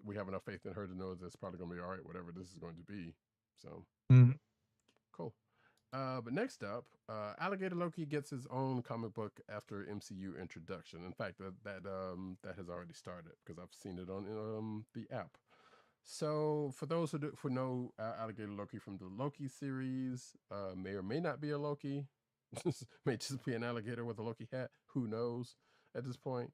we have enough faith in her to know that it's probably going to be all right, whatever this is going to be. So cool. But next up, Alligator Loki gets his own comic book after MCU introduction. In fact, that has already started because I've seen it on the app. So for those who know Alligator Loki from the Loki series, may or may not be a Loki. May just be an alligator with a Loki hat. Who knows at this point?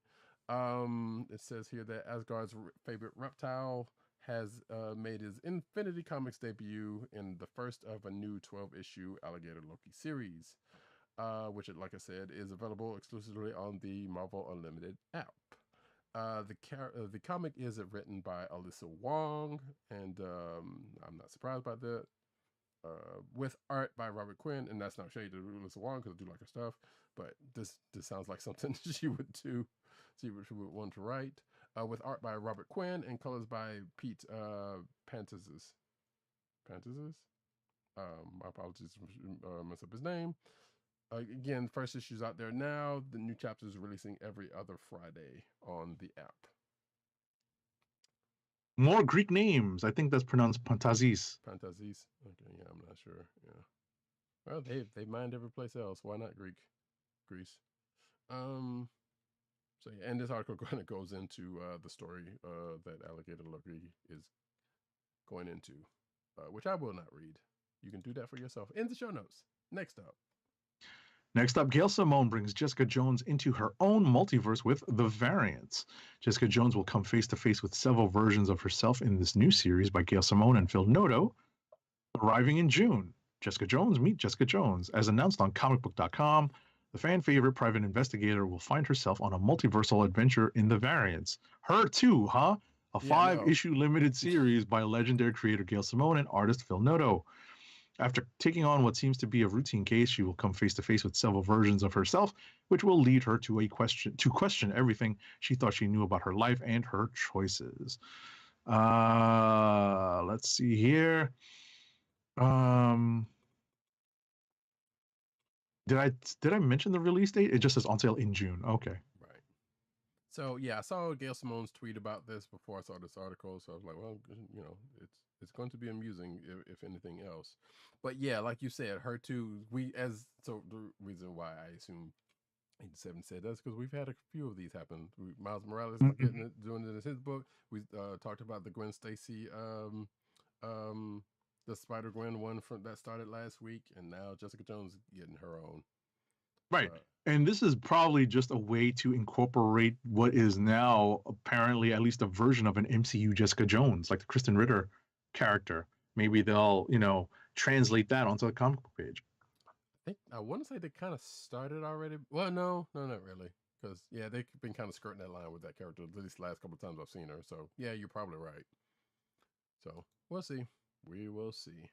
It says here that Asgard's favorite reptile has made his Infinity Comics debut in the first of a new 12-issue Alligator Loki series, which, like I said, is available exclusively on the Marvel Unlimited app. The comic is written by Alyssa Wong, and I'm not surprised by that. With art by Robert Quinn, and that's not shade to Alyssa Wong because I do like her stuff, but this sounds like something she would do. She would want to write. With art by Robert Quinn and colors by Pete Pantazis. My apologies for mess up his name. Again, first issue's out there now. The new chapter is releasing every other Friday on the app. More Greek names. I think that's pronounced Pantazis. Pantazis. Okay, yeah, I'm not sure. Yeah. Well, they mined every place else. Why not Greece? So yeah, and this article kind of goes into the story that Alligator Loki is going into, which I will not read. You can do that for yourself in the show notes. Next up, Gail Simone brings Jessica Jones into her own multiverse with The Variants. Jessica Jones will come face to face with several versions of herself in this new series by Gail Simone and Phil Noto, arriving in June. Jessica Jones meet Jessica Jones. As announced on comicbook.com, the fan favorite private investigator will find herself on a multiversal adventure in The Variants. Her too, huh? A 5-issue limited series by legendary creator Gail Simone and artist Phil Noto. After taking on what seems to be a routine case, she will come face to face with several versions of herself, which will lead her to question everything she thought she knew about her life and her choices. Let's see here. Did I mention the release date? It just says on sale in June. Okay. Right. So yeah, I saw Gail Simone's tweet about this before I saw this article. So I was like, well, it's going to be amusing if anything else. But yeah, like you said, her too. The reason why I assume 87 said that's because we've had a few of these happen. Miles Morales doing it in his book. We talked about the Gwen Stacy, the Spider-Gwen one that started last week, and now Jessica Jones getting her own. Right. And this is probably just a way to incorporate what is now apparently at least a version of an MCU Jessica Jones, like the Kristen Ritter character. Maybe they'll, translate that onto the comic book page. I want to say they kind of started already. Well, no, not really. Because, yeah, they've been kind of skirting that line with that character, at least the last couple of times I've seen her. So, yeah, you're probably right. So, we'll see. We will see.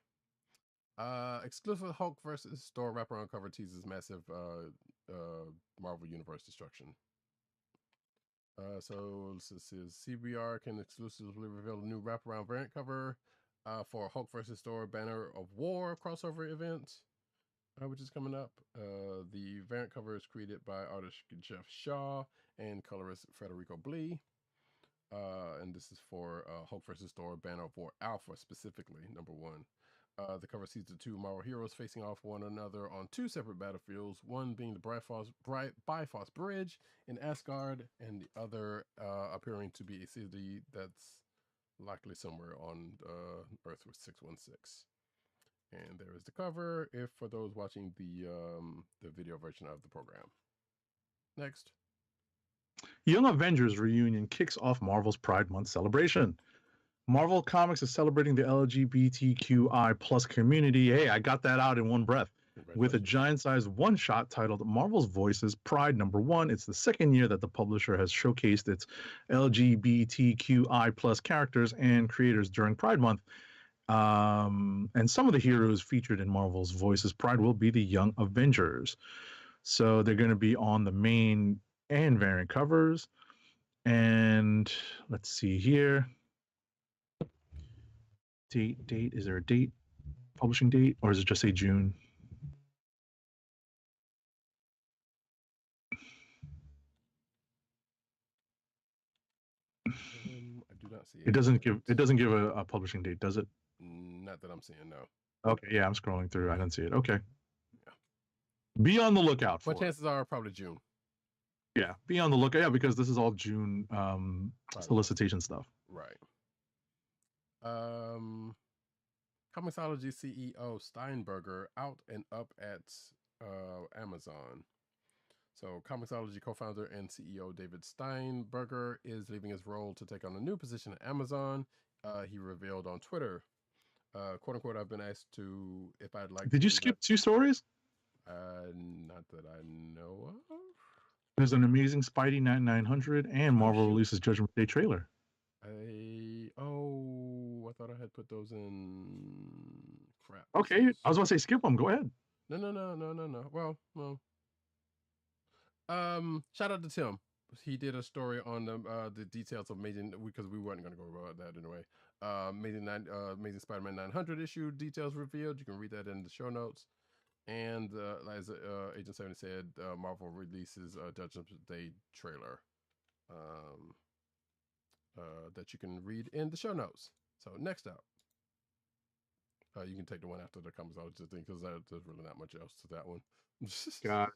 Exclusive Hulk versus Thor wraparound cover teases massive Marvel Universe destruction. So this is CBR can exclusively reveal a new wraparound variant cover for Hulk versus Thor Banner of War crossover event, which is coming up. The variant cover is created by artist Jeff Shaw and colorist Federico Blee. And this is for Hulk vs. Thor Banner of War Alpha, specifically, #1. The cover sees the two Marvel heroes facing off one another on two separate battlefields, one being the Bifrost Bridge in Asgard, and the other appearing to be a city that's likely somewhere on Earth with 616. And there is the cover, for those watching the video version of the program. Next. Young Avengers reunion kicks off Marvel's Pride Month celebration. Marvel Comics is celebrating the LGBTQI plus community. Hey, I got that out in one breath. With a giant-sized one-shot titled Marvel's Voices Pride Number 1. It's the second year that the publisher has showcased its LGBTQI plus characters and creators during Pride Month. And some of the heroes featured in Marvel's Voices Pride will be the Young Avengers. So they're going to be on the main and variant covers. And let's see here. Date. Is there a date? Publishing date? Or is it just say June? I do not see it. It doesn't give a publishing date, does it? Not that I'm seeing, no. Okay, yeah, I'm scrolling through. I didn't see it. Okay. Yeah. Be on the lookout for it. Chances are probably June. Yeah, be on the lookout. Yeah, because this is all June solicitation stuff. Right. Comixology CEO Steinberger out and up at Amazon. So Comixology co-founder and CEO David Steinberger is leaving his role to take on a new position at Amazon. He revealed on Twitter, quote unquote, I've been asked to if I'd like. Did you skip 2 stories? Not that I know of. There's an Amazing Spidey 900 and Marvel releases Judgment Day trailer. I thought I had put those in. Crap. Okay, I was about to say skip them. Go ahead. No. Well. Shout out to Tim. He did a story on the details of Amazing, because we weren't going to go about that anyway. Amazing Spider-Man 900 issue details revealed. You can read that in the show notes. And as Agent 70 said, Marvel releases a Judgment Day trailer that you can read in the show notes. So next up, you can take the one after the Comixology thing, because there's really not much else to that one. Got it.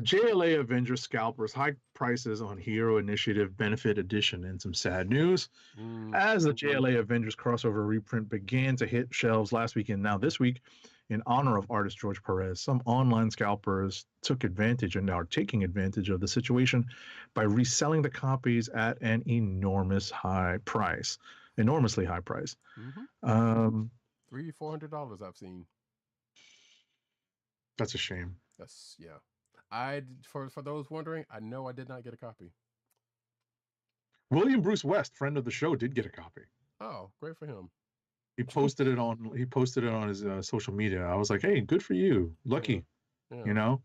JLA Avengers scalpers, high prices on Hero Initiative Benefit Edition, and some sad news. As the JLA Avengers crossover reprint began to hit shelves last week and now this week, in honor of artist George Perez, some online scalpers took advantage and are taking advantage of the situation by reselling the copies at an enormously high price. $300-$400 I've seen. That's a shame. For those wondering, I know I did not get a copy. William Bruce West, friend of the show, did get a copy. Oh, great for him. He posted it on his social media. I was like, hey, good for you, lucky. Yeah.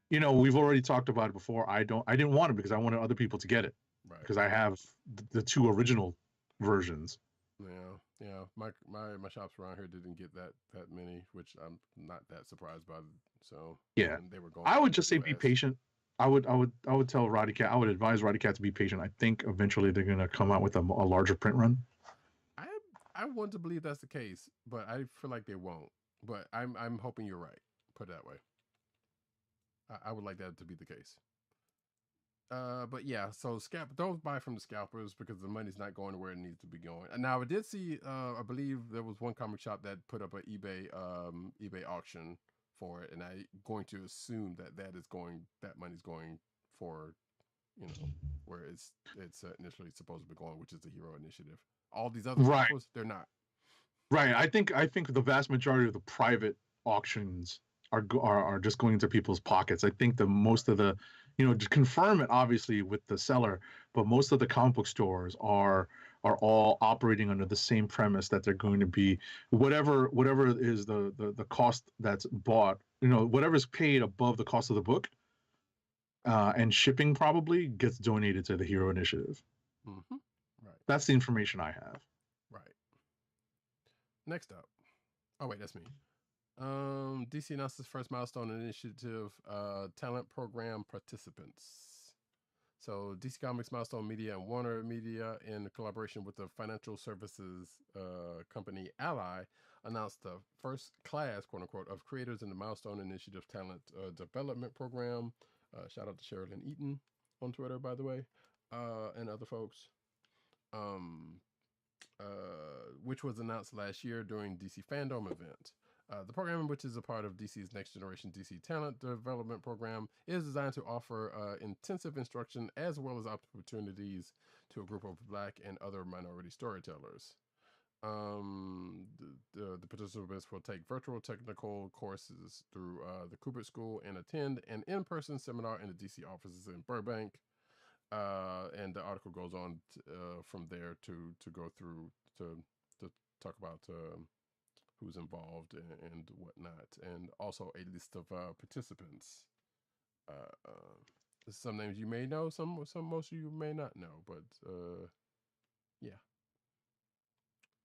You know, we've already talked about it before. I didn't want it because I wanted other people to get it, because I have the 2 original versions. Yeah. My shops around here didn't get that many, which I'm not that surprised by. So yeah, they were going. I would just say be patient. I would tell Roddykat. I would advise Roddykat to be patient. I think eventually they're gonna come out with a larger print run. I want to believe that's the case, but I feel like they won't. But I'm hoping you're right. Put it that way. I would like that to be the case. But yeah, so don't buy from the scalpers, because the money's not going to where it needs to be going. And now I did see, I believe there was one comic shop that put up an eBay auction for it, and I'm going to assume that money's going for, where it's initially supposed to be going, which is the Hero Initiative. All these other scalpers, they're not. Right. I think the vast majority of the private auctions are just going into people's pockets. I think the most of the, to confirm it obviously with the seller, but most of the comic book stores are all operating under the same premise that they're going to be whatever is the cost that's bought, whatever's paid above the cost of the book, and shipping probably gets donated to the Hero Initiative. Mm-hmm. Right. That's the information I have. Right. Next up. Oh wait, that's me. DC announced its first milestone initiative, talent program participants. So DC Comics, Milestone Media, and Warner Media, in collaboration with the financial services company Ally, announced the first class, quote unquote, of creators in the Milestone Initiative Talent Development Program. Shout out to Sheridan Eaton on Twitter, by the way, and other folks. Which was announced last year during DC Fandom event. The program, which is a part of DC's Next Generation DC Talent Development Program, is designed to offer intensive instruction as well as opportunities to a group of Black and other minority storytellers. The participants will take virtual technical courses through the Kubrick School and attend an in-person seminar in the DC offices in Burbank. And the article goes on from there to go through to talk about who's involved and whatnot, and also a list of participants. Some names you may know, some most of you may not know, but yeah.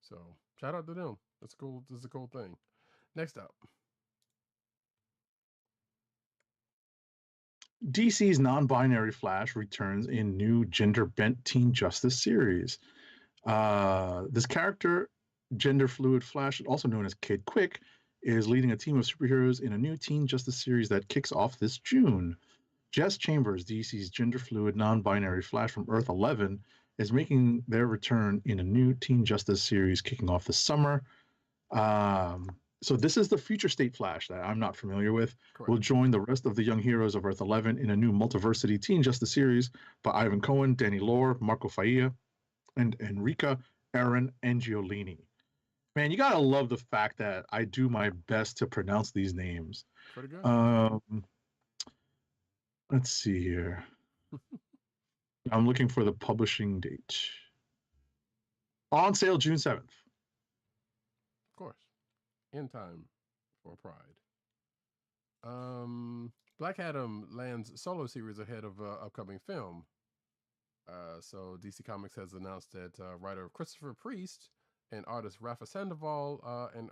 So shout out to them. That's cool. This is a cool thing. Next up, DC's non-binary Flash returns in new gender-bent Teen Justice series. This character, gender-fluid Flash, also known as Kid Quick, is leading a team of superheroes in a new Teen Justice series that kicks off this June. Jess Chambers, DC's gender-fluid non-binary Flash from Earth 11, is making their return in a new Teen Justice series kicking off this summer. So this is the future state Flash that I'm not familiar with. correct. Will join the rest of the young heroes of Earth 11 in a new multiversity Teen Justice series by Ivan Cohen, Danny Lore, Marco Failla, and Enrica Aaron Angiolini. Man, you gotta love the fact that I do my best to pronounce these names. Pretty good. Let's see here. I'm looking for the publishing date. On sale June 7th. Of course. In time for Pride. Black Adam lands solo series ahead of upcoming film. So DC Comics has announced that writer Christopher Priest and artist Rafa Sandoval and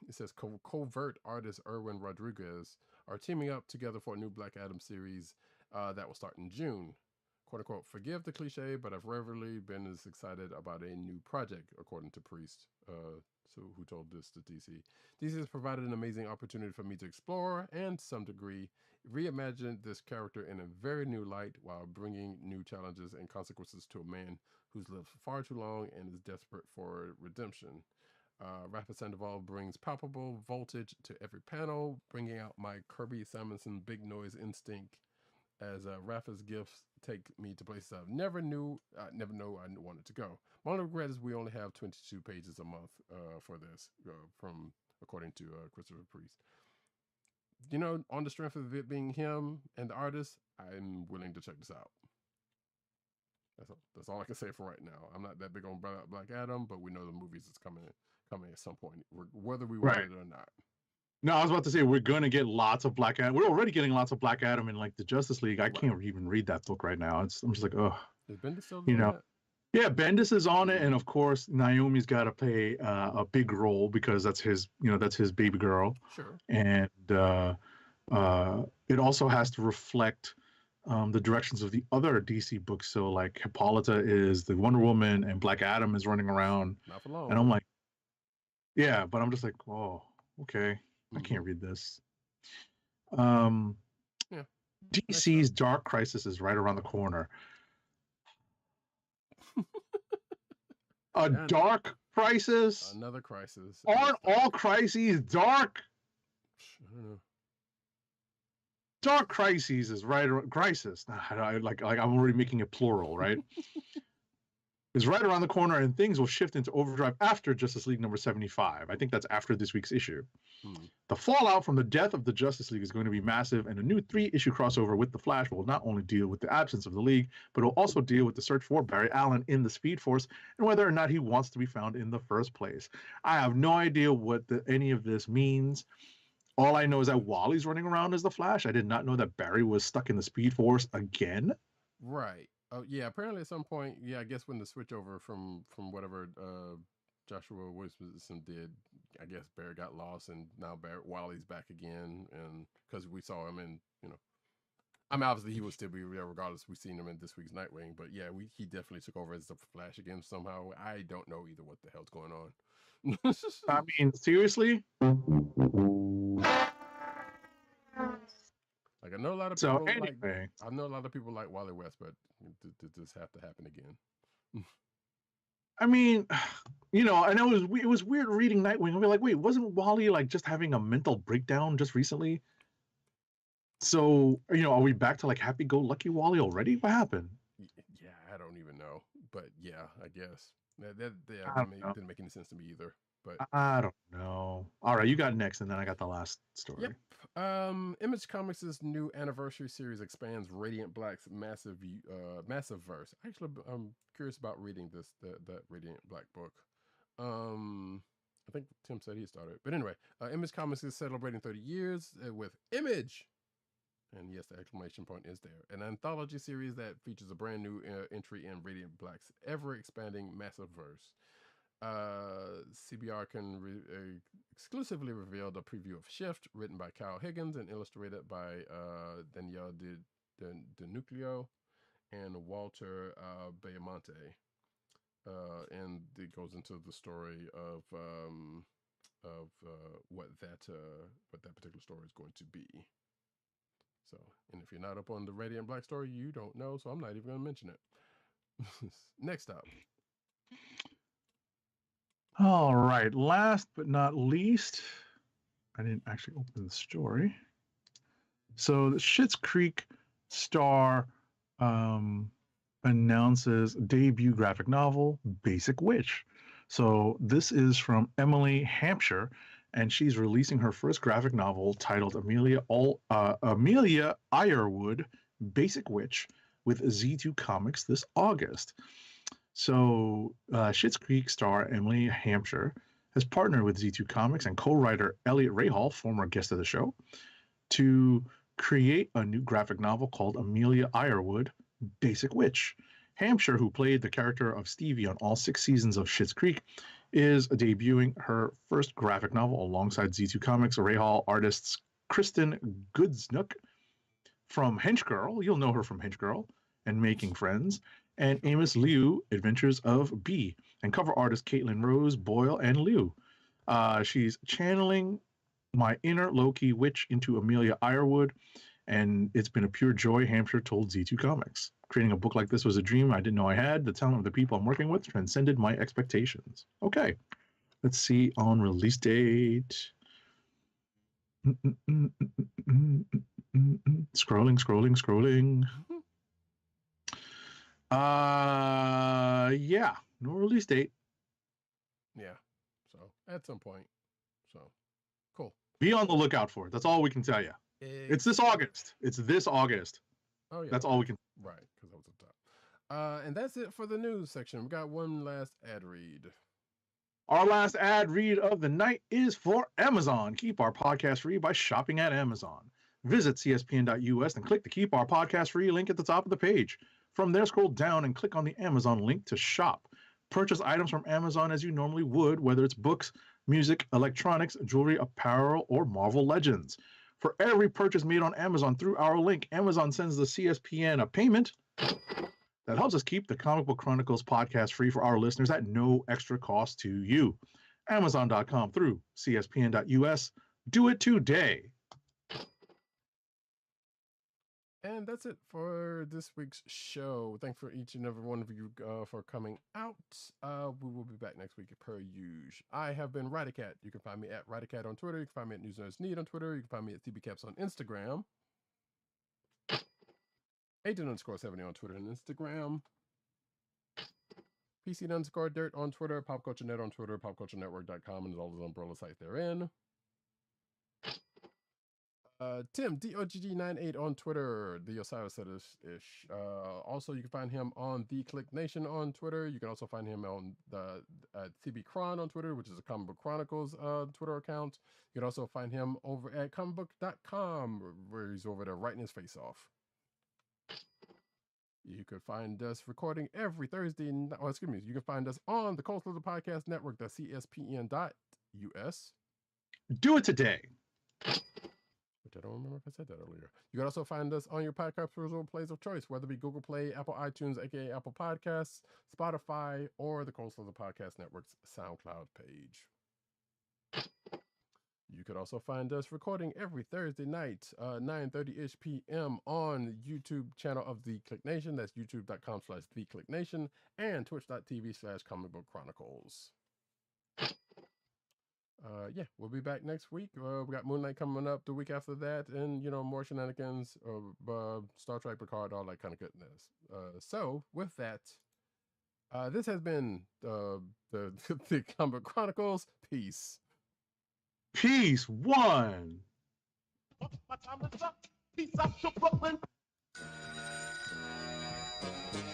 it says covert artist Erwin Rodriguez are teaming up together for a new Black Adam series that will start in June. "Quote unquote, forgive the cliche, but I've rarely been as excited about a new project," according to Priest, who told this to DC. "DC has provided an amazing opportunity for me to explore and, to some degree, reimagine this character in a very new light while bringing new challenges and consequences to a man who's lived far too long and is desperate for redemption. Rafa Sandoval brings palpable voltage to every panel, bringing out my Kirby Simonson big noise instinct as Rafa's gifts take me to places I've never know I wanted to go. My only regret is we only have 22 pages a month for this, from according to Christopher Priest. You know, on the strength of it being him and the artist, I'm willing to check this out. That's all I can say for right now. I'm not that big on Black Adam, but we know the movies is coming at some point, whether we want it or not. No, I was about to say we're going to get lots of Black Adam. We're already getting lots of Black Adam in like the Justice League. I can't even read that book right now. I'm just like, oh, is Bendis still doing that? Yeah, Bendis is on it, and of course Naomi's got to play a big role because that's his baby girl. Sure. And it also has to reflect the directions of the other DC books. So like Hippolyta is the Wonder Woman, and Black Adam is running around. Not for long. And I'm like, yeah, but I'm just like, oh, okay. I can't read this. DC's Dark Crisis is right around the corner. Dark Crisis? Another crisis. Aren't all crises dark? I don't know. Dark Crises is right around crisis. Like I'm already making it plural, right? Is right around the corner, and things will shift into overdrive after Justice League number 75. I think that's after this week's issue. The fallout from the death of the Justice League is going to be massive, and a new 3-issue crossover with the Flash will not only deal with the absence of the League, but will also deal with the search for Barry Allen in the Speed Force and whether or not he wants to be found in the first place. I have no idea what any of this means. All I know is that Wally's running around as the Flash. I did not know that Barry was stuck in the Speed Force again. Right. Oh yeah. Apparently, at some point, I guess when the switchover from whatever Joshua Wilson did, I guess Barry got lost, and now Wally's back again, and because we saw him in, I mean, obviously he will still be there regardless. We've seen him in this week's Nightwing, but yeah, he definitely took over as the Flash again somehow. I don't know either what the hell's going on. I mean, seriously. Like, I know a lot of people like Wally West, but does this have to happen again? I mean, you know, and it was weird reading Nightwing. I'll be like, wait, wasn't Wally like just having a mental breakdown just recently? So, you know, are we back to like happy-go-lucky Wally already? What happened? Yeah, I don't even know, but yeah, I guess I don't know. didn't make any sense to me either. But I don't know. All right, you got next, and then I got the last story. yep. Image Comics' new anniversary series expands Radiant Black's massive verse. Actually, I'm curious about reading that Radiant Black book. I think Tim said he started, but anyway, Image Comics is celebrating 30 years with Image. And yes, the exclamation point is there. An anthology series that features a brand new entry in Radiant Black's ever-expanding massive verse. CBR exclusively revealed a preview of Shift, written by Kyle Higgins and illustrated by Danielle DeNucleo and Walter Bayamonte. And it goes into the story of what that particular story is going to be. So, and if you're not up on the Radiant Black story, you don't know, so I'm not even going to mention it. Next up. All right, last but not least, I didn't actually open the story. So the Schitt's Creek star announces debut graphic novel, Basic Witch. So this is from Emily Hampshire, and she's releasing her first graphic novel titled Amelia Ironwood, Basic Witch, with Z2 Comics this August. So Schitt's Creek star Emily Hampshire has partnered with Z2 Comics and co-writer Elliot Rahal, former guest of the show, to create a new graphic novel called Amelia Ironwood, Basic Witch. Hampshire, who played the character of Stevie on all 6 seasons of Schitt's Creek, is debuting her first graphic novel alongside Z2 Comics Rahal artists Kristen Goodsnook from Hench Girl, you'll know her from Hench Girl, and Making Friends, and Amos Liu, Adventures of Bee, and cover artist Caitlin Rose, Boyle, and Liu. She's channeling my inner Loki witch into Amelia Ironwood, and it's been a pure joy, Hampshire told Z2 Comics. Creating a book like this was a dream I didn't know I had. The talent of the people I'm working with transcended my expectations. Okay, let's see on release date. Scrolling. Yeah, no release date. Yeah, so at some point. So cool. Be on the lookout for it. That's all we can tell you. It's this August. Oh yeah, that's all we can. Right, because that was the top. And that's it for the news section. We got one last ad read. Our last ad read of the night is for Amazon. Keep our podcast free by shopping at Amazon. Visit cspn.us and click the Keep Our Podcast Free link at the top of the page. From there, scroll down and click on the Amazon link to shop. Purchase items from Amazon as you normally would, whether it's books, music, electronics, jewelry, apparel, or Marvel Legends. For every purchase made on Amazon through our link, Amazon sends the CSPN a payment that helps us keep the Comic Book Chronicles podcast free for our listeners at no extra cost to you. Amazon.com through cspn.us. Do it today. And that's it for this week's show. Thanks for each and every one of you for coming out. We will be back next week per usual. I have been Roddykat. You can find me at Roddykat on Twitter. You can find me at News Nerds Need on Twitter. You can find me at TBCaps on Instagram. Agent_70 on Twitter and Instagram. PC_Dirt on Twitter. PopCultureNet on Twitter. PopCultureNetwork.com and all those umbrella sites therein. Tim, DOGG98 on Twitter, the Osiris ish. Also, you can find him on The Click Nation on Twitter. You can also find him on the CB Chron on Twitter, which is a Comic Book Chronicles Twitter account. You can also find him over at comicbook.com, where he's over there writing his face off. You could find us recording every Thursday. You can find us on the Coastal Podcast Network, that's cspn.us. Do it today. Which I don't remember if I said that earlier. You can also find us on your podcast plays of choice, whether it be Google Play, Apple iTunes, aka Apple Podcasts, Spotify, or the Coastal Podcast Network's SoundCloud page. You could also find us recording every Thursday night, 9:30-ish p.m. on YouTube channel of The Click Nation. That's youtube.com/TheClickNation and twitch.tv/Comic Book Chronicles. yeah, we'll be back next week. We got Moon Knight coming up the week after that, and more shenanigans, Star Trek, Picard, all that kind of goodness. So with that, this has been the the Comic Book Chronicles. Peace. Peace. One. My time is up. Peace out to Brooklyn.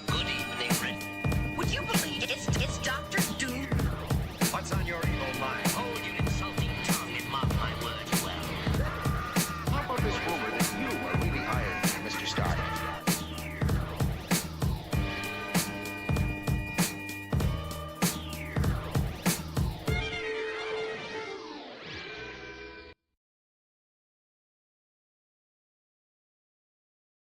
Good evening, Red. Would you